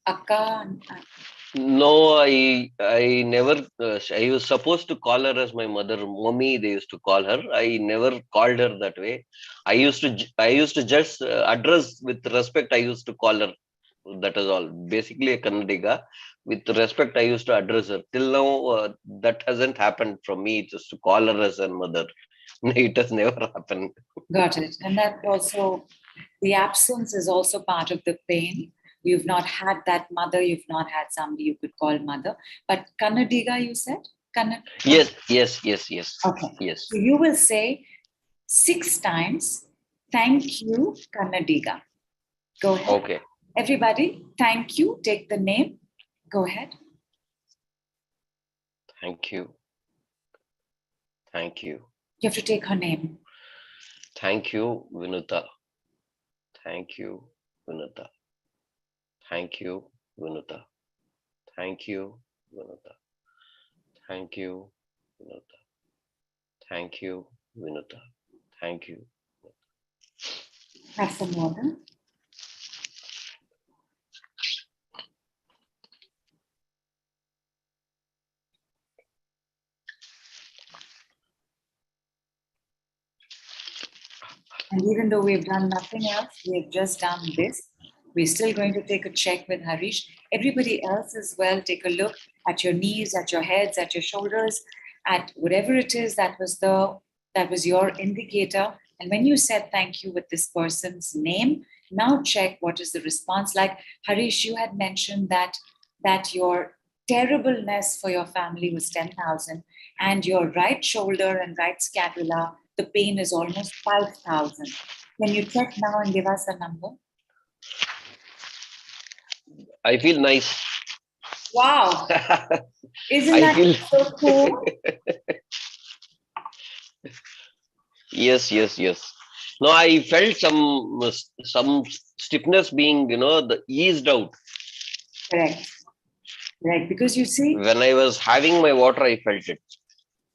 [SPEAKER 2] Akka?
[SPEAKER 3] No, I never. I was supposed to call her as my mother, mommy. They used to call her. I never called her that way. I used to just address with respect. I used to call her. That is all. Basically, a Kannadiga. With respect, I used to address her. Till now, that hasn't happened from me. Just to call her as a mother. It has never happened.
[SPEAKER 2] Got it. And that also, the absence is also part of the pain. You've not had that mother, you've not had somebody you could call mother. But Kannadiga, you said?
[SPEAKER 3] Yes, yes, yes, yes,
[SPEAKER 2] Okay.
[SPEAKER 3] yes.
[SPEAKER 2] So you will say 6 times, thank you, Kannadiga. Go ahead.
[SPEAKER 3] Okay.
[SPEAKER 2] Everybody, thank you. Take the name. Go ahead.
[SPEAKER 3] Thank you. Thank you.
[SPEAKER 2] You have to take her name.
[SPEAKER 3] Thank you, Vinuta. Thank you, Vinuta. Thank you, Vinuta. Thank you, Vinuta. Thank you, Vinuta. Thank you, Vinuta. Thank you.
[SPEAKER 2] Have some water. And even though we've done nothing else, we've just done this. We're still going to take a check with Harish. Everybody else as well, take a look at your knees, at your heads, at your shoulders, at whatever it is that was your indicator. And when you said thank you with this person's name, now check what is the response like. Harish, you had mentioned that your terribleness for your family was 10,000 and your right shoulder and right scapula, the pain is almost 5,000. Can you check now and give us the number?
[SPEAKER 3] I feel nice.
[SPEAKER 2] Wow. Isn't
[SPEAKER 3] I
[SPEAKER 2] that
[SPEAKER 3] feel
[SPEAKER 2] so cool?
[SPEAKER 3] yes, yes, yes. No, I felt some stiffness being, the eased out.
[SPEAKER 2] Correct. Correct. Because you see,
[SPEAKER 3] When I was having my water, I felt it.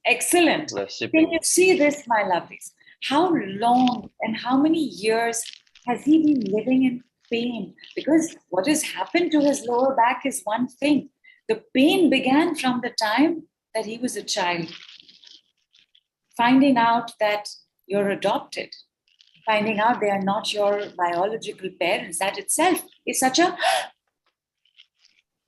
[SPEAKER 2] excellent. Can you see this, my lovies? How long and how many years has he been living in pain? Because what has happened to his lower back is one thing. The pain began from the time that he was a child. Finding out that you're adopted, finding out they are not your biological parents, that itself is such a...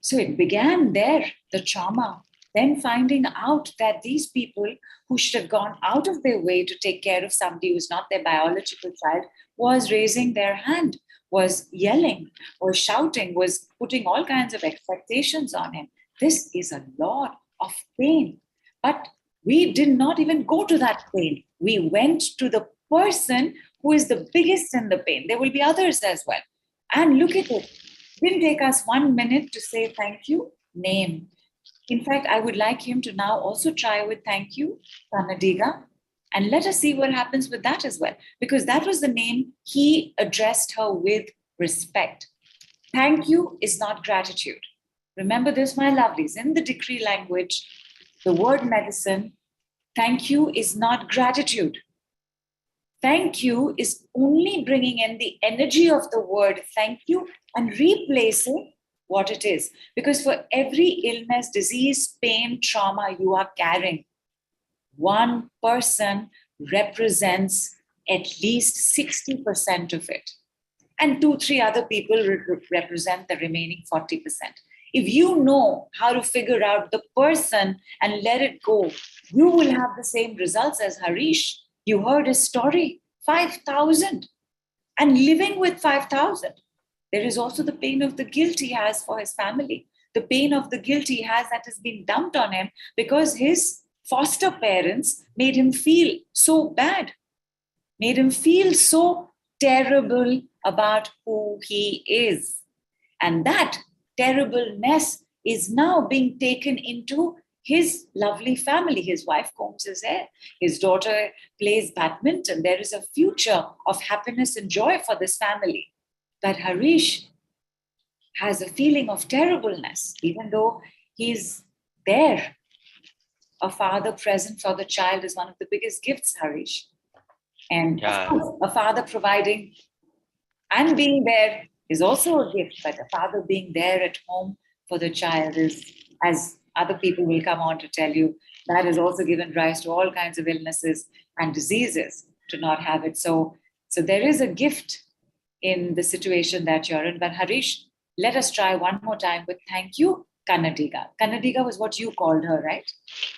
[SPEAKER 2] So it began there, the trauma. Then finding out that these people who should have gone out of their way to take care of somebody who's not their biological child was raising their hand, was yelling, was shouting, was putting all kinds of expectations on him. This is a lot of pain. But we did not even go to that pain. We went to the person who is the biggest in the pain. There will be others as well. And look at it. Didn't take us 1 minute to say thank you. Name. In fact, I would like him to now also try with thank you, Kanadiga, and let us see what happens with that as well, because that was the name he addressed her with respect. Thank you is not gratitude. Remember this, my lovelies. In the decree language, the word medicine, thank you is not gratitude. Thank you is only bringing in the energy of the word thank you and replacing what it is. Because for every illness, disease, pain, trauma you are carrying, one person represents at least 60% of it. And 2, 3 other people represent the remaining 40%. If you know how to figure out the person and let it go, you will have the same results as Harish. You heard his story, 5,000, and living with 5,000. There is also the pain of the guilt he has for his family, the pain of the guilt he has that has been dumped on him because his foster parents made him feel so bad, made him feel so terrible about who he is. And that terribleness is now being taken into his lovely family. His wife combs his hair, his daughter plays badminton. There is a future of happiness and joy for this family. But Harish has a feeling of terribleness, even though he's there. A father present for the child is one of the biggest gifts, Harish. And of course, a father providing and being there is also a gift, but a father being there at home for the child is, as other people will come on to tell you, that has also given rise to all kinds of illnesses and diseases to not have it. So there is a gift in the situation that you're in. But Harish, let us try one more time with thank you, Kannadiga. Kannadiga was what you called her, right?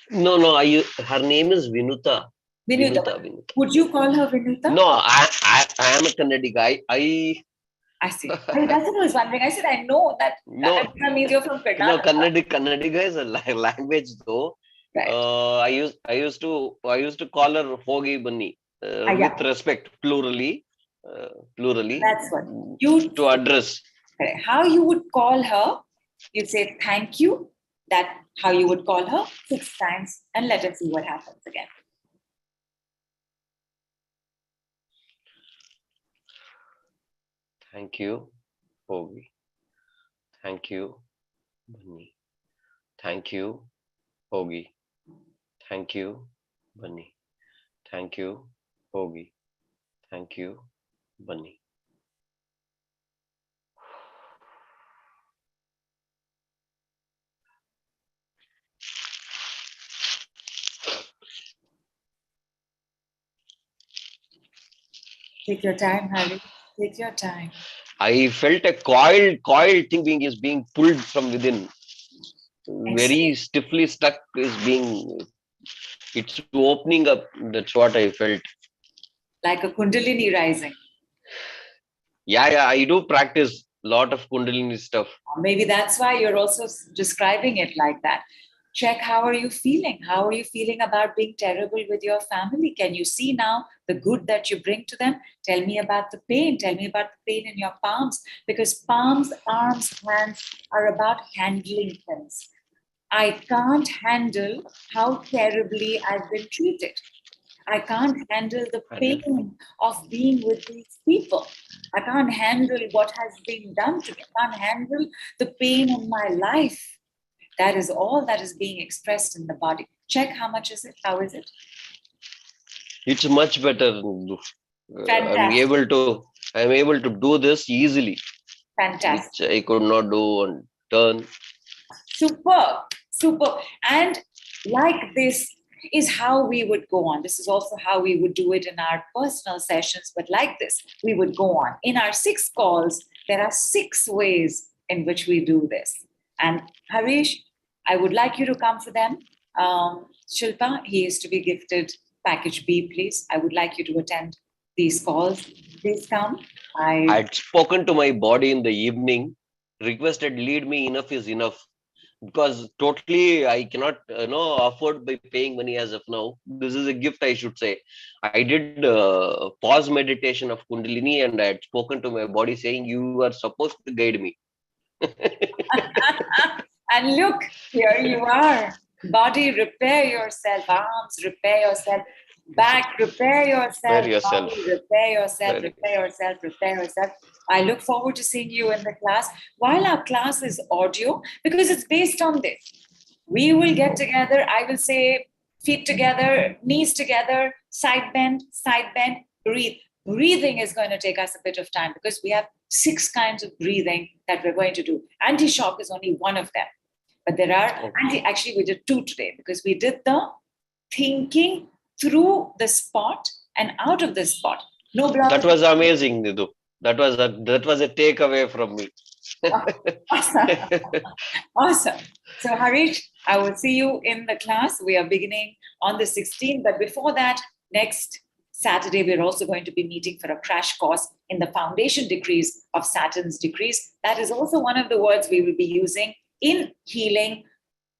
[SPEAKER 3] No, her name is Vinuta.
[SPEAKER 2] Vinuta. Would you call her Vinuta?
[SPEAKER 3] No, I am a Kannadi guy.
[SPEAKER 2] I see. That's what I was wondering. I said, I know that Kannadiga means you're from Karnataka.
[SPEAKER 3] No, Kannadiga is a language though.
[SPEAKER 2] Right.
[SPEAKER 3] I used to call her Hogi Bunny with respect, plurally.
[SPEAKER 2] That's what you
[SPEAKER 3] to address.
[SPEAKER 2] How you would call her? You'd say thank you. That's how you would call her 6 times, and let us see what happens again.
[SPEAKER 3] Thank you, Hogi. Thank you, Bunny. Thank you, Hogi. Thank you, Bunny. Thank you, Hogi. Thank you, Bunny.
[SPEAKER 2] Take your time, Harry. Take your time.
[SPEAKER 3] I felt a coiled thing being pulled from within. Very stiffly stuck it's opening up. That's what I felt.
[SPEAKER 2] Like a Kundalini rising.
[SPEAKER 3] Yeah, I do practice a lot of Kundalini stuff.
[SPEAKER 2] Maybe that's why you're also describing it like that. Check, how are you feeling? How are you feeling about being terrible with your family? Can you see now the good that you bring to them? Tell me about the pain. Tell me about the pain in your palms. Because palms, arms, hands are about handling things. I can't handle how terribly I've been treated. I can't handle the pain of being with these people. I can't handle what has been done to me. I can't handle the pain in my life. That is all that is being expressed in the body. Check how much is it? How is it?
[SPEAKER 3] It's much better.
[SPEAKER 2] Fantastic.
[SPEAKER 3] I'm able to do this easily.
[SPEAKER 2] Fantastic.
[SPEAKER 3] Which I could not do on turn.
[SPEAKER 2] Super. And like this is how we would go on. This is also how we would do it in our personal sessions. But like this, we would go on. In our 6 calls, there are 6 ways in which we do this. And Harish, I would like you to come for them. Shilpa, he is to be gifted package B, please. I would like you to attend these calls. Please come. I
[SPEAKER 3] had spoken to my body in the evening, requested lead me, enough is enough. Because totally I cannot afford by paying money as of now. This is a gift, I should say. I did pause meditation of Kundalini, and I had spoken to my body saying, you are supposed to guide me.
[SPEAKER 2] And look, here you are. Body, repair yourself. Arms, repair yourself. Back, repair yourself.
[SPEAKER 3] Prepare yourself.
[SPEAKER 2] Body, repair yourself.
[SPEAKER 3] Very
[SPEAKER 2] Repair yourself. Repair yourself. I look forward to seeing you in the class. While our class is audio, because it's based on this, we will get together. I will say feet together, knees together, side bend, breathe. Breathing is going to take us a bit of time because we have 6 kinds of breathing that we're going to do. Anti-shock is only one of them. But there are, actually we did 2 today because we did the thinking through the spot and out of the spot. No block.
[SPEAKER 3] That was amazing, Nidhu. That was a takeaway from me.
[SPEAKER 2] Awesome. Awesome. So Harish, I will see you in the class. We are beginning on the 16th, but before that, next Saturday, we're also going to be meeting for a crash course in the foundation decrees of Saturn's decrees. That is also one of the words we will be using in healing.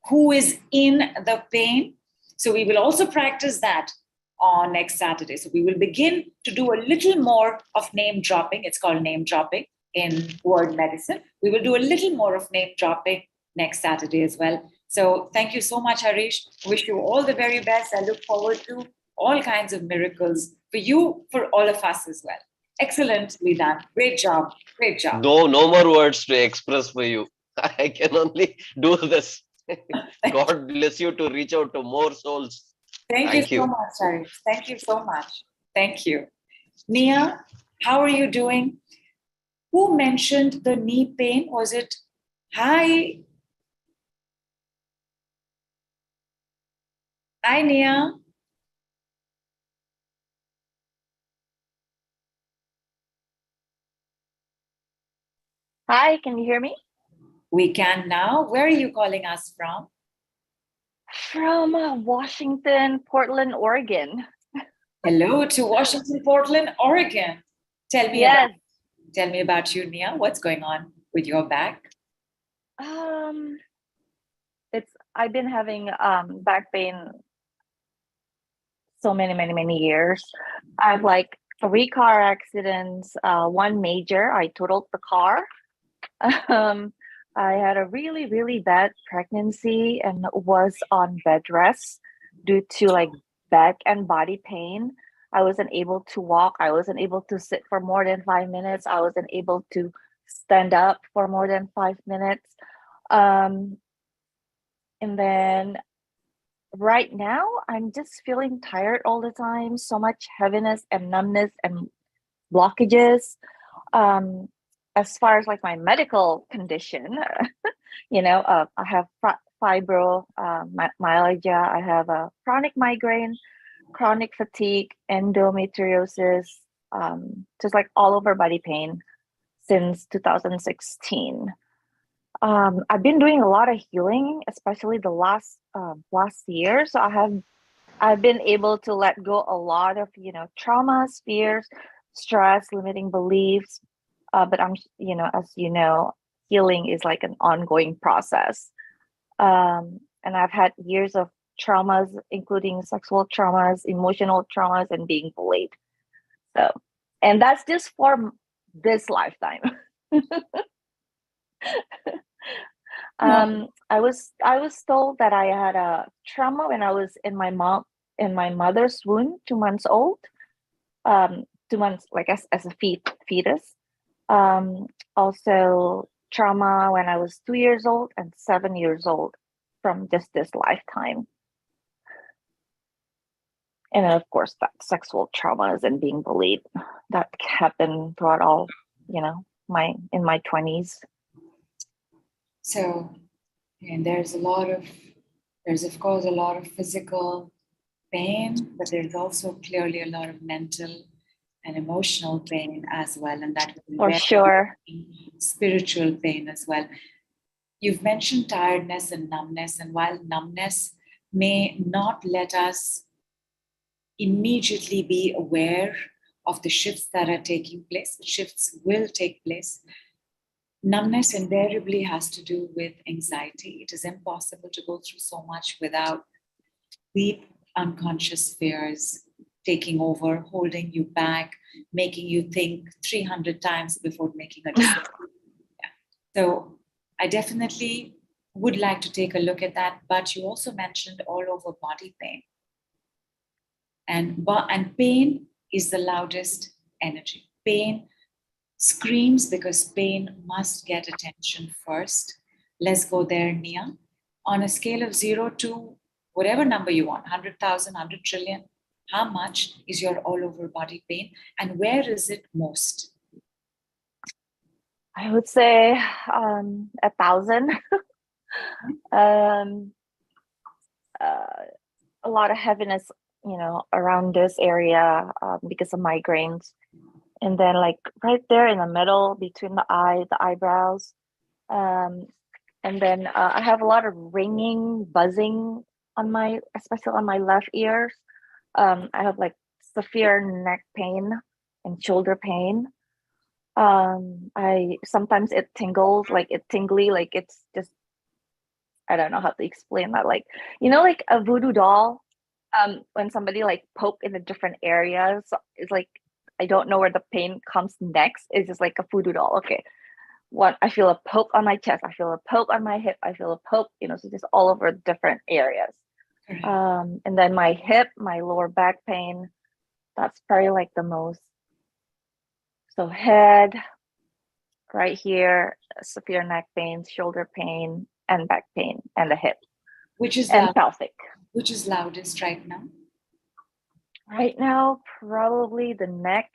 [SPEAKER 2] Who is in the pain? So we will also practice that on next Saturday. So we will begin to do a little more of name dropping. It's called name dropping in word medicine. We will do a little more of name dropping next Saturday as well. So thank you so much, Harish. Wish you all the very best. I look forward to all kinds of miracles for you, for all of us as well. Excellently done. Great job. Great job.
[SPEAKER 3] No more words to express for you. I can only do this. God bless you to reach out to more souls.
[SPEAKER 2] Thank you so much, Harish. Thank you so much. Thank you. Nia, how are you doing? Who mentioned the knee pain? Was it? Hi. Hi, Nia.
[SPEAKER 4] Hi, can you hear me?
[SPEAKER 2] We can now. Where are you calling us from?
[SPEAKER 4] From Washington, Portland, Oregon.
[SPEAKER 2] Hello to Washington, Portland, Oregon. Tell me about you, Nia. What's going on with your back?
[SPEAKER 4] I've been having back pain so many years. I have like 3 car accidents, 1 major. I totaled the car. I had a really bad pregnancy and was on bed rest due to like back and body pain. I wasn't able to walk. I wasn't able to sit for more than 5 minutes. I wasn't able to stand up for more than 5 minutes. And then right now, I'm just feeling tired all the time. So much heaviness and numbness and blockages. As far as like my medical condition, I have fibromyalgia. I have a chronic migraine, chronic fatigue, endometriosis, just like all over body pain since 2016. I've been doing a lot of healing, especially the last year. So I've been able to let go a lot of traumas, fears, stress, limiting beliefs. But as you know, healing is like an ongoing process. And I've had years of traumas, including sexual traumas, emotional traumas, and being bullied. So, and that's just for this lifetime. I was told that I had a trauma when I was in my mother's womb, 2 months old, 2 months like as a fetus. Also trauma when I was 2 years old and 7 years old from just this lifetime. And then of course that sexual traumas and being bullied that happened throughout all, in my 20s.
[SPEAKER 2] So, and there's of course a lot of physical pain, but there's also clearly a lot of mental and emotional pain as well. And that
[SPEAKER 4] for sure,
[SPEAKER 2] spiritual pain as well. You've mentioned tiredness and numbness, and while numbness may not let us immediately be aware of the shifts that are taking place, shifts will take place. Numbness invariably has to do with anxiety. It is impossible to go through so much without deep unconscious fears taking over, holding you back, making you think 300 times before making a decision. Yeah. So I definitely would like to take a look at that, but you also mentioned all over body pain. And pain is the loudest energy. Pain screams because pain must get attention first. Let's go there, Nia. On a scale of 0 to whatever number you want, 100,000, 100 trillion, how much is your all over body pain and where is it most?
[SPEAKER 4] I would say 1,000. A lot of heaviness, around this area because of migraines. And then like right there in the middle between the eyebrows. And then I have a lot of ringing, buzzing especially on my left ears. I have like severe neck pain and shoulder pain. Sometimes it tingles, like it's tingly, like it's just, I don't know how to explain that. Like, like a voodoo doll, when somebody like poke in the different areas, it's like, I don't know where the pain comes next. It's just like a voodoo doll. Okay. I feel a poke on my chest. I feel a poke on my hip. I feel a poke, so just all over different areas. And then my hip, my lower back pain, that's probably like the most. So head, right here, severe neck pain, shoulder pain, and back pain, and the hip. And pelvic.
[SPEAKER 2] Which is loudest right now?
[SPEAKER 4] Right now, probably the neck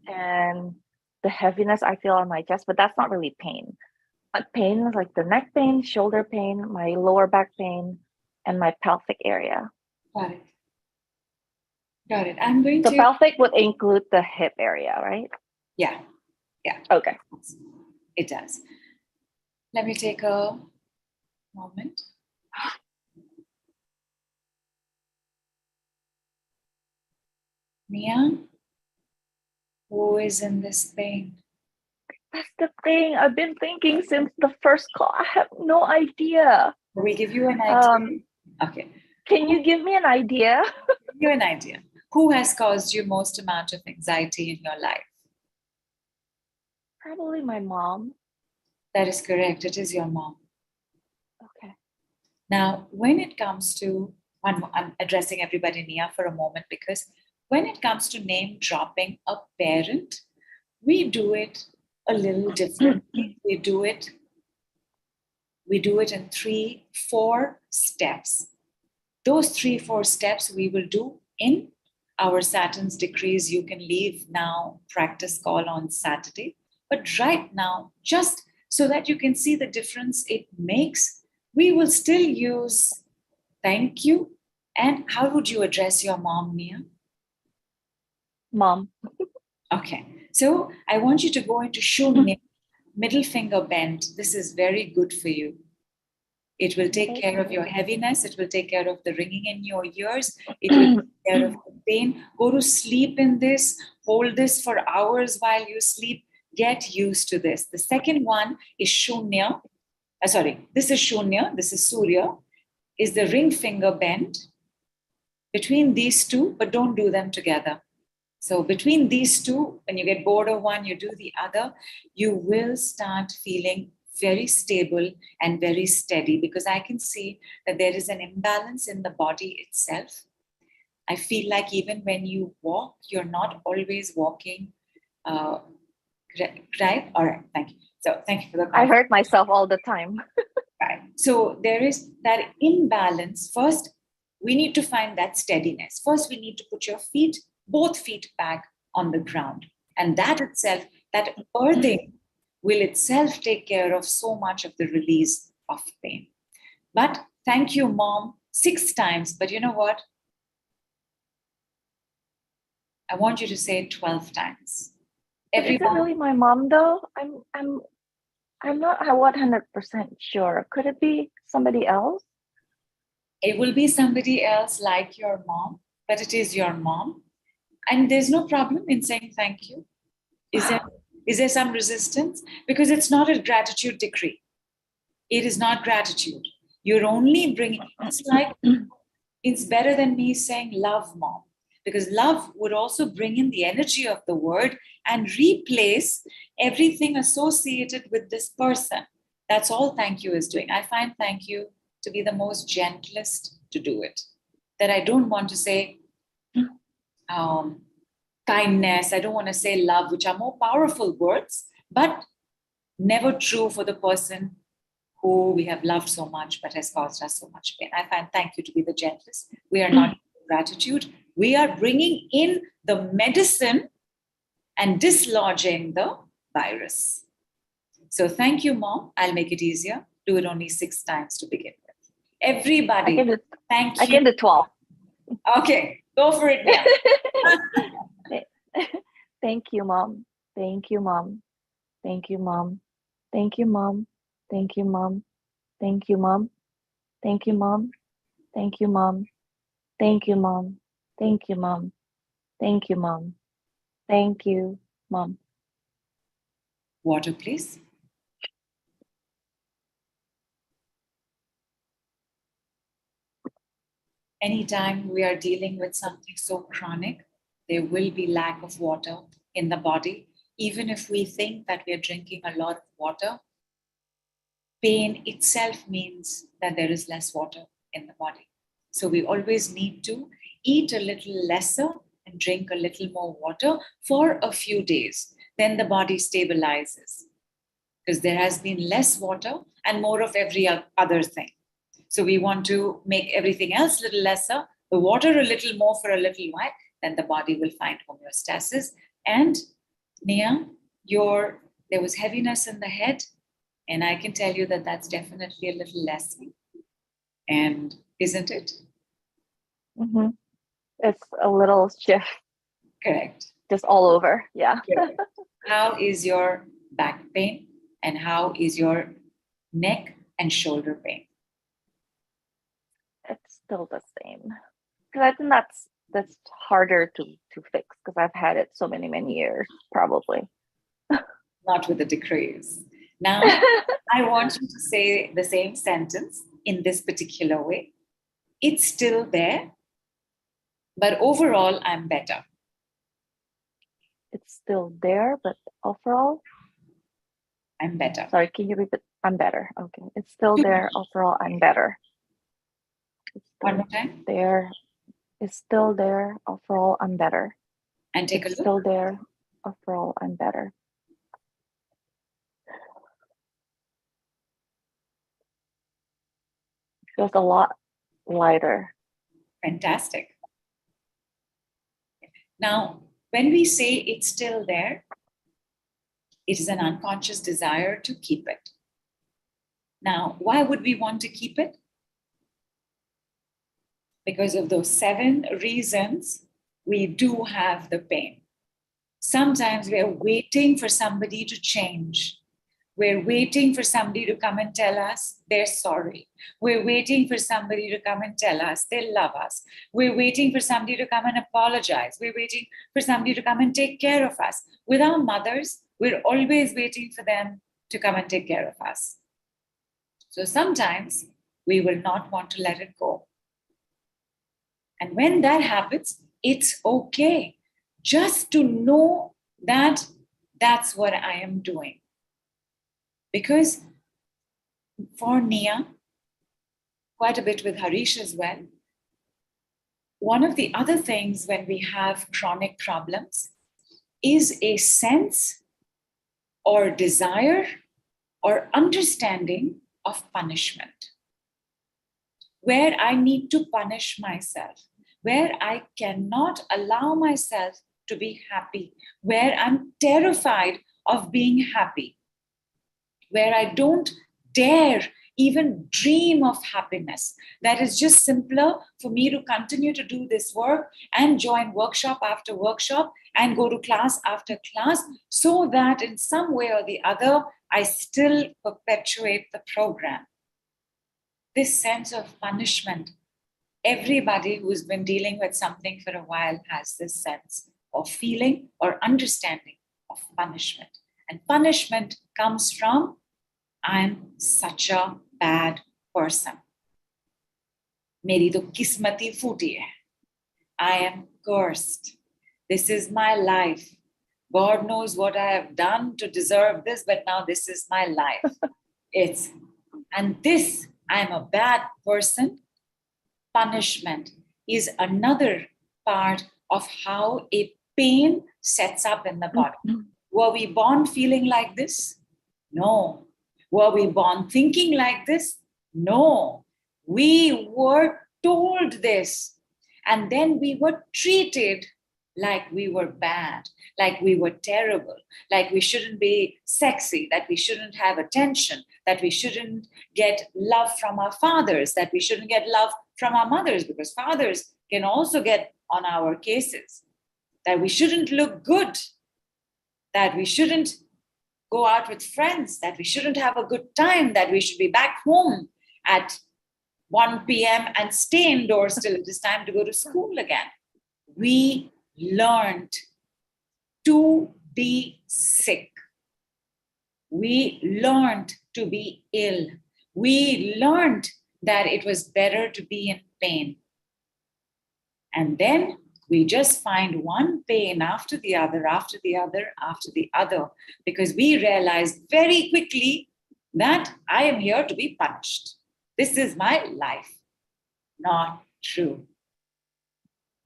[SPEAKER 4] and the heaviness I feel on my chest, but that's not really pain. But pain is like the neck pain, shoulder pain, my lower back pain, and my pelvic area.
[SPEAKER 2] Got it. Got it. I'm going
[SPEAKER 4] to. Pelvic would include the hip area, right?
[SPEAKER 2] Yeah. Yeah.
[SPEAKER 4] Okay.
[SPEAKER 2] It does. Let me take a moment. Nia, who is in this pain?
[SPEAKER 4] That's the thing. I've been thinking since the first call. I have no idea.
[SPEAKER 2] We give you an idea. Okay.
[SPEAKER 4] Can you give me an idea?
[SPEAKER 2] Give you an idea. Who has caused you most amount of anxiety in your life?
[SPEAKER 4] Probably my mom.
[SPEAKER 2] That is correct. It is your mom.
[SPEAKER 4] Okay.
[SPEAKER 2] Now, when it comes to, I'm addressing everybody, Nia, for a moment, because when it comes to name dropping a parent, we do it a little differently. We do it in 3-4 steps. Those 3-4 steps we will do in our Saturn's decrees. You can leave now, practice call on Saturday. But right now, just so that you can see the difference it makes, we will still use thank you. And how would you address your mom, Nia?
[SPEAKER 4] Mom.
[SPEAKER 2] Okay. So I want you to go into Shunya, middle finger bend. This is very good for you. It will take care of your heaviness. It will take care of the ringing in your ears. It will take care of the pain. Go to sleep in this. Hold this for hours while you sleep. Get used to this. The second one is Shunya. This is Shunya. This is Surya. Is the ring finger bend. Between these two, but don't do them together. So between these two, when you get bored of one, you do the other, you will start feeling very stable and very steady, because I can see that there is an imbalance in the body itself. I feel like even when you walk, you're not always walking, right? All right, thank you. So thank you for the comment.
[SPEAKER 4] I hurt myself all the time.
[SPEAKER 2] Right. So there is that imbalance. First, we need to find that steadiness. First, we need to put your both feet back on the ground. And that itself, that earthing will itself take care of so much of the release of pain. But thank you, Mom, 6 times. But you know what? I want you to say it 12 times.
[SPEAKER 4] Is it really my mom, though? I'm not 100% sure. Could it be somebody else?
[SPEAKER 2] It will be somebody else like your mom, but it is your mom. And there's no problem in saying thank you. Is there some resistance? Because it's not a gratitude decree. It is not gratitude. You're only bringing, it's better than me saying love, Mom. Because love would also bring in the energy of the word and replace everything associated with this person. That's all thank you is doing. I find thank you to be the most gentlest to do it. That I don't want to say kindness, I don't want to say love, which are more powerful words, but never true for the person who we have loved so much but has caused us so much pain. I find thank you to be the gentlest. We are not gratitude. We are bringing in the medicine and dislodging the virus. So thank you, Mom. I'll make it easier. Do it only 6 times to begin with. Everybody, thank you.
[SPEAKER 4] I can do 12.
[SPEAKER 2] Okay, go for it now.
[SPEAKER 4] Thank you, Mom. Thank you, Mom. Thank you, Mom. Thank you, Mom. Thank you, Mom. Thank you, Mom. Thank you, Mom. Thank you, Mom. Thank you, Mom. Thank you, Mom. Thank you, Mom. Thank you, Mom.
[SPEAKER 2] Water, please. Anytime we are dealing with something so chronic, there will be lack of water in the body. Even if we think that we are drinking a lot of water, pain itself means that there is less water in the body. So we always need to eat a little lesser and drink a little more water for a few days. Then the body stabilizes because there has been less water and more of every other thing. So we want to make everything else a little lesser, the water a little more for a little while, then the body will find homeostasis. And Nia, there was heaviness in the head, and I can tell you that that's definitely a little less. And isn't it?
[SPEAKER 4] Mm-hmm. It's a little shift.
[SPEAKER 2] Correct.
[SPEAKER 4] Just all over. Yeah.
[SPEAKER 2] Correct. How is your back pain? And how is your neck and shoulder pain?
[SPEAKER 4] It's still the same. Because I think that's harder to fix because I've had it so many years, probably.
[SPEAKER 2] Not with the decrees. Now, I want you to say the same sentence in this particular way. It's still there, but overall, I'm better.
[SPEAKER 4] It's still there, but overall,
[SPEAKER 2] I'm better.
[SPEAKER 4] sorry, can you repeat? I'm better. Okay. It's still there. Overall, I'm better.
[SPEAKER 2] One more time.
[SPEAKER 4] There. It's still there. Overall, I'm better.
[SPEAKER 2] And take a
[SPEAKER 4] It's
[SPEAKER 2] look.
[SPEAKER 4] still there. Overall, I'm better. Feels a lot lighter.
[SPEAKER 2] Fantastic. Now, when we say it's still there, it is an unconscious desire to keep it. Now, why would we want to keep it? Because of those 7 reasons we do have the pain. Sometimes we are waiting for somebody to change. We're waiting for somebody to come and tell us they're sorry. We're waiting for somebody to come and tell us they love us. We're waiting for somebody to come and apologize. We're waiting for somebody to come and take care of us. With our mothers, we're always waiting for them to come and take care of us. So sometimes we will not want to let it go. And when that happens, it's okay just to know that that's what I am doing. Because for Nia, quite a bit with Harish as well, one of the other things when we have chronic problems is a sense or desire or understanding of punishment, where I need to punish myself, where I cannot allow myself to be happy, where I'm terrified of being happy, where I don't dare even dream of happiness. That is just simpler for me to continue to do this work and join workshop after workshop and go to class after class, so that in some way or the other, I still perpetuate the program. This sense of punishment, everybody who's been dealing with something for a while has this sense of feeling or understanding of punishment. And punishment comes from, I'm such a bad person. Meri to kismati futi hai. I am cursed. This is my life. God knows what I have done to deserve this, but now this is my life. It's, and this, I'm a bad person. Punishment is another part of how a pain sets up in the body. Were we born feeling like this? No. Were we born thinking like this? No. We were told this. And then we were treated like we were bad, like we were terrible, like we shouldn't be sexy, that we shouldn't have attention, that we shouldn't get love from our fathers, that we shouldn't get love from our mothers, because fathers can also get on our cases, that we shouldn't look good, that we shouldn't go out with friends, that we shouldn't have a good time, that we should be back home at 1 p.m. and stay indoors till it is time to go to school again. We learned to be sick. We learned to be ill. We learned that it was better to be in pain. And then we just find one pain after the other, after the other, after the other, because we realized very quickly that I am here to be punished. This is my life. Not true.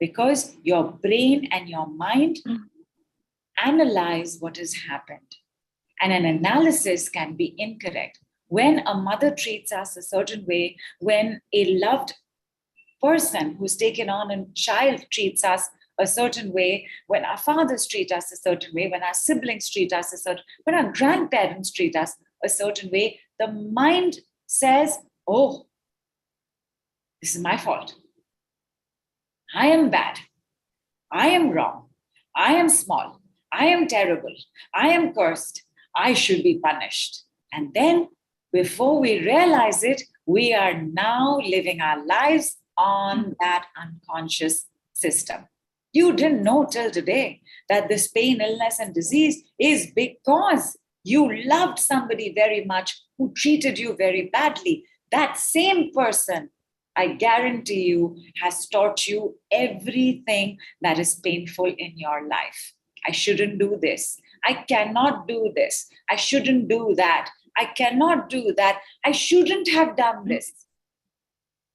[SPEAKER 2] Because your brain and your mind analyze what has happened. And an analysis can be incorrect. When a mother treats us a certain way, when a loved person who's taken on a child treats us a certain way, when our fathers treat us a certain way, when our siblings treat us a certain, when our grandparents treat us a certain way, the mind says, oh, this is my fault. I am bad. I am wrong. I am small. I am terrible. I am cursed. I should be punished. And then before we realize it, we are now living our lives on that unconscious system. You didn't know till today that this pain, illness, and disease is because you loved somebody very much who treated you very badly. That same person, I guarantee you, has taught you everything that is painful in your life. I shouldn't do this. I cannot do this. I shouldn't do that. I cannot do that. I shouldn't have done this.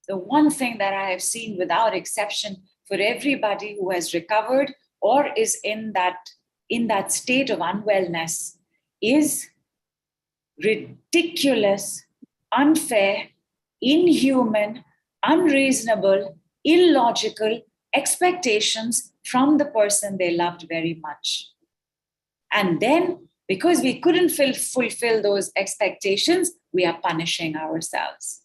[SPEAKER 2] The one thing that I have seen without exception for everybody who has recovered or is in that state of unwellness is ridiculous, unfair, inhuman, unreasonable, illogical expectations from the person they loved very much. And then, because we couldn't fulfill those expectations, we are punishing ourselves.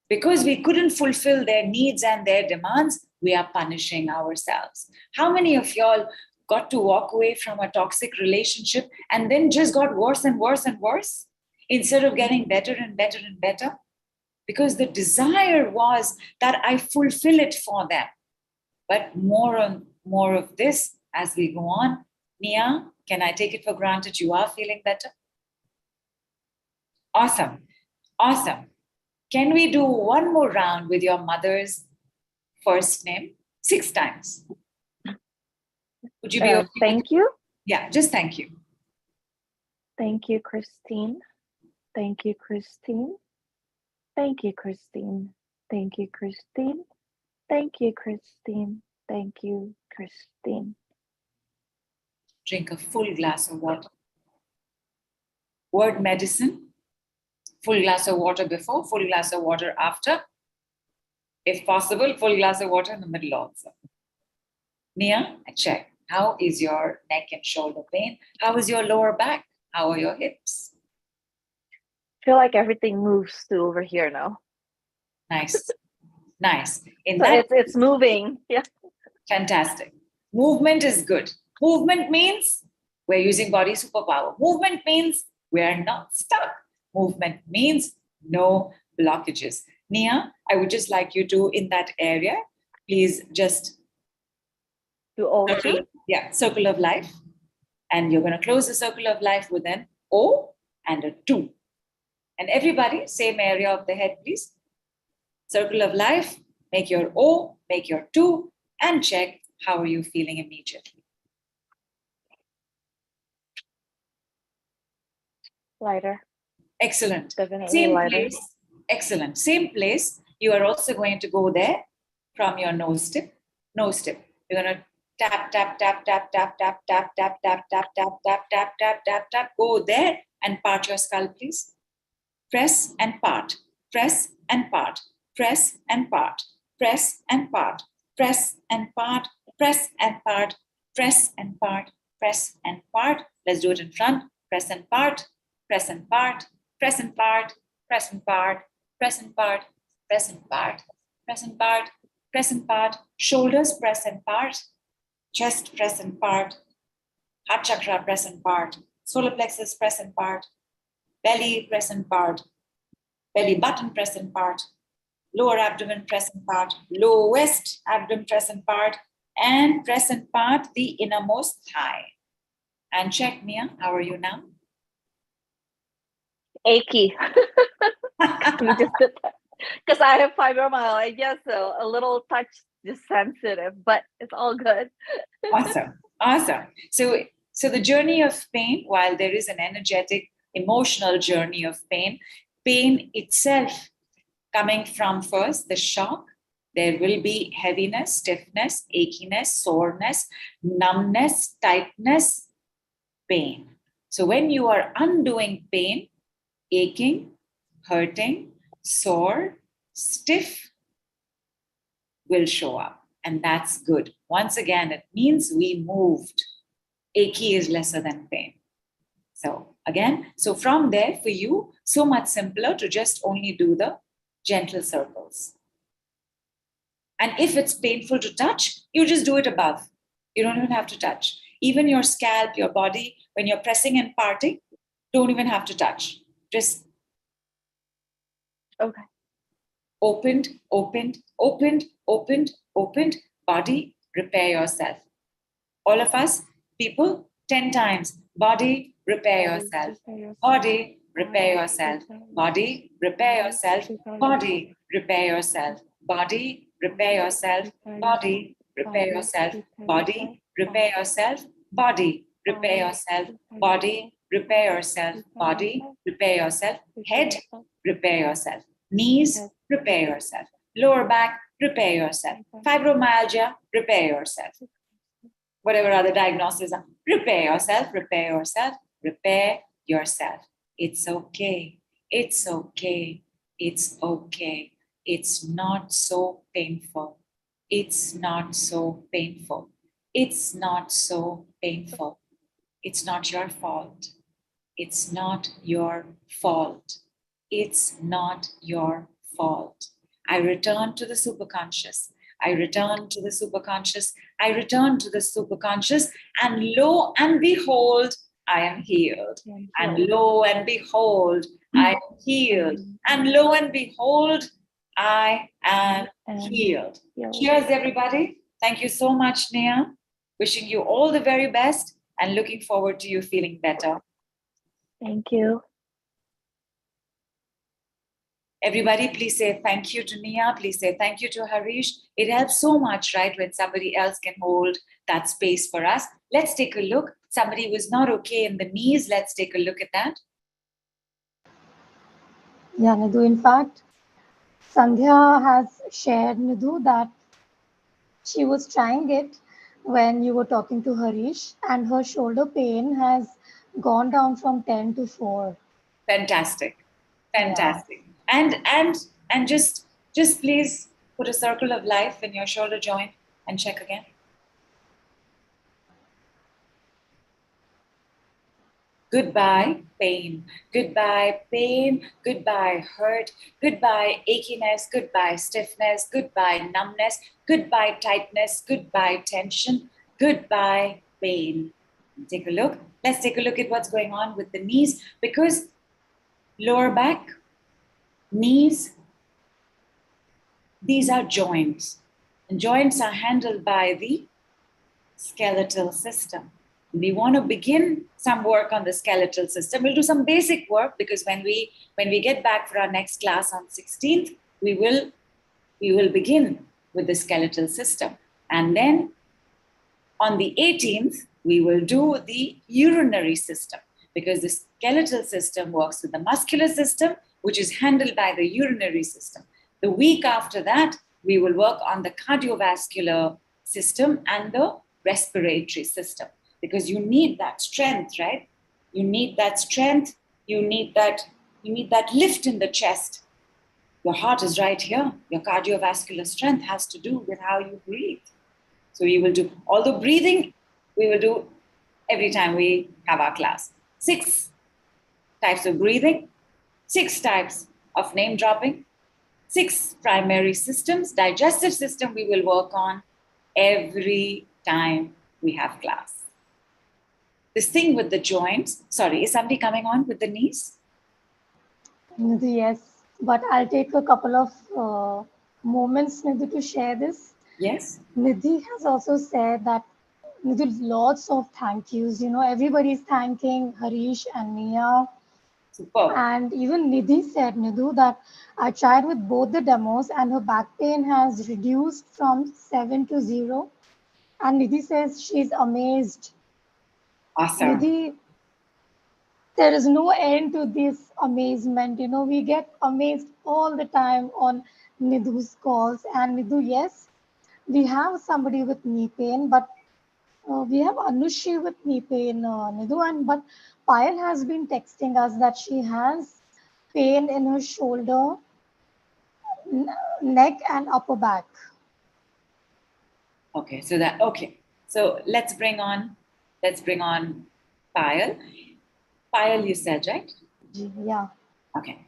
[SPEAKER 2] Because we couldn't fulfill their needs and their demands, we are punishing ourselves. How many of y'all got to walk away from a toxic relationship and then just got worse and worse and worse instead of getting better and better and better? Because the desire was that I fulfill it for them. But more of this as we go on. Nia, can I take it for granted you are feeling better? Awesome. Awesome. Can we do one more round with your mother's first name? 6 times. Would you be okay?
[SPEAKER 4] Thank you.
[SPEAKER 2] Yeah, just thank you.
[SPEAKER 4] Thank you, Christine. Thank you, Christine. Thank you, Christine. Thank you, Christine. Thank you, Christine. Thank you, Christine.
[SPEAKER 2] Drink a full glass of water. Word medicine. Full glass of water before, full glass of water after. If possible, full glass of water in the middle also. Nia, check. How is your neck and shoulder pain? How is your lower back? How are your hips?
[SPEAKER 4] I feel like everything moves to over here now.
[SPEAKER 2] Nice. Nice. In
[SPEAKER 4] So
[SPEAKER 2] that,
[SPEAKER 4] it's moving. Yeah.
[SPEAKER 2] fantastic. Movement is good. Movement means we're using body superpower. Movement means we're not stuck. Movement means no blockages. Nia, I would just like you to, in that area, please just
[SPEAKER 4] Do all two?
[SPEAKER 2] Circle of life. And you're going to close the circle of life with an O and a 2. And everybody, same area of the head, please. Circle of life, make your O, make your 2, and check how are you feeling immediately.
[SPEAKER 4] Lighter.
[SPEAKER 2] Excellent.
[SPEAKER 4] Definitely
[SPEAKER 2] Same
[SPEAKER 4] lighter.
[SPEAKER 2] place. Excellent. Same place. You are also going to go there from your nose tip. Nose tip. You're going to tap, tap, tap, tap, tap, tap, tap, tap, tap, tap, tap, tap, tap, tap, tap, tap. Go there and part your skull, please. Press and part. Press and part. Press and part. Press and part. Press and part. Press and part. Press and part. Press and part. Let's do it in front. Press and part. Press and part. Press and part. Press and part. Press and part. Press and part. Press and part. Press and part. Shoulders press and part. Chest press and part. Heart chakra press and part. Solar plexus press and part. Belly press and part. Belly button press and part. Lower abdomen press and part. Lowest abdomen press and part. And press and part the innermost thigh. And check, Mia, how are you now?
[SPEAKER 4] Achy. We just did that. Because I have fibromyalgia, guess so a little touch just sensitive, but it's all good.
[SPEAKER 2] Awesome. Awesome. So the journey of pain, while there is an energetic, emotional journey of pain itself coming from first the shock, there will be heaviness, stiffness, achiness, soreness, numbness, tightness, pain. So when you are undoing pain, aching, hurting, sore, stiff will show up. And that's good. Once again, it means we moved. Achy is lesser than pain. So again, so from there for you, so much simpler to just only do the gentle circles. And if it's painful to touch, you just do it above. You don't even have to touch. Even your scalp, your body, when you're pressing and parting, don't even have to touch. Just
[SPEAKER 4] Okay.
[SPEAKER 2] opened, opened, opened, opened, opened, body, repair yourself. All of us, people, 10 times. Body, repair yourself. Body, repair yourself. Body, repair yourself. Body, repair yourself. Body, repair yourself. Body, repair yourself. Body, repair yourself. Body, repair yourself. Body, repair yourself. Body, repair yourself. Head, repair yourself. Knees, repair yourself. Lower back, repair yourself. Fibromyalgia, repair yourself. Whatever other diagnoses are, repair yourself, repair yourself, repair yourself. It's okay. It's okay. It's okay. It's not so painful. It's not so painful. It's not so painful. It's not your fault. It's not your fault. It's not your fault. I return to the superconscious. I return to the superconscious. I return to the superconscious, and lo and behold, I am healed. And lo and behold, I am healed. And lo and behold, I am healed. Cheers, everybody. Thank you so much, Nia. Wishing you all the very best and looking forward to you feeling better.
[SPEAKER 4] Thank you.
[SPEAKER 2] Everybody, please say thank you to Nia. Please say thank you to Harish. It helps so much, right, when somebody else can hold that space for us. Let's take a look. Somebody was not okay in the knees. Let's take a look at that.
[SPEAKER 1] Yeah, Nidhu. In fact, Sandhya has shared, Nidhu, that she was trying it when you were talking to Harish, and her shoulder pain has gone down from 10 to 4.
[SPEAKER 2] Fantastic. Fantastic. And just please put a circle of life in your shoulder joint and check again. Goodbye, pain. Goodbye, pain. Goodbye, hurt. Goodbye, achiness. Goodbye, stiffness. Goodbye, numbness. Goodbye, tightness. Goodbye, tension. Goodbye, pain. Take a look. Let's take a look at what's going on with the knees, because lower back, knees, these are joints. And joints are handled by the skeletal system. We want to begin some work on the skeletal system. We'll do some basic work, because when we get back for our next class on 16th, we will begin with the skeletal system. And then on the 18th, we will do the urinary system, because the skeletal system works with the muscular system, which is handled by the urinary system. The week after that, we will work on the cardiovascular system and the respiratory system, because you need that strength, right? You need that strength. You need that lift in the chest. Your heart is right here. Your cardiovascular strength has to do with how you breathe. So we will do, although breathing, we will do every time we have our class. 6 types of breathing, 6 types of name dropping, 6 primary systems. Digestive system we will work on every time we have class. This thing with the joints, sorry, is somebody coming on with the knees?
[SPEAKER 1] Nidhu, yes, but I'll take a couple of moments, Nidhu, to share this.
[SPEAKER 2] Yes.
[SPEAKER 1] Nidhi has also said that, Nidhu, lots of thank yous. You know, everybody's thanking Harish and Mia.
[SPEAKER 2] Superb.
[SPEAKER 1] And even Nidhi said, Nidhu, that I tried with both the demos and her back pain has reduced from 7 to 0. And Nidhi says she's amazed.
[SPEAKER 2] Awesome.
[SPEAKER 1] Nidhi, there is no end to this amazement. You know, we get amazed all the time on Nidhu's calls. And Nidhu, yes, we have somebody with knee pain, but we have Anushi with knee pain, Nidhu. But Payal has been texting us that she has pain in her shoulder, neck, and upper back.
[SPEAKER 2] Okay, so let's bring on Payal. Payal, you said, right?
[SPEAKER 1] Yeah.
[SPEAKER 2] Okay.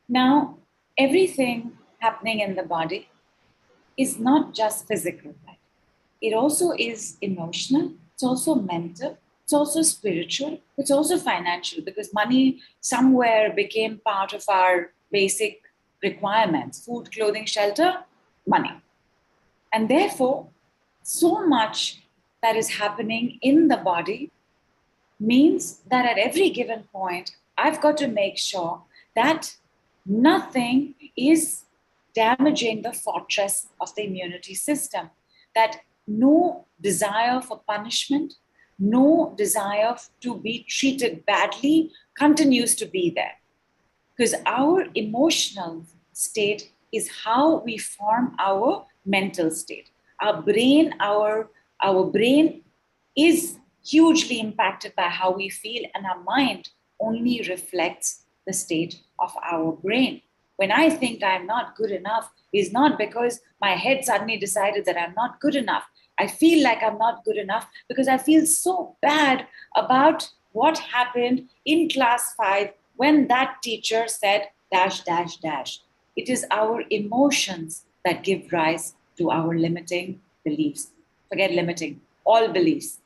[SPEAKER 2] Now, everything happening in the body is not just physical, right? It also is emotional, it's also mental, it's also spiritual, it's also financial, because money somewhere became part of our basic requirements: food, clothing, shelter, money. And therefore, so much that is happening in the body means that at every given point, I've got to make sure that nothing is damaging the fortress of the immunity system, that no desire for punishment, no desire to be treated badly continues to be there. Because our emotional state is how we form our mental state. Our brain is hugely impacted by how we feel, and our mind only reflects the state of our brain. When I think I'm not good enough, is not because my head suddenly decided that I'm not good enough. I feel like I'm not good enough because I feel so bad about what happened in class 5 when that teacher said dash, dash, dash. It is our emotions that give rise to our limiting beliefs. Forget limiting, all beliefs.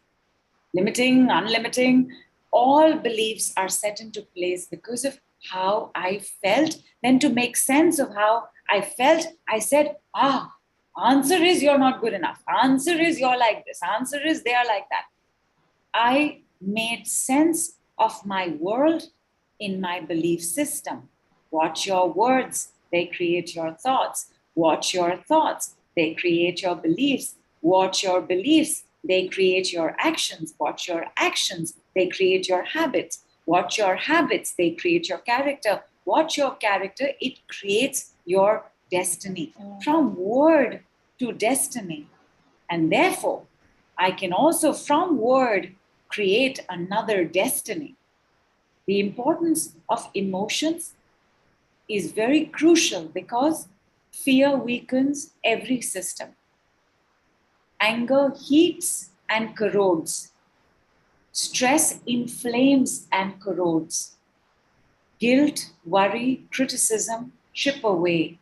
[SPEAKER 2] Limiting, unlimiting, all beliefs are set into place because of how I felt. Then to make sense of how I felt, I said, answer is you're not good enough. Answer is you're like this. Answer is they are like that. I made sense of my world in my belief system. Watch your words, they create your thoughts. Watch your thoughts, they create your beliefs. Watch your beliefs, they create your actions. Watch your actions, they create your habits. Watch your habits, they create your character. Watch your character, it creates your destiny. From word to destiny. And therefore, I can also, from word, create another destiny. The importance of emotions is very crucial because fear weakens every system. Anger heats and corrodes. Stress inflames and corrodes. Guilt, worry, criticism chip away.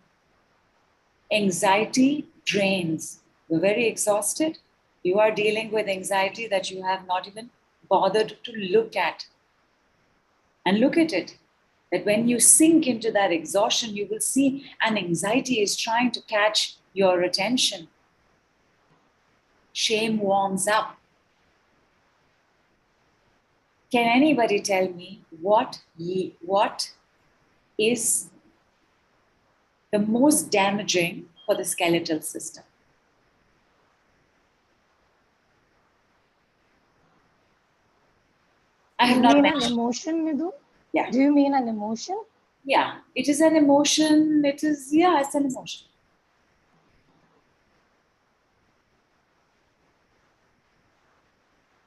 [SPEAKER 2] Anxiety drains. You're very exhausted. You are dealing with anxiety that you have not even bothered to look at. And look at it. That when you sink into that exhaustion, you will see an anxiety is trying to catch your attention. Shame warms up. Can anybody tell me what is the most damaging for the skeletal system? I have
[SPEAKER 1] You
[SPEAKER 2] not
[SPEAKER 1] mean an
[SPEAKER 2] mentioned.
[SPEAKER 1] emotion, Nidhu?
[SPEAKER 2] Yeah.
[SPEAKER 1] Do you mean an emotion?
[SPEAKER 2] Yeah, it is an emotion. It is, yeah, it's an emotion.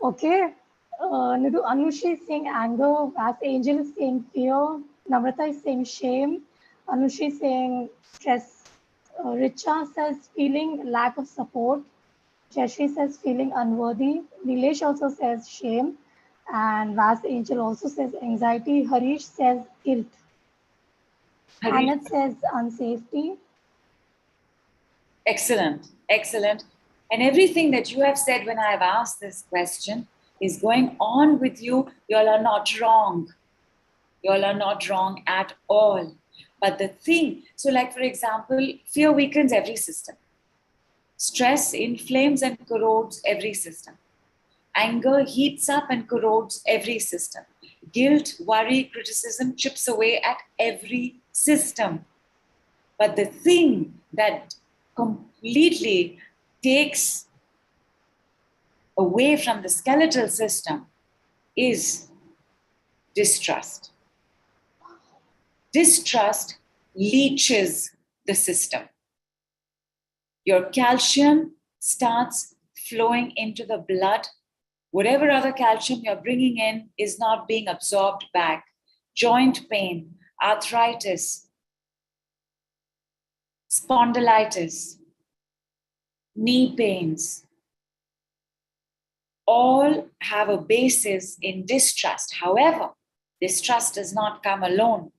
[SPEAKER 1] Okay. Nidhu, Anushi is saying anger, Vas Angel is saying fear, Namrata is saying shame, Anushi is saying stress, Richa says feeling lack of support, Jashi says feeling unworthy, Nilesh also says shame, and Vas Angel also says anxiety, Harish says guilt,
[SPEAKER 2] Harish,
[SPEAKER 1] Anat says unsafety.
[SPEAKER 2] excellent, excellent. And everything that you have said when I have asked this question is going on with you. You all are not wrong. You all are not wrong at all. But the thing, so like for example, fear weakens every system. Stress inflames and corrodes every system. Anger heats up and corrodes every system. Guilt, worry, criticism chips away at every system. But the thing that completely takes away from the skeletal system is distrust. Distrust leaches the system. Your calcium starts flowing into the blood. Whatever other calcium you're bringing in is not being absorbed back. Joint pain, arthritis, spondylitis, knee pains, all have a basis in distrust. However, distrust does not come alone.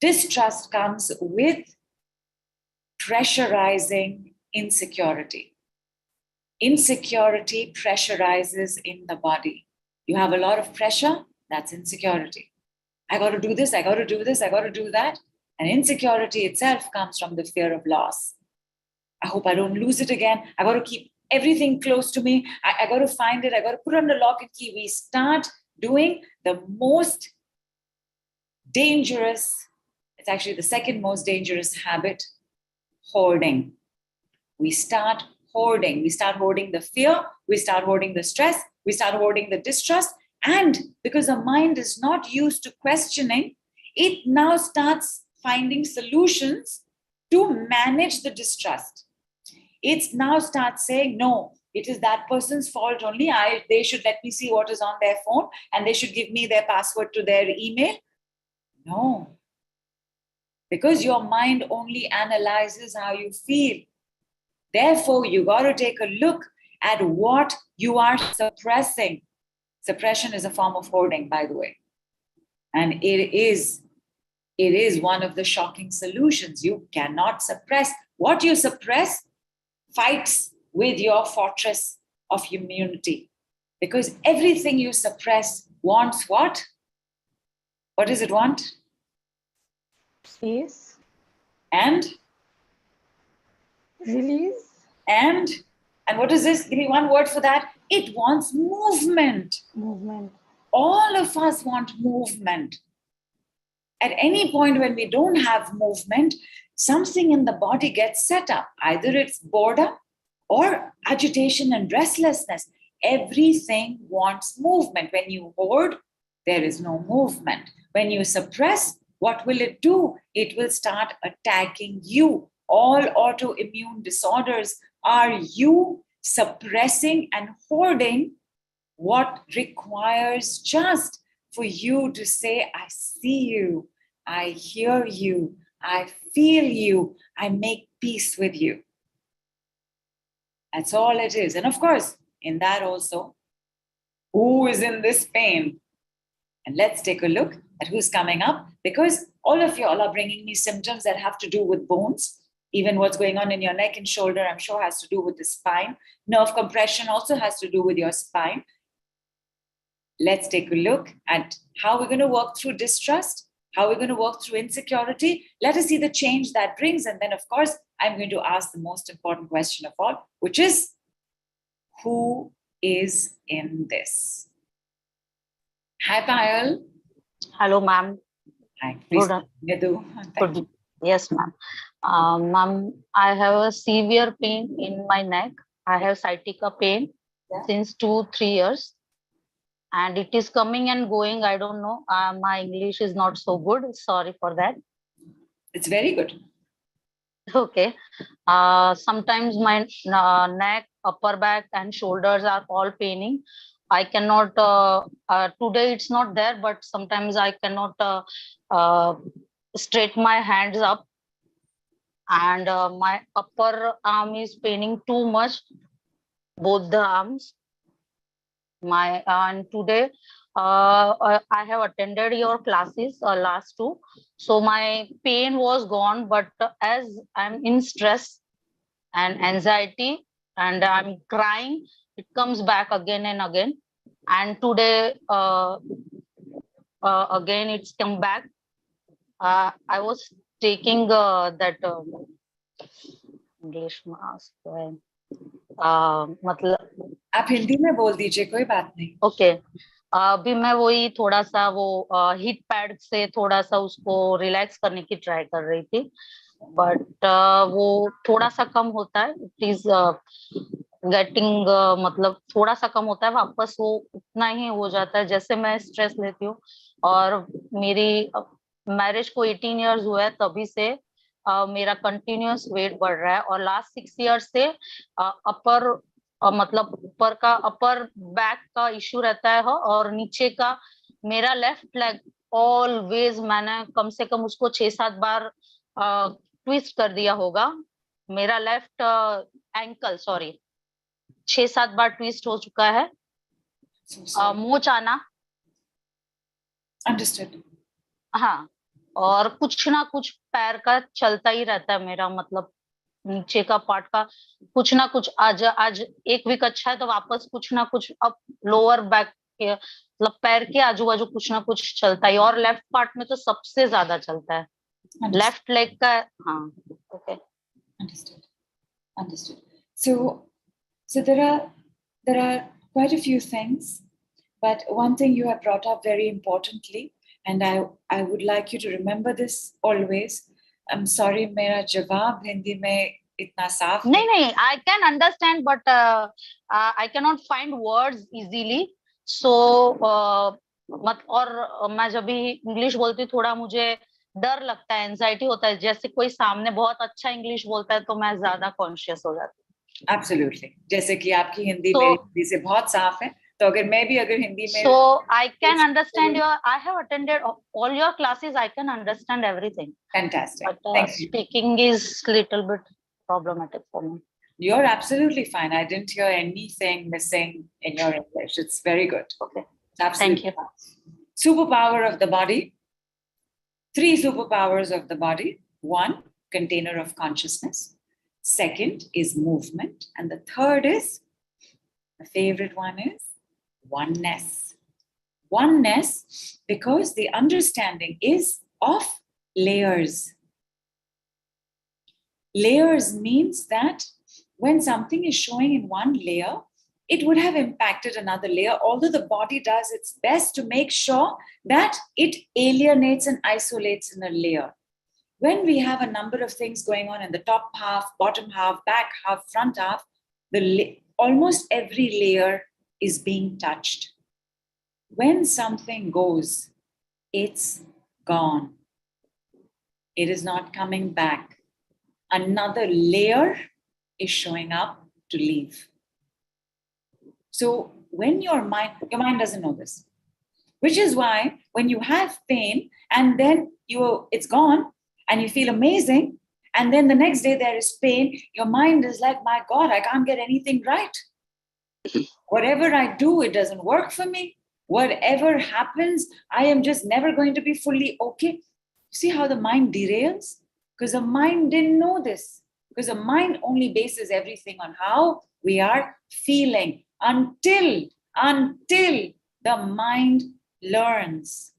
[SPEAKER 2] Distrust comes with pressurizing insecurity. Insecurity pressurizes in the body. You have a lot of pressure, that's insecurity. I got to do this, I got to do this, I got to do that. And insecurity itself comes from the fear of loss. I hope I don't lose it again. I got to keep everything close to me. I got to find it. I got to put on the lock and key. We start doing the most dangerous, it's actually the second most dangerous habit, hoarding. We start hoarding. We start hoarding the fear. We start hoarding the stress. We start hoarding the distrust. And because the mind is not used to questioning, it now starts finding solutions to manage the distrust. It now starts saying, no, it is that person's fault only. They should let me see what is on their phone and they should give me their password to their email. No. Because your mind only analyzes how you feel. Therefore, you got to take a look at what you are suppressing. Suppression is a form of hoarding, by the way. And it is one of the shocking solutions. You cannot suppress. What you suppress fights with your fortress of immunity. Because everything you suppress wants what? What does it want?
[SPEAKER 1] Space.
[SPEAKER 2] And?
[SPEAKER 1] Release.
[SPEAKER 2] And what is this? Give me one word for that. It wants movement.
[SPEAKER 1] Movement.
[SPEAKER 2] All of us want movement. At any point when we don't have movement, something in the body gets set up. Either it's boredom or agitation and restlessness. Everything wants movement. When you hoard, there is no movement. When you suppress, what will it do? It will start attacking you. All autoimmune disorders are you suppressing and hoarding what requires just for you to say, I see you, I hear you, I feel you, I make peace with you. That's all it is. And of course, in that also, who is in this pain? And let's take a look at who's coming up, because all of you all are bringing me symptoms that have to do with bones. Even what's going on in your neck and shoulder, I'm sure, has to do with the spine. Nerve compression also has to do with your spine. Let's take a look at how we're going to work through distrust, how we're going to work through insecurity. Let us see the change that brings. And then, of course, I'm going to ask the most important question of all, which is, who is in this? Hi, Payal.
[SPEAKER 5] Hello, ma'am.
[SPEAKER 2] Hi, please.
[SPEAKER 5] Good.
[SPEAKER 2] Nidhu.
[SPEAKER 5] Good. Yes, ma'am. Ma'am, I have a severe pain in my neck. I have sciatica pain since 2-3 years. and it is coming and going. I don't know. My English is not so good. Sorry for that.
[SPEAKER 2] It's very good.
[SPEAKER 5] Okay. Sometimes my neck, upper back, and shoulders are all paining. I cannot. Today it's not there, but sometimes I cannot uh, straighten my hands up, and my upper arm is paining too much. Both the arms. My and today I have attended your classes last two, so my pain was gone, but as I'm in stress and anxiety and I'm crying, it comes back again and again. And today again it's come back. I was taking that English mask. मतलब
[SPEAKER 2] आप हिंदी में बोल दीजिए, कोई बात नहीं.
[SPEAKER 5] Okay. अभी मैं वही थोड़ा सा वो हीट पैड से थोड़ा सा उसको रिलैक्स करने की ट्राई कर रही थी, बट वो थोड़ा सा कम होता है. इट इज गेटिंग मतलब थोड़ा सा कम होता है, वापस वो उतना ही हो जाता है जैसे मैं स्ट्रेस लेती हूँ. और मेरी मैरिज को 18 इयर्स हुआ है, तभी से मेरा कंटिन्यूअस वेट बढ़ रहा है. और लास्ट 6 इयर्स से अपर मतलब ऊपर का अपर बैक का इश्यू रहता है, और नीचे का मेरा लेफ्ट लेग ऑलवेज मैंने कम से कम उसको 6-7 बार ट्विस्ट कर दिया होगा. मेरा लेफ्ट एंकल 6-7 बार ट्विस्ट हो चुका है. मोच आना.
[SPEAKER 2] अंडरस्टूड.
[SPEAKER 5] हाँ, और कुछ ना कुछ पैर का चलता ही रहता है मेरा, मतलब नीचे का पार्ट का कुछ ना कुछ. आज आज एक वीक अच्छा है तो वापस कुछ ना कुछ अब लोअर बैक के मतलब पैर के आजू बाजू कुछ ना कुछ चलता है. और लेफ्ट पार्ट में तो सबसे ज्यादा चलता है, लेफ्ट लेग का. हाँ, okay.
[SPEAKER 2] Understood. So there are quite a few things, but one thing you have brought up very importantly, and I would like you to remember this always. I'm sorry, मेरा जवाब हिंदी में इतना साफ
[SPEAKER 5] नहीं. I can understand, but I cannot find words easily. So मत और मैं जब भी इंग्लिश बोलती थोड़ा मुझे डर लगता है, एंजाइटी होता है. जैसे कोई सामने बहुत अच्छा इंग्लिश बोलता है तो मैं ज्यादा कॉन्शियस हो जाती हूँ.
[SPEAKER 2] Absolutely. जैसे कि आपकी हिंदी मेरी हिंदी से बहुत साफ है, तो अगर हिंदी में
[SPEAKER 5] so I can understand your. I have attended all your classes. I can understand everything.
[SPEAKER 2] Fantastic.
[SPEAKER 5] But
[SPEAKER 2] Thank you.
[SPEAKER 5] speaking is little bit problematic for me.
[SPEAKER 2] You're absolutely fine. I didn't hear anything missing in your English. It's very good.
[SPEAKER 5] Okay.
[SPEAKER 2] Absolutely.
[SPEAKER 5] Thank you.
[SPEAKER 2] Fine. Superpower of the body. 3 superpowers of the body. 1, container of consciousness. 2nd is movement. And the 3rd is, my favorite one is oneness. Oneness, because the understanding is of layers. Layers means that when something is showing in one layer, it would have impacted another layer, although the body does its best to make sure that it alienates and isolates in a layer. When we have a number of things going on in the top half, bottom half, back half, front half, almost every layer is being touched. When something goes, it's gone. It is not coming back. Another layer is showing up to leave. So when your mind doesn't know this, which is why when you have pain and then it's gone and you feel amazing, and then the next day there is pain, your mind is like, my God, I can't get anything right. Whatever I do, it doesn't work for me. Whatever happens, I am just never going to be fully okay. See how the mind derails? Because the mind didn't know this. Because the mind only bases everything on how we are feeling until the mind learns.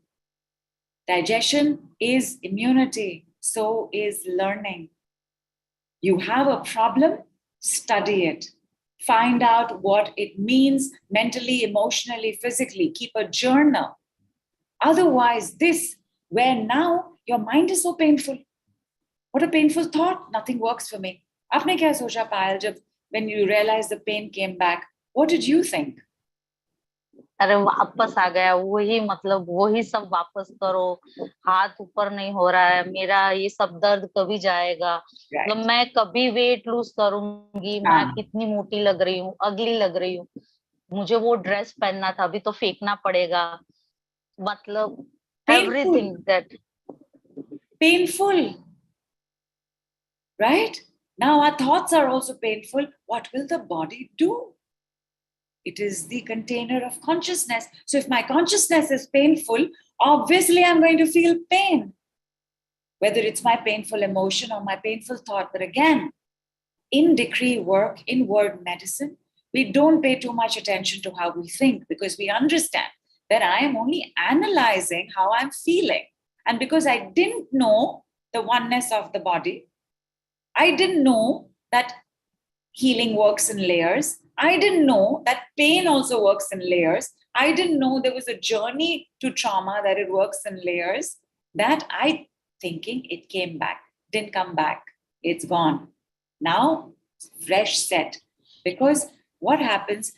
[SPEAKER 2] Digestion is immunity, so is learning. You have a problem, study it. Find out what it means mentally, emotionally, physically. Keep a journal. Otherwise, where now your mind is so painful. What a painful thought. Nothing works for me. Aapne kya socha, Payal, when you realized the pain came back? What did you think?
[SPEAKER 5] अरे वापस आ गया वही, मतलब वही सब वापस करो, हाथ ऊपर नहीं हो रहा है मेरा, ये सब दर्द कभी जाएगा, मतलब
[SPEAKER 2] Right.
[SPEAKER 5] मैं कभी वेट लूज करूंगी, मैं
[SPEAKER 2] हाँ.
[SPEAKER 5] कितनी मोटी लग रही हूँ, अगली लग रही हूँ, मुझे वो ड्रेस पहनना था अभी तो फेंकना पड़ेगा, मतलब
[SPEAKER 2] Painful.
[SPEAKER 5] Everything that.
[SPEAKER 2] Painful. Right? Now our thoughts are also painful. What will the body do? It is the container of consciousness. So if my consciousness is painful, obviously I'm going to feel pain, whether it's my painful emotion or my painful thought. But again, in decree work, in word medicine, we don't pay too much attention to how we think because we understand that I am only analyzing how I'm feeling. And because I didn't know the oneness of the body, I didn't know that healing works in layers. I didn't know that pain also works in layers. I didn't know there was a journey to trauma, that it works in layers. That I thinking it came back, didn't come back, it's gone. Now, fresh set. Because what happens,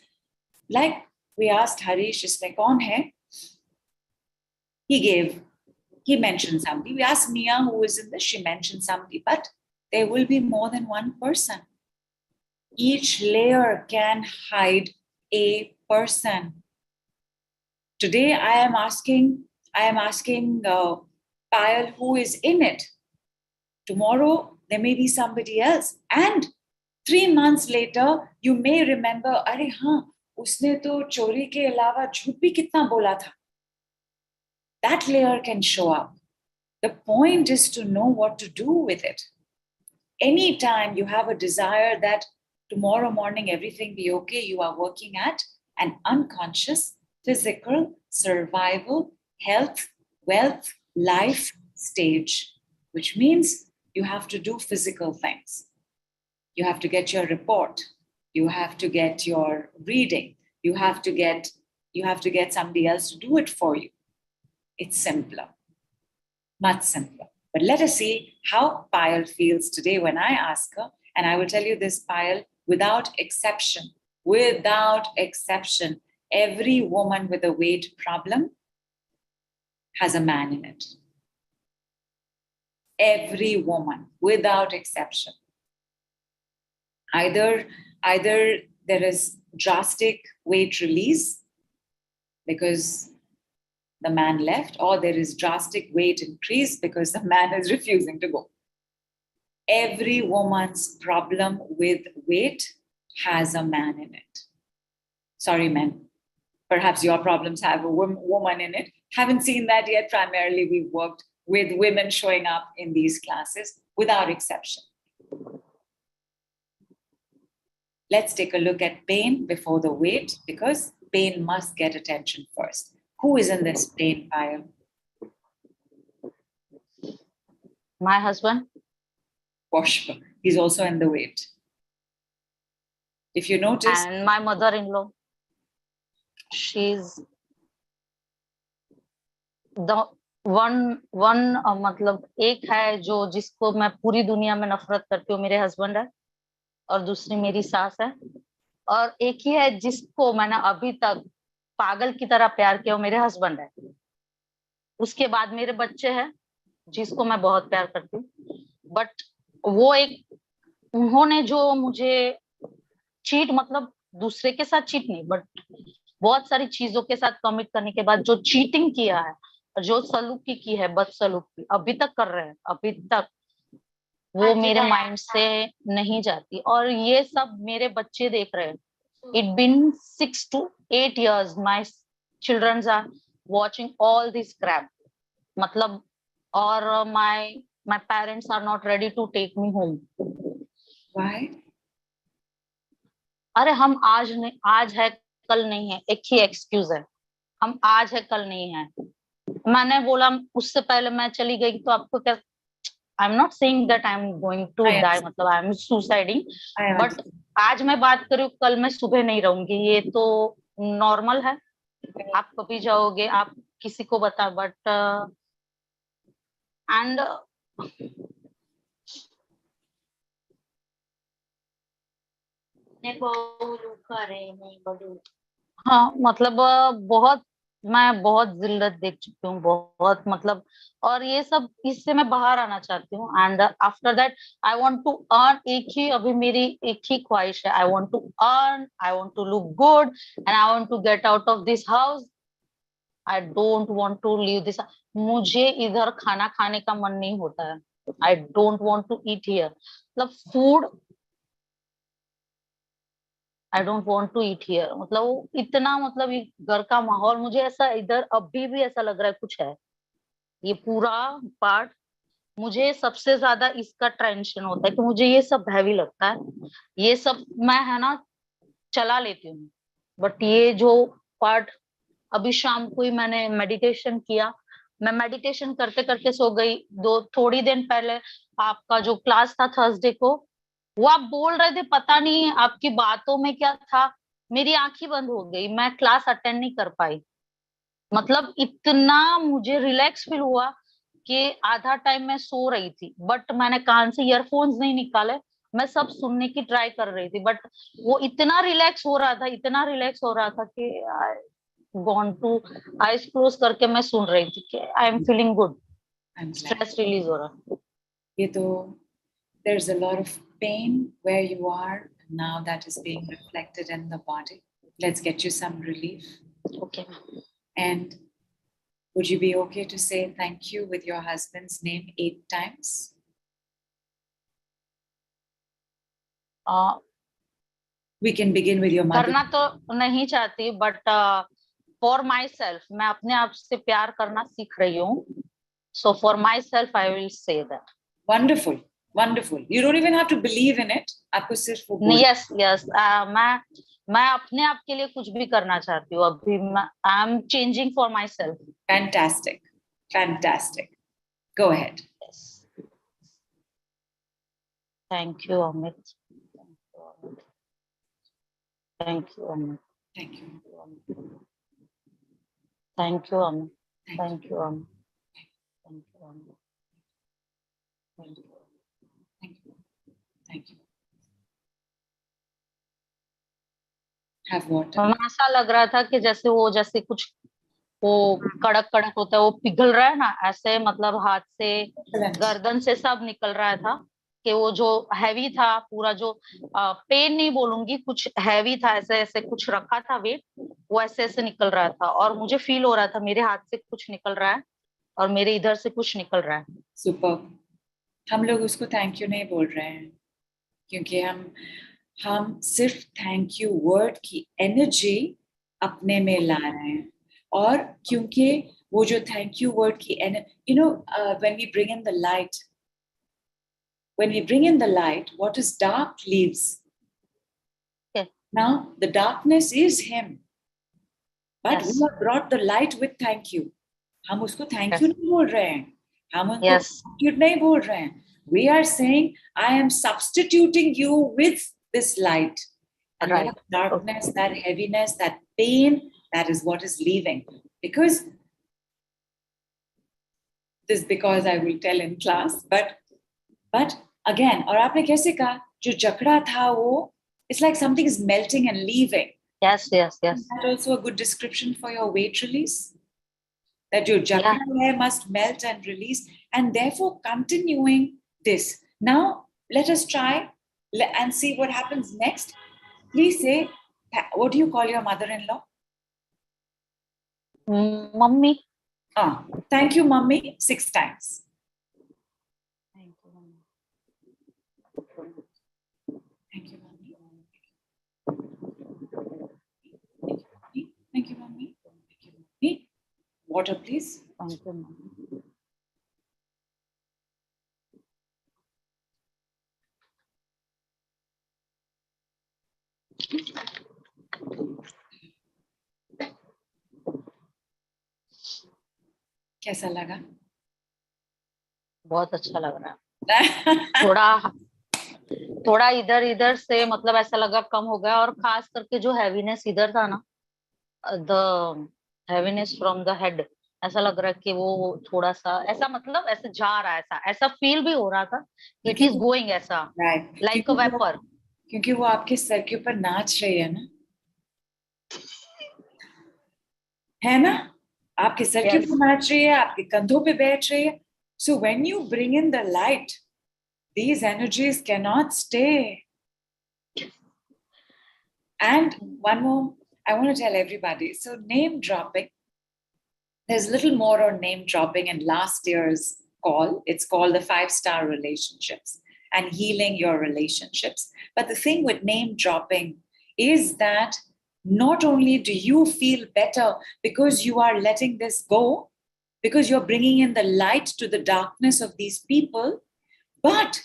[SPEAKER 2] like we asked Harish, isme kaun hai? He mentioned somebody. We asked Mia, who is in this, she mentioned somebody, but there will be more than one person. Each layer can hide a person. Today, I am asking Payal who is in it. Tomorrow, there may be somebody else. And 3 months later, you may remember, अरे हाँ, उसने तो चोरी के अलावा झूठ भी कितना बोला था. That layer can show up. The point is to know what to do with it. Anytime you have a desire that tomorrow morning everything be okay, you are working at an unconscious, physical, survival, health, wealth, life stage, which means you have to do physical things. You have to get your report. You have to get your reading. You have to get somebody else to do it for you. It's simpler, much simpler. But let us see how Payal feels today when I ask her. And I will tell you this, Payal, without exception, every woman with a weight problem has a man in it. Every woman, without exception. Either there is drastic weight release because the man left, or there is drastic weight increase because the man is refusing to go. Every woman's problem with weight has a man in it. Sorry, men. Perhaps your problems have a woman in it. Haven't seen that yet. Primarily, we've worked with women showing up in these classes without exception. Let's take a look at pain before the weight, because pain must get attention first. Who is in this pain pile?
[SPEAKER 5] My husband.
[SPEAKER 2] Pushpa. He's also in the weight. If you notice.
[SPEAKER 5] And my mother-in-law. She's the one मतलब एक है जो जिसको मैं पूरी दुनिया में नफरत करती हूँ, मेरे हस्बैंड है, और दूसरी मेरी सास है, और एक ही है जिसको मैंने अभी तक पागल की तरह प्यार किया, वो मेरे हस्बैंड है। उसके बाद मेरे बच्चे हैं जिसको मैं बहुत प्यार करती हूँ, बट वो एक उन्होंने जो मुझे चीट, मतलब दूसरे के साथ चीट नहीं, बट बहुत सारी चीजों के साथ कमिट करने के बाद जो चीटिंग किया है, जो सलूकी की है, बदसलूकी अभी तक कर रहे हैं, अभी तक वो मेरे माइंड से नहीं जाती, और ये सब मेरे बच्चे देख रहे हैं। It been 6 to 8 years my children are watching all this crap, मतलब, और my parents are not ready to take me home.
[SPEAKER 2] Why?
[SPEAKER 5] अरे हम आज है कल नहीं है, एक ही एक्सक्यूज है, हम आज है कल नहीं है। मैंने बोला उससे पहले मैं चली गई तो आपको क्या, I am not saying that I am going to die, मतलब आई एम सुसाइडिंग, बट आज मैं बात करूँ कल मैं सुबह नहीं रहूंगी, ये तो नॉर्मल है। आप कभी जाओगे, आप किसी को बता, बट एंड हाँ मतलब बहुत, मैं बहुत जिल्लत देख चुकी हूँ, बहुत मतलब, और ये सब इससे मैं बाहर आना चाहती हूँ। And after that I want to earn, एक ही अभी मेरी एक ही ख्वाहिश है, I want to earn, I want to look good and I want to get out of this house, I don't want to leave this. मुझे इधर खाना खाने का मन नहीं होता है, I don't want to eat here, मतलब food, I don't want to eat here, मतलब वो इतना, मतलब ये घर का माहौल मुझे ऐसा, इधर अभी भी ऐसा लग रहा है कुछ है, ये पूरा पार्ट, मुझे सबसे ज्यादा इसका टेंशन होता है कि मुझे ये सब हैवी लगता है, ये सब मैं है ना चला लेती हूँ, बट ये जो पार्ट, अभी शाम को ही मैंने मेडिटेशन किया, मैं मेडिटेशन करते करते सो गई, दो थोड़ी दिन पहले आपका जो क्लास था थर्सडे को, वो आप बोल रहे थे, पता नहीं आपकी बातों में क्या था, मेरी आंखें बंद हो गई, मैं क्लास अटेंड नहीं कर पाई, मतलब इतना मुझे रिलैक्स फील हुआ कि आधा टाइम मैं सो रही थी, बट मैंने कान से ईयरफोन्स नहीं निकाले, मैं सब सुनने की ट्राई कर रही थी, बट वो इतना रिलैक्स हो रहा था, इतना रिलैक्स हो रहा था कि गॉन टू, आईज क्लोज करके मैं सुन रही थी कि I am feeling good,
[SPEAKER 2] I'm glad.
[SPEAKER 5] Stress release हो रहा।
[SPEAKER 2] ये तो, there's a lot of pain where you are now that is being reflected in the body. Let's get you some relief.
[SPEAKER 5] Okay
[SPEAKER 2] And would you be okay to say thank you with your husband's name 8 times? We can begin with your mother.
[SPEAKER 5] करना तो नहीं चाहती, but for my self, मैं अपने आप से प्यार करना सीख रही हूँ, so for myself I will say that.
[SPEAKER 2] Wonderful, wonderful. You don't even have to believe in it. आपको सिर्फ वो बोल।
[SPEAKER 5] Yes, yes. मैं अपने आप के लिए कुछ भी करना चाहती हूँ अभी, मैं I am changing for my self.
[SPEAKER 2] Fantastic, fantastic. Go ahead.
[SPEAKER 5] Thank you Amit, thank you Amit,
[SPEAKER 2] Thank you.
[SPEAKER 5] Thank you Amit,
[SPEAKER 2] Thank you.
[SPEAKER 5] Thank you Amit, thank you Amit,
[SPEAKER 2] Thank you. Thank you. Thank you. Have water.
[SPEAKER 5] हमें ऐसा लग रहा था कि जैसे वो, जैसे कुछ वो कड़क कड़क होता है, वो पिघल रहा है ना, ऐसे मतलब हाथ से
[SPEAKER 2] Excellent.
[SPEAKER 5] गर्दन से सब निकल रहा था, कि वो जो हैवी था पूरा, जो पेन नहीं बोलूंगी, कुछ हैवी था, ऐसे ऐसे कुछ रखा था वेट, वो ऐसे ऐसे निकल रहा था, और मुझे फील हो रहा था मेरे हाथ से कुछ निकल रहा है और मेरे इधर से कुछ निकल रहा है।
[SPEAKER 2] Super. हम लोग उसको थैंक यू नहीं बोल रहे हैं, क्योंकि हम सिर्फ थैंक यू वर्ड की एनर्जी अपने में ला रहे हैं, और क्योंकि वो जो थैंक यू वर्ड की energy, you know, when we bring in the light, what is dark leaves.
[SPEAKER 5] Okay.
[SPEAKER 2] Now the darkness is him, but
[SPEAKER 5] Yes.
[SPEAKER 2] we have brought the light with thank you. हम उसको thank
[SPEAKER 5] Yes.
[SPEAKER 2] You नहीं बोल रहे हैं, हम उनको
[SPEAKER 5] Yes.
[SPEAKER 2] substitute नहीं बोल रहे हैं, we are saying I am substituting you with this light, and
[SPEAKER 5] Right.
[SPEAKER 2] that darkness, that heaviness, that pain, that is what is leaving. Because I will tell in class, but again, और आपने कैसे कहा, जो जकड़ा था वो, it's like something is melting and leaving.
[SPEAKER 5] Yes, yes, yes.
[SPEAKER 2] Is that also a good description for your weight release? That your jagra layer must melt and release, and therefore continuing this. Now let us try and see what happens next. Please say, what do you call your mother-in-law?
[SPEAKER 5] Mummy.
[SPEAKER 2] Thank you, mummy, 6 times.
[SPEAKER 5] Thank you, mummy.
[SPEAKER 2] Thank you, mummy. Thank you, mummy. Thank you, mummy. Water, please.
[SPEAKER 5] Thank you, mummy.
[SPEAKER 2] कैसा लगा?
[SPEAKER 5] बहुत अच्छा लग रहा है। थोड़ा इधर इधर से मतलब ऐसा लगा कम हो गया, और खास करके जो हैवीनेस इधर था ना, the heaviness from the head, ऐसा लग रहा है कि वो थोड़ा सा ऐसा, मतलब ऐसे जा रहा है, ऐसा फील भी हो रहा था, इट इज गोइंग ऐसा, लाइक अ वेपर।
[SPEAKER 2] क्योंकि वो आपके सर के ऊपर नाच रही है ना। है ना? आपके सर के
[SPEAKER 5] Yes.
[SPEAKER 2] ऊपर नाच रही है, आपके कंधों पे बैठ रही है. So when you bring in the light, these energies cannot stay. And one more, I want to tell everybody. So name dropping, there's a little more on name dropping in last year's call. It's called the 5-star relationships and healing your relationships. But the thing with name dropping is that not only do you feel better because you are letting this go, because you're bringing in the light to the darkness of these people, but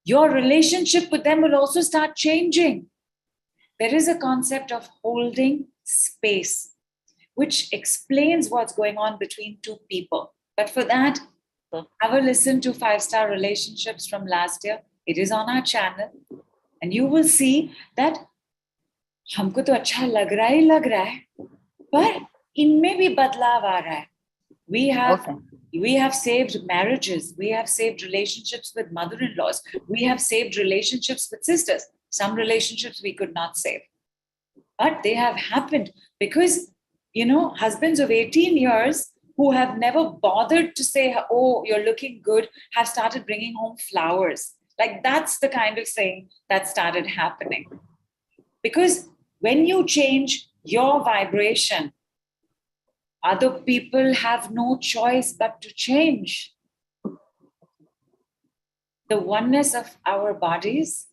[SPEAKER 2] your relationship with them will also start changing. There is a concept of holding space, which explains what's going on between two people. But for that, have a listen to 5-star relationships from last year. It is on our channel. And you will see that हमको तो अच्छा लग रहा है, पर इनमें भी बदलाव आ रहा है. We have saved marriages. We have saved relationships with mother-in-laws. We have saved relationships with sisters. Some relationships we could not save. But they have happened because, husbands of 18 years who have never bothered to say, oh, you're looking good, have started bringing home flowers. Like that's the kind of thing that started happening. Because when you change your vibration, other people have no choice but to change. The oneness of our bodies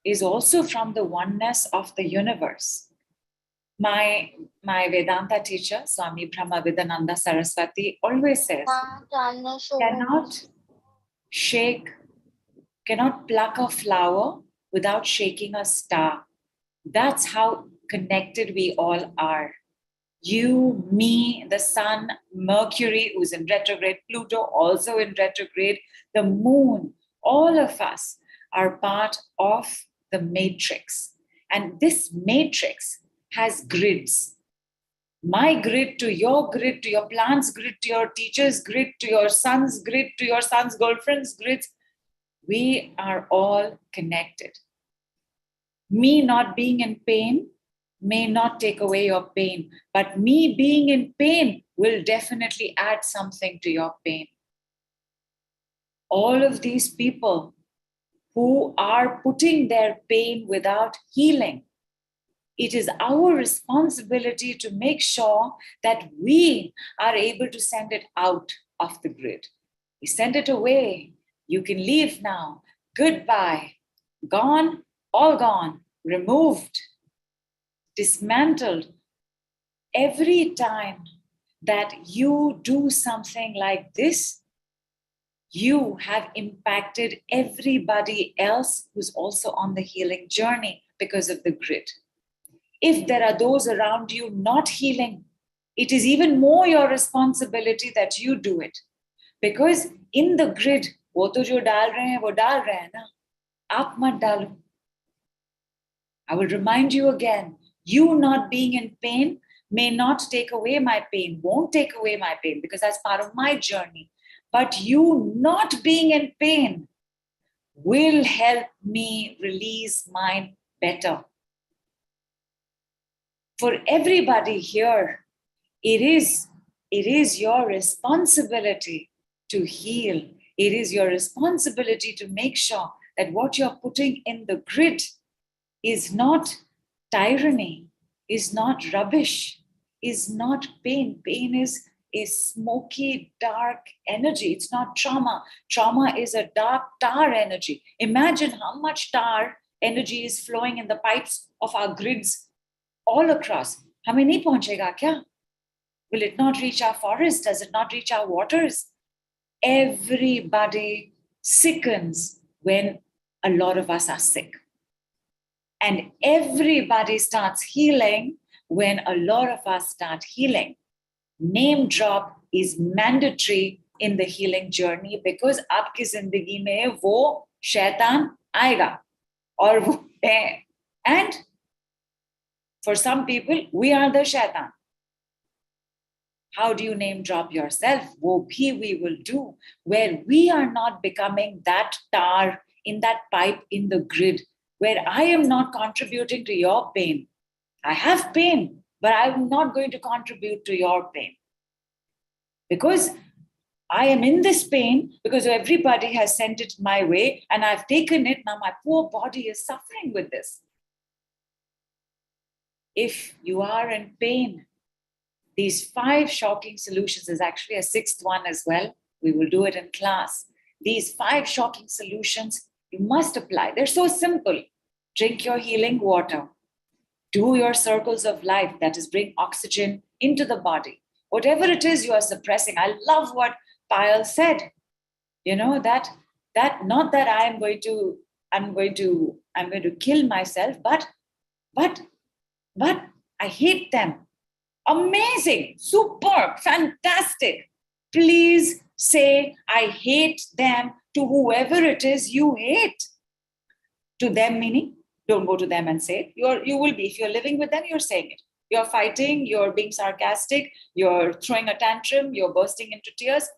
[SPEAKER 2] is also from the oneness of the universe. My Vedanta teacher, Swami Brahmavidananda Saraswati, always says, cannot pluck a flower without shaking a star. That's how connected we all are. You, me, the sun, Mercury, who's in retrograde, Pluto also in retrograde, the moon, all of us are part of the matrix. And this matrix has grids. My grid to your plant's grid, to your teacher's grid, to your son's grid, to your son's girlfriend's grids. We are all connected. Me not being in pain may not take away your pain, but me being in pain will definitely add something to your pain. All of these people who are putting their pain without healing, it is our responsibility to make sure that we are able to send it out of the grid. We send it away. You can leave now. Goodbye. Gone, all gone, removed, dismantled. Every time that you do something like this, you have impacted everybody else who's also on the healing journey because of the grid. If there are those around you not healing, it is even more your responsibility that you do it. Because in the grid, wo to jo dal rahe hain, wo dal rahe hain na. Aap mat dalo. I will remind you again, you not being in pain may not take away my pain, won't take away my pain because that's part of my journey. But you not being in pain will help me release mine better. For everybody here, it is your responsibility to heal. It is your responsibility to make sure that what you're putting in the grid is not tyranny, is not rubbish, is not pain. Pain is a smoky, dark energy. It's not trauma. Trauma is a dark tar energy. Imagine how much tar energy is flowing in the pipes of our grids all across. Hame nahi pahunchega kya? Will it not reach our forests? Does it not reach our waters? Everybody sickens when a lot of us are sick. And everybody starts healing when a lot of us start healing. Name drop is mandatory in the healing journey because आपकी जिंदगी में वो शैतान आएगा और वो है. And for some people, we are the shaitan. How do you name drop yourself? Wo bhi we will do, where we are not becoming that tar in that pipe in the grid, where I am not contributing to your pain. I have pain. but I'm not going to contribute to your pain. Because I am in this pain because everybody has sent it my way and I've taken it. Now my poor body is suffering with this. If you are in pain, these 5 shocking solutions, is actually a 6th one as well. We will do it in class. These 5 shocking solutions you must apply. They're so simple. Drink your healing water. Do your circles of life, that is, bring oxygen into the body. Whatever it is you are suppressing. I love what Payal said. You know, that not that I'm going to kill myself, but I hate them. Amazing, superb, fantastic. Please say, I hate them to whoever it is you hate. To them, meaning, don't go to them and say it. You will be, if you're living with them, you're saying it. You're fighting, you're being sarcastic, you're throwing a tantrum, you're bursting into tears.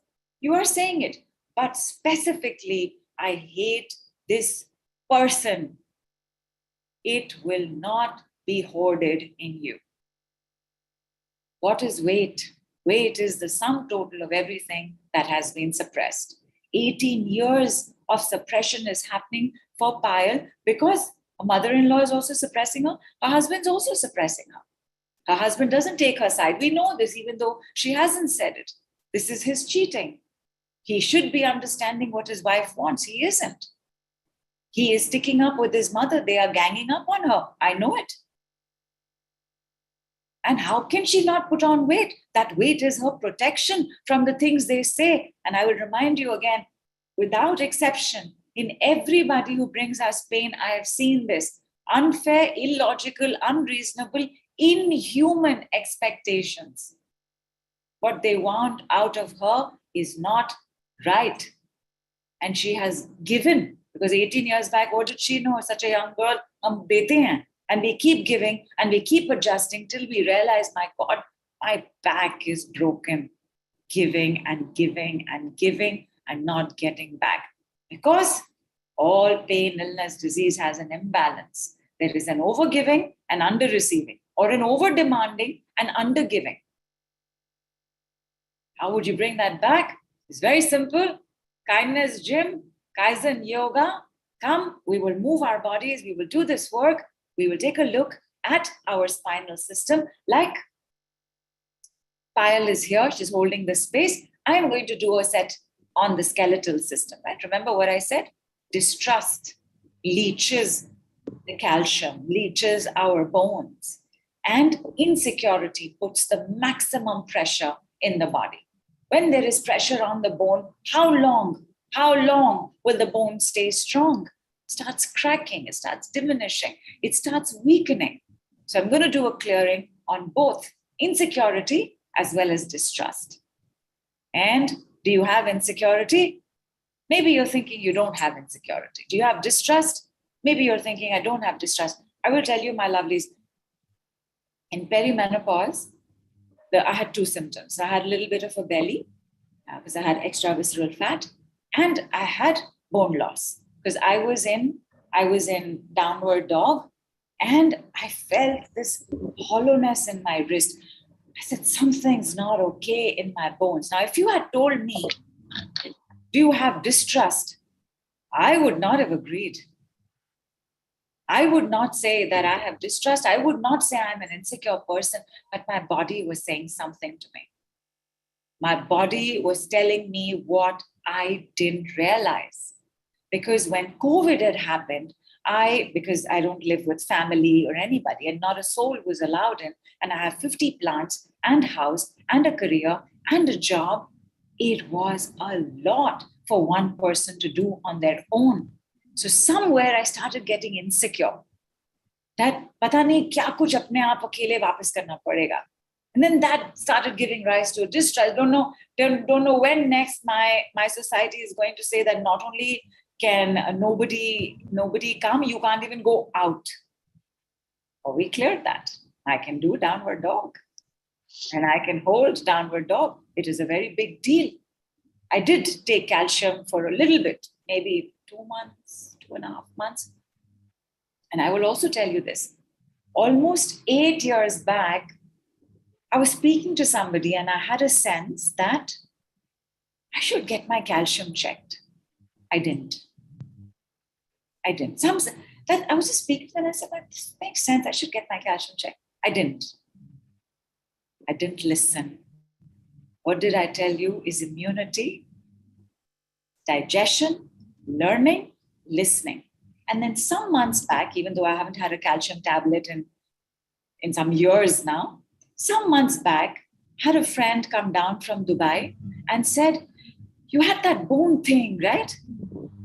[SPEAKER 2] You are saying it. But specifically, I hate this person. It will not be hoarded in you. What is weight? Weight is the sum total of everything that has been suppressed. 18 years of suppression is happening for Payal because her mother-in-law is also suppressing her. Her husband's also suppressing her. Her husband doesn't take her side. We know this, even though she hasn't said it. This is his cheating. He should be understanding what his wife wants. He isn't. He is sticking up with his mother. They are ganging up on her. I know it. And how can she not put on weight? That weight is her protection from the things they say. And I will remind you again, without exception, in everybody who brings us pain, I have seen this. Unfair, illogical, unreasonable, inhuman expectations. What they want out of her is not right. And she has given, because 18 years back, what did she know? Such a young girl, hum dete hain. And we keep giving and we keep adjusting till we realize, my God, my back is broken. Giving and giving and giving and not getting back. Because all pain, illness, disease has an imbalance. There is an overgiving and under-receiving, or an over-demanding and under-giving. How would you bring that back? It's very simple. Kindness gym, Kaizen yoga. Come, we will move our bodies. We will do this work. We will take a look at our spinal system. Like Payal is here, she's holding the space. I am going to do a set on the skeletal system, right? Remember what I said? Distrust leaches the calcium, leaches our bones. And insecurity puts the maximum pressure in the body. When there is pressure on the bone, how long will the bone stay strong? It starts cracking, it starts diminishing, it starts weakening. So I'm going to do a clearing on both insecurity as well as distrust. And do you have insecurity? Maybe you're thinking you don't have insecurity. Do you have distrust? Maybe you're thinking I don't have distrust. I will tell you, my lovelies, in perimenopause, I had 2 symptoms. I had a little bit of a belly because I had extra visceral fat, and I had bone loss because I was in downward dog, and I felt this hollowness in my wrist. I said, something's not okay in my bones. Now, if you had told me, do you have distrust? I would not have agreed. I would not say that I have distrust. I would not say I'm an insecure person, but my body was saying something to me. My body was telling me what I didn't realize. Because when COVID had happened, because I don't live with family or anybody, and not a soul was allowed in, and I have 50 plants and house and a career and a job, it was a lot for one person to do on their own. So somewhere I started getting insecure. That pata nahi kya kuch apne aap akele wapas karna padega. And then that started giving rise to a distrust. Don't know when next my society is going to say that not only can nobody come, you can't even go out. Oh, we cleared that. I can do downward dog. And I can hold downward dog. It is a very big deal. I did take calcium for a little bit, maybe 2 months, 2.5 months. And I will also tell you this. Almost 8 years back, I was speaking to somebody and I had a sense that I should get my calcium checked. I didn't. I was just speaking to them and I said, this makes sense. I should get my calcium checked. I didn't. I didn't listen. What did I tell you is immunity, digestion, learning, listening. And then some months back, even though I haven't had a calcium tablet in some years now, some months back, had a friend come down from Dubai and said, you had that bone thing, right?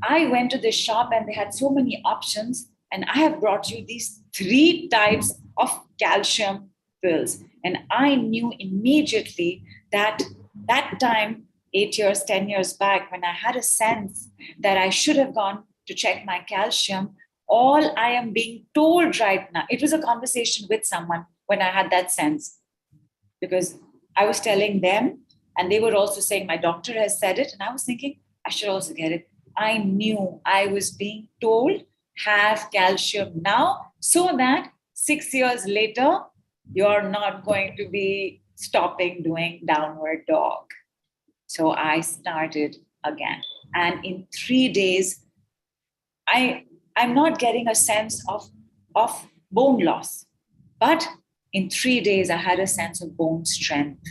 [SPEAKER 2] I went to this shop and they had so many options, and I have brought you these 3 types of calcium pills. And I knew immediately that time, 8 years, 10 years back, when I had a sense that I should have gone to check my calcium, all I am being told right now, it was a conversation with someone when I had that sense, because I was telling them, and they were also saying, my doctor has said it. And I was thinking, I should also get it. I knew I was being told, have calcium now, so that 6 years later, you're not going to be stopping doing downward dog. So I started again. And in 3 days, I'm not getting a sense of bone loss. But in 3 days, I had a sense of bone strength.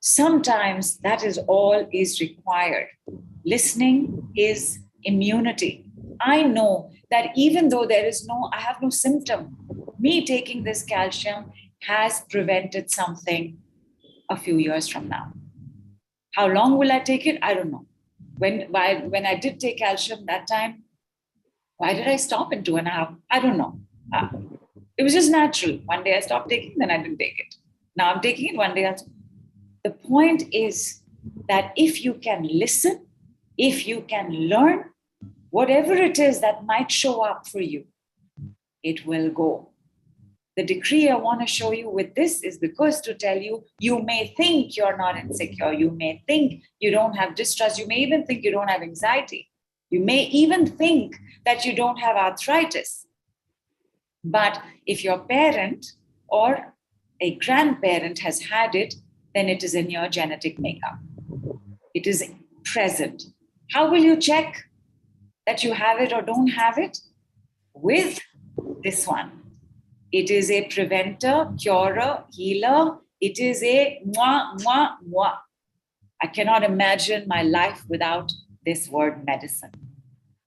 [SPEAKER 2] Sometimes that is all is required. Listening is immunity. I know that even though I have no symptom, me taking this calcium has prevented something a few years from now. How long will I take it? I don't know. When I did take calcium that time, why did I stop in 2.5? I don't know. It was just natural. One day I stopped taking, then I didn't take it. Now I'm taking it one day. The point is that if you can listen, if you can learn, whatever it is that might show up for you, it will go. The decree I want to show you with this is because to tell you, you may think you're not insecure. You may think you don't have distrust. You may even think you don't have anxiety. You may even think that you don't have arthritis. But if your parent or a grandparent has had it, then it is in your genetic makeup. It is present. How will you check that you have it or don't have it? With this one. It is a preventer, curer, healer. It is a mwah, mwah, mwah. I cannot imagine my life without this word medicine.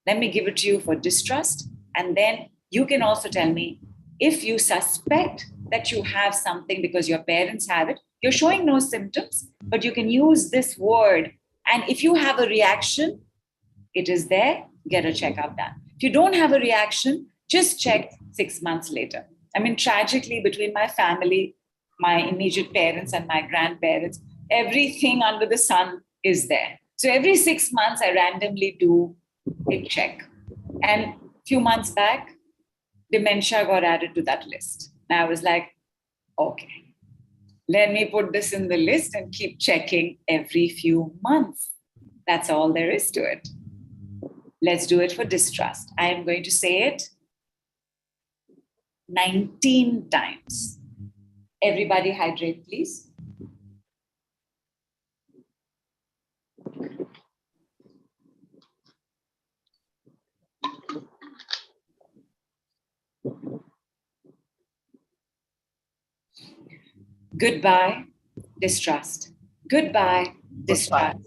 [SPEAKER 2] Let me give it to you for distrust. And then you can also tell me if you suspect that you have something because your parents have it. You're showing no symptoms, but you can use this word. And if you have a reaction, it is there, get a checkup done. If you don't have a reaction, just check 6 months later. I mean, tragically, between my family, my immediate parents and my grandparents, everything under the sun is there. So every 6 months, I randomly do a check. And a few months back, dementia got added to that list. And I was like, okay, let me put this in the list and keep checking every few months. That's all there is to it. Let's do it for distrust. I am going to say it 19 times. Everybody hydrate, please. Goodbye, distrust. Goodbye, distrust.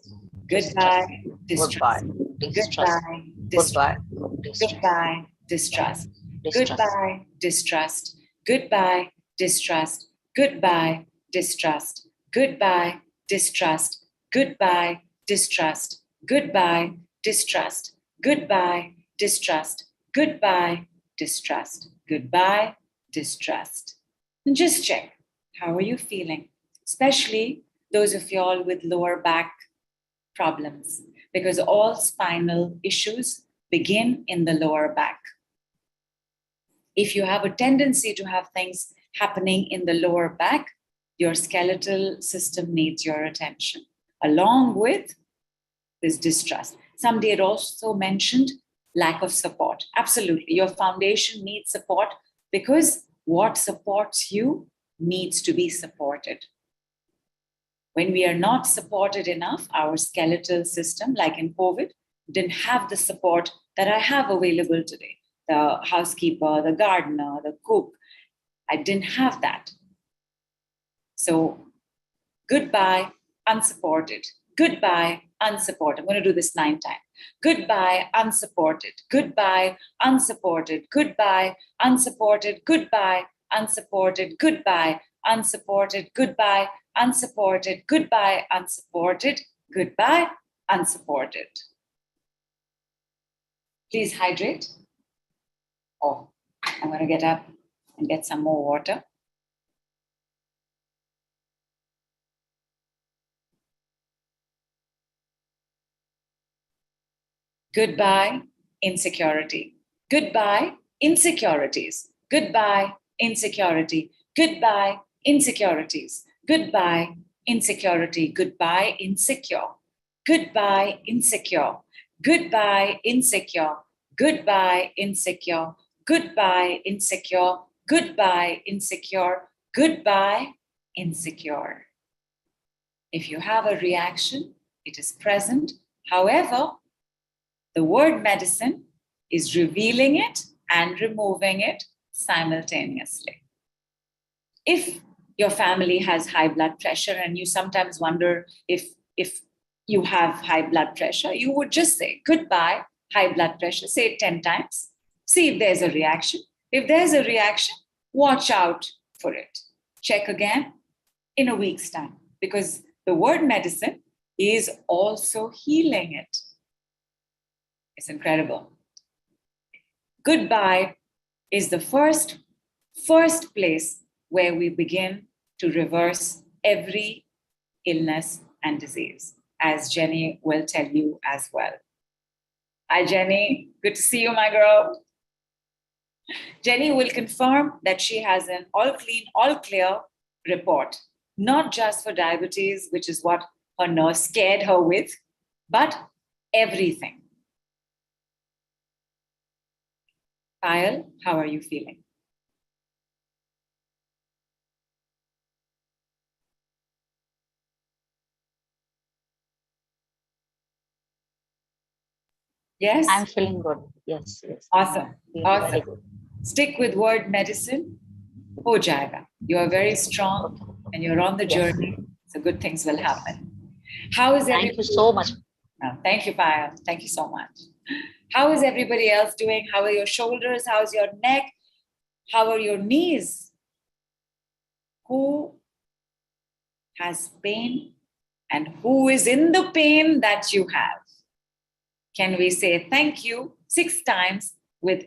[SPEAKER 2] Goodbye, distrust. Goodbye, distrust. Goodbye, distrust. Goodbye, distrust. Goodbye, distrust. Goodbye, distrust. Goodbye, distrust. Goodbye, distrust. Goodbye, distrust. Goodbye, distrust. Goodbye, distrust. Goodbye, distrust. And just check. How are you feeling? Especially those of y'all with lower back problems, because all spinal issues begin in the lower back. If you have a tendency to have things happening in the lower back, your skeletal system needs your attention, along with this distrust. Somebody had also mentioned lack of support. Absolutely. Your foundation needs support, because what supports you needs to be supported. When we are not supported enough, our skeletal system, like in COVID, didn't have the support that I have available today. The housekeeper, the gardener, the cook, I didn't have that. So goodbye, unsupported. Goodbye, unsupported. I'm going to do this 9 times. Goodbye, unsupported. Goodbye, unsupported. Goodbye, unsupported. Goodbye, unsupported. Goodbye, unsupported. Goodbye, unsupported. Goodbye, unsupported. Goodbye, unsupported. Please hydrate. Oh, I'm going to get up and get some more water. Goodbye, insecurity. Goodbye, insecurities. Goodbye, insecurity. Goodbye, insecurities. Goodbye, insecurity. Goodbye, insecure. Goodbye, insecure. Goodbye, insecure. Goodbye, insecure. Goodbye, insecure. Goodbye, insecure. Goodbye, insecure. If you have a reaction, it is present. However, the word medicine is revealing it and removing it simultaneously. If your family has high blood pressure and you sometimes wonder if you have high blood pressure, you would just say, goodbye, high blood pressure. Say it 10 times. See if there's a reaction. If there's a reaction, watch out for it. Check again in a week's time, because the word medicine is also healing it. It's incredible. Goodbye is the first place where we begin to reverse every illness and disease, as Jenny will tell you as well. Hi, Jenny. Good to see you, my girl. Jenny will confirm that she has an all clean, all clear report, not just for diabetes, which is what her nurse scared her with, but everything. Kyle, how are you feeling? Yes?
[SPEAKER 5] I'm feeling good. Yes, yes.
[SPEAKER 2] Awesome.
[SPEAKER 5] Feeling very
[SPEAKER 2] Awesome.
[SPEAKER 5] good.
[SPEAKER 2] Stick with word medicine. Ho jayega. You are very strong and you're on the journey. So good things will happen. How is everybody?
[SPEAKER 5] Thank you so much.
[SPEAKER 2] Oh, thank you, Payal. Thank you so much. How is everybody else doing? How are your shoulders? How's your neck? How are your knees? Who has pain and who is in the pain that you have? Can we say thank you 6 times with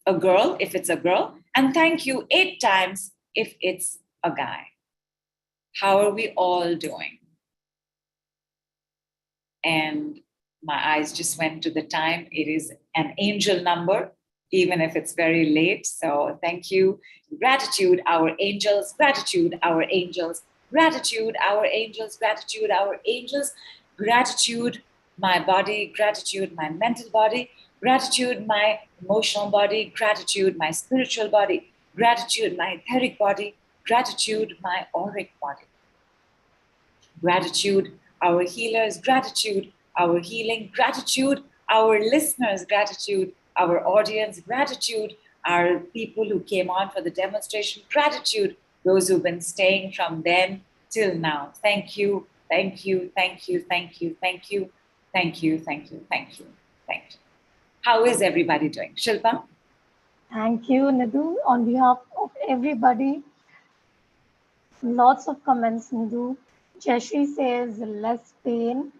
[SPEAKER 2] a girl, if it's a girl, and thank you 8 times if it's a guy? How are we all doing? And my eyes just went to the time. It is an angel number, even if it's very late. So thank you. Gratitude, our angels. Gratitude, our angels. Gratitude, our angels. Gratitude, our angels. Gratitude, my body. Gratitude, my mental body. Gratitude, my emotional body. Gratitude, my spiritual body. Gratitude, my etheric body. Gratitude, my auric body. Gratitude, our healers. Gratitude, our healing. Gratitude, our listeners. Gratitude, our audience. Gratitude, our people who came on for the demonstration. Gratitude, those who've been staying from then till now. Thank you, thank you, thank you, thank you, thank you, thank you, thank you, thank you, thank you. How is everybody doing? Shilpa?
[SPEAKER 1] Thank you, Nidhu. On behalf of everybody, lots of comments, Nidhu. Jeshi says less pain.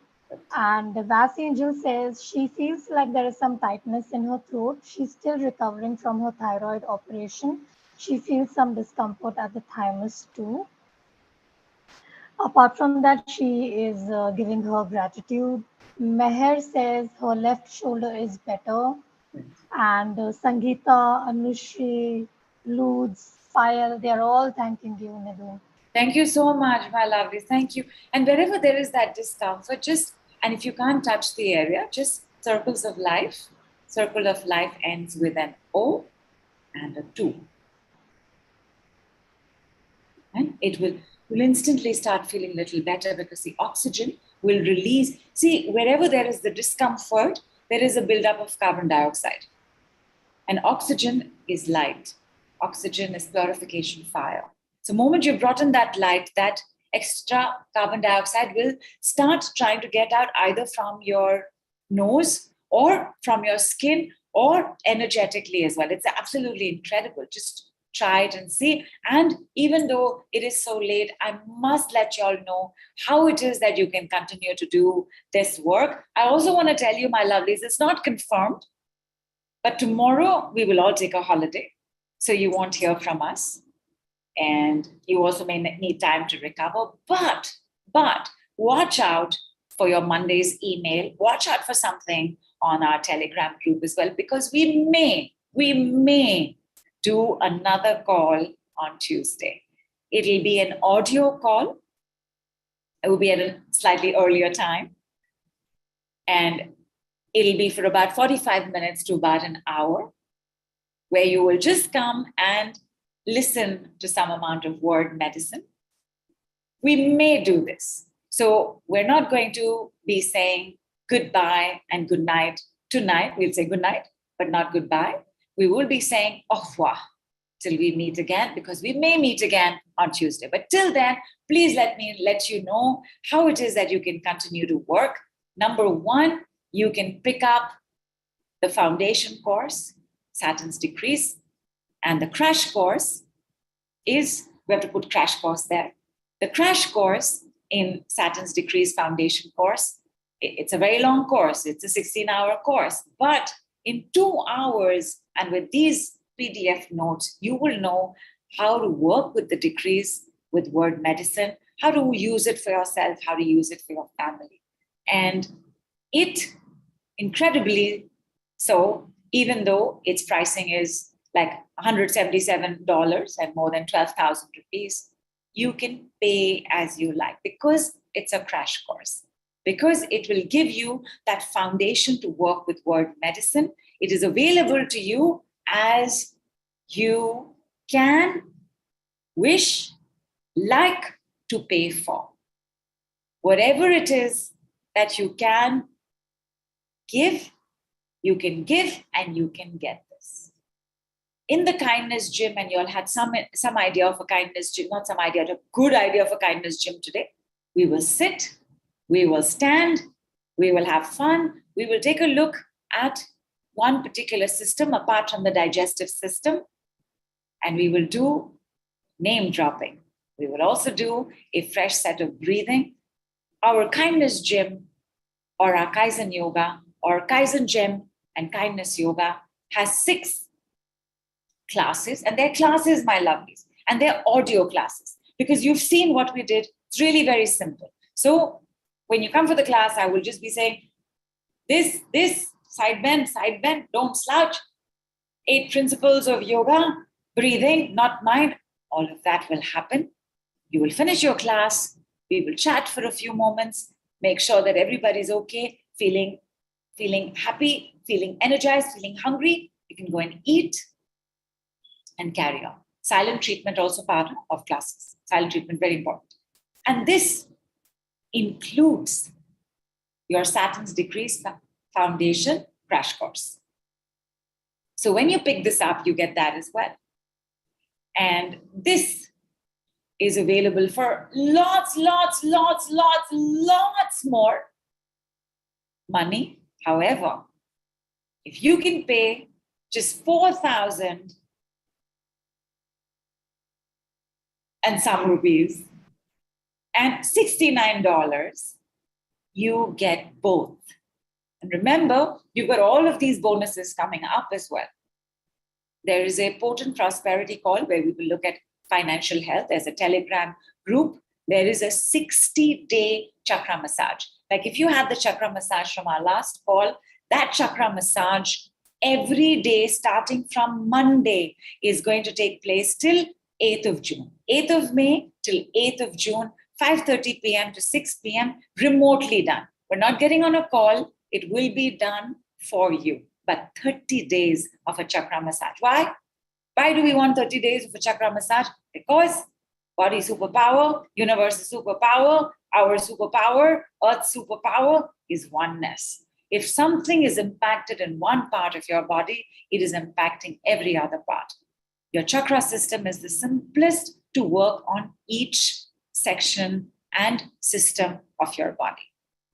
[SPEAKER 1] And the Bass Angel says she feels like there is some tightness in her throat. She's still recovering from her thyroid operation. She feels some discomfort at the thymus too. Apart from that, she is giving her gratitude. Meher says her left shoulder is better. And Sangeeta, Anushi, Luz, Payal, they are all thanking you, Nidhu.
[SPEAKER 2] Thank you so much, my lovely. Thank you. And wherever there is that discomfort, and if you can't touch the area, just circles of life. Circle of life ends with an O and a 2. And will instantly start feeling a little better because the oxygen will release. See, wherever there is the discomfort, there is a buildup of carbon dioxide. And oxygen is light. Oxygen is purification fire. So the moment you brought in that light, that extra carbon dioxide will start trying to get out either from your nose or from your skin or energetically as well. It's absolutely incredible. Just try it and see. And even though it is so late, I must let you all know how it is that you can continue to do this work. I also want to tell you, my lovelies, it's not confirmed, but tomorrow we will all take a holiday. So you won't hear from us. And you also may need time to recover. But watch out for your Monday's email. Watch out for something on our Telegram group as well, because we may do another call on Tuesday. It'll be an audio call. It will be at a slightly earlier time. And it'll be for about 45 minutes to about an hour, where you will just come and listen to some amount of word medicine. We may do this. So we're not going to be saying goodbye and good night tonight. We'll say good night, but not goodbye. We will be saying au revoir till we meet again, because we may meet again on Tuesday. But till then, please let me let you know how it is that you can continue to work. Number one, you can pick up the foundation course, Saturn's Decrease, and the crash course is, we have to put crash course there. The crash course in Saturn's Decrease foundation course, it's a very long course. It's a 16-hour course, but in 2 hours and with these PDF notes, you will know how to work with the decrease, with word medicine, how to use it for yourself, how to use it for your family. And it, incredibly so, even though its pricing is like $177 and more than 12,000 rupees, you can pay as you like, because it's a crash course, because it will give you that foundation to work with word medicine. It is available to you as you can, wish, like to pay for. Whatever it is that you can give, you can give and you can get this. In the kindness gym, and you all had some idea of a kindness gym, not some idea, a good idea of a kindness gym today. We will sit, we will stand, we will have fun, we will take a look at one particular system apart from the digestive system, and we will do name dropping. We will also do a fresh set of breathing. Our kindness gym or our Kaizen yoga or Kaizen gym and kindness yoga has 6 classes, and they're classes, my lovelies, and they're audio classes, because you've seen what we did. It's really very simple. So when you come for the class, I will just be saying, this, side bend, don't slouch, 8 principles of yoga, breathing, not mind, all of that will happen. You will finish your class, we will chat for a few moments, make sure that everybody's okay, feeling happy, feeling energized, feeling hungry. You can go and eat and carry on. Silent treatment also part of classes. Silent treatment, very important. And this includes your Saturn's Decrease Foundation crash course. So when you pick this up, you get that as well. And this is available for lots more money. However, if you can pay just 4,000 and some rupees and $69, you get both. And remember, you've got all of these bonuses coming up as well. There is a potent prosperity call where we will look at financial health. There's a Telegram group. There is a 60-day chakra massage. Like if you had the chakra massage from our last call, that chakra massage every day starting from Monday is going to take place till 8th of June. 8th of May till 8th of June, 5:30 p.m. to 6 p.m. remotely done. We're not getting on a call. It will be done for you. But 30 days of a chakra massage. Why? Why do we want 30 days of a chakra massage? Because Body superpower, universe superpower, our superpower, Earth's superpower is oneness. If something is impacted in one part of your body, it is impacting every other part. Your chakra system is the simplest to work on each section and system of your body.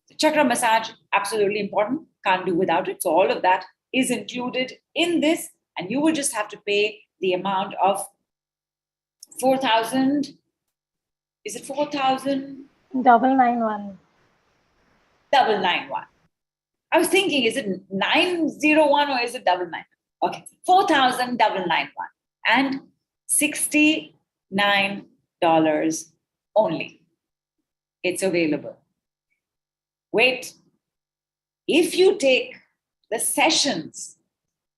[SPEAKER 2] The chakra massage, absolutely important, can't do without it. So all of that is included in this, and you will just have to pay the amount of 4,000. Is it 4,000?
[SPEAKER 1] 991.
[SPEAKER 2] 991. I was thinking, is it 901 or is it 99? Okay, 4,991 and $69 only. It's available. Wait, if you take the sessions,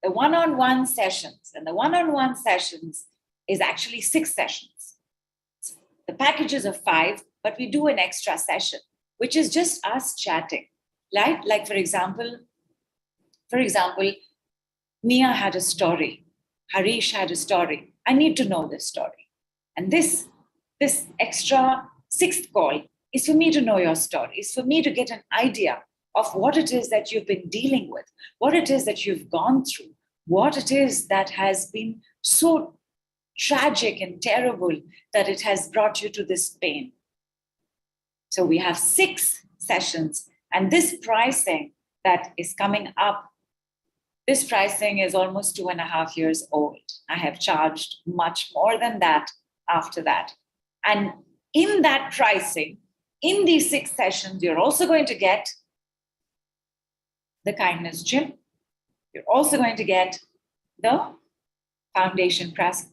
[SPEAKER 2] the one-on-one sessions, and the one-on-one sessions is actually 6 sessions. The packages are 5, but we do an extra session, which is just us chatting, right? Like for example, Nia had a story, Harish had a story. I need to know this story. And this extra 6th call is for me to know your story, is for me to get an idea of what it is that you've been dealing with, what it is that you've gone through, what it is that has been so tragic and terrible that it has brought you to this pain. So we have 6 sessions, and this pricing that is coming up, this pricing is almost 2.5 years old. I have charged much more than that after that. And in that pricing, in these 6 sessions, you're also going to get the kindness gym. You're also going to get the foundation crash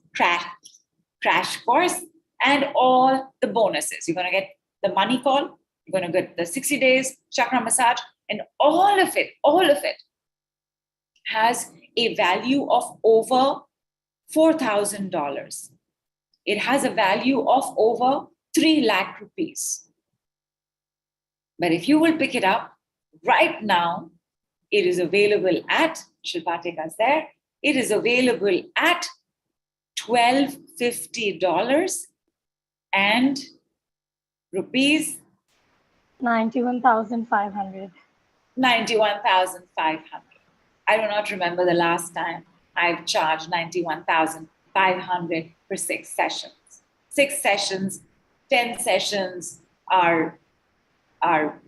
[SPEAKER 2] course and all the bonuses. You're going to get the money call, you're going to get the 60 days chakra massage, and all of it has a value of over $4,000. It has a value of over 3 lakh rupees. But if you will pick it up right now, it is available at, Shilpa take us there, it is available at $1,250 and rupees
[SPEAKER 1] 91,500.
[SPEAKER 2] 91,500. I do not remember the last time I've charged 91,500 for 6 sessions. 6 sessions, 10 sessions are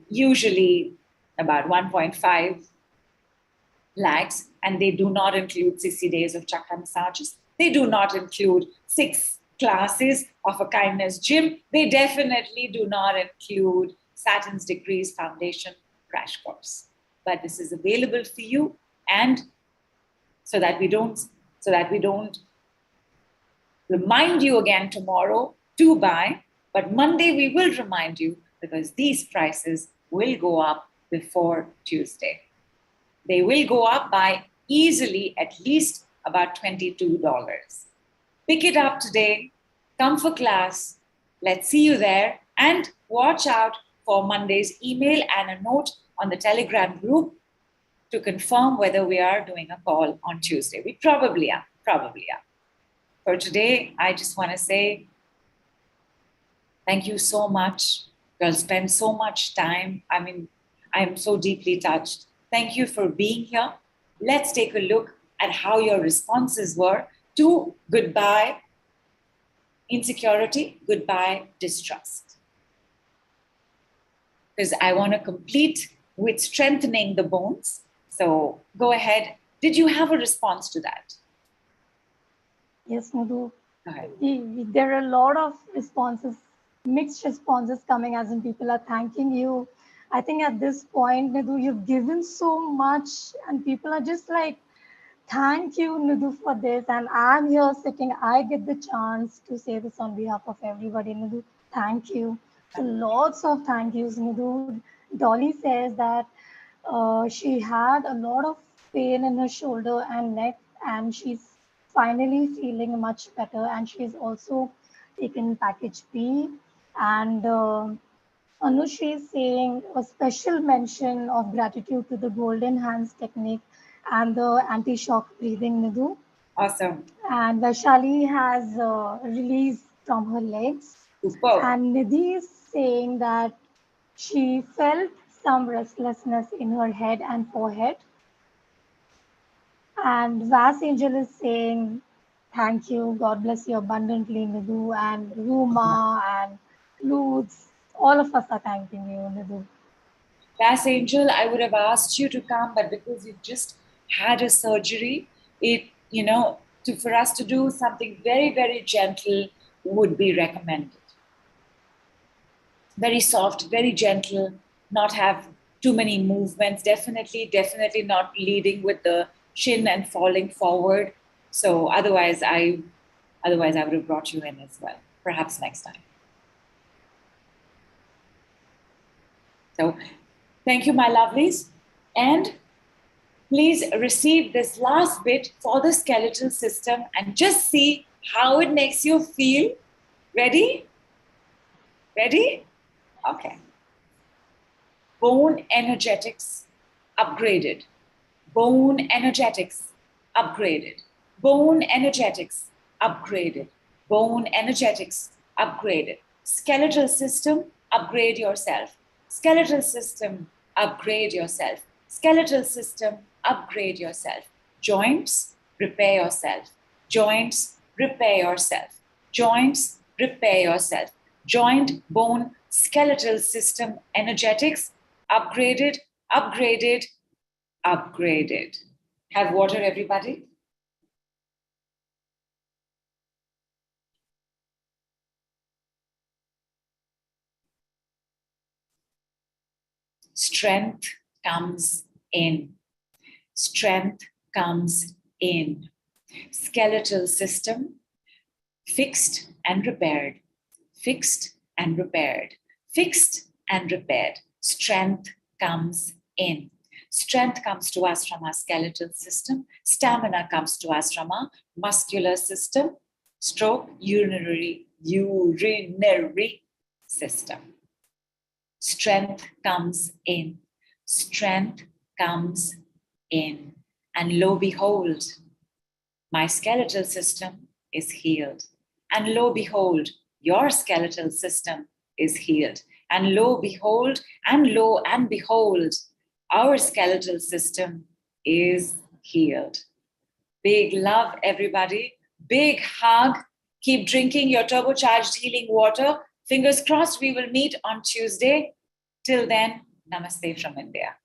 [SPEAKER 2] usually about 1.5 lakhs, and they do not include 60 days of chakra massages. They do not include 6 classes of a kindness gym. They definitely do not include Saturn's Degrees Foundation crash course. But this is available for you, and so that we don't remind you again tomorrow to buy, but Monday we will remind you, because these prices will go up before Tuesday. They will go up by easily at least about $22. Pick it up today, come for class, let's see you there, and watch out for Monday's email and a note on the Telegram group to confirm whether we are doing a call on Tuesday. We probably are. For today, I just want to say thank you so much. You'll spend so much time. I mean, I am so deeply touched. Thank you for being here. Let's take a look at how your responses were to goodbye insecurity, goodbye distrust. Because I want to complete with strengthening the bones. So go ahead. Did you have a response to that?
[SPEAKER 1] Yes, Nidhu.
[SPEAKER 2] Go ahead.
[SPEAKER 1] There are a lot of responses, mixed responses coming, as in people are thanking you. I think at this point, Nidhu, you've given so much, and people are just like, thank you, Nidhu, for this. And I'm here sitting, I get the chance to say this on behalf of everybody. Nidhu, thank you. So lots of thank yous, Nidhu. Dolly says that she had a lot of pain in her shoulder and neck, and she's finally feeling much better. And she's also taken package B. And Anush is saying a special mention of gratitude to the golden hands technique and the anti-shock breathing, Nidhu.
[SPEAKER 2] Awesome.
[SPEAKER 1] And Vaishali has released from her legs.
[SPEAKER 2] Superb.
[SPEAKER 1] And Nidhi is saying that she felt some restlessness in her head and forehead. And Vas Angel is saying, thank you, God bless you abundantly, Nidhu. And Ruma and Lutz, all of us are thanking you, Nidhu.
[SPEAKER 2] Bass Angel, I would have asked you to come, but because you just had a surgery, for us to do something very, very gentle would be recommended. Very soft, very gentle, not have too many movements, definitely not leading with the shin and falling forward. So otherwise I would have brought you in as well, perhaps next time. So thank you, my lovelies. And please receive this last bit for the skeletal system and just see how it makes you feel. Ready? Ready? Okay. Bone energetics upgraded. Bone energetics upgraded. Bone energetics upgraded. Bone energetics upgraded. Skeletal system, upgrade yourself. Skeletal system, upgrade yourself. Skeletal system, upgrade yourself. Joints, repair yourself. Joints, repair yourself. Joints, repair yourself. Joint, bone, skeletal system, energetics, upgraded, upgraded, upgraded. Have water, everybody. Strength comes in. Strength comes in. Skeletal system, fixed and repaired. Fixed and repaired. Fixed and repaired. Strength comes in. Strength comes to us from our skeletal system. Stamina comes to us from our muscular system. Stroke, urinary system. Strength comes in. Strength comes in. And lo behold, my skeletal system is healed. And lo behold, your skeletal system is healed. And lo behold, and lo and behold, our skeletal system is healed. Big love, everybody. Big hug. Keep drinking your turbocharged healing water. Fingers crossed we will meet on Tuesday. Till then, namaste from India.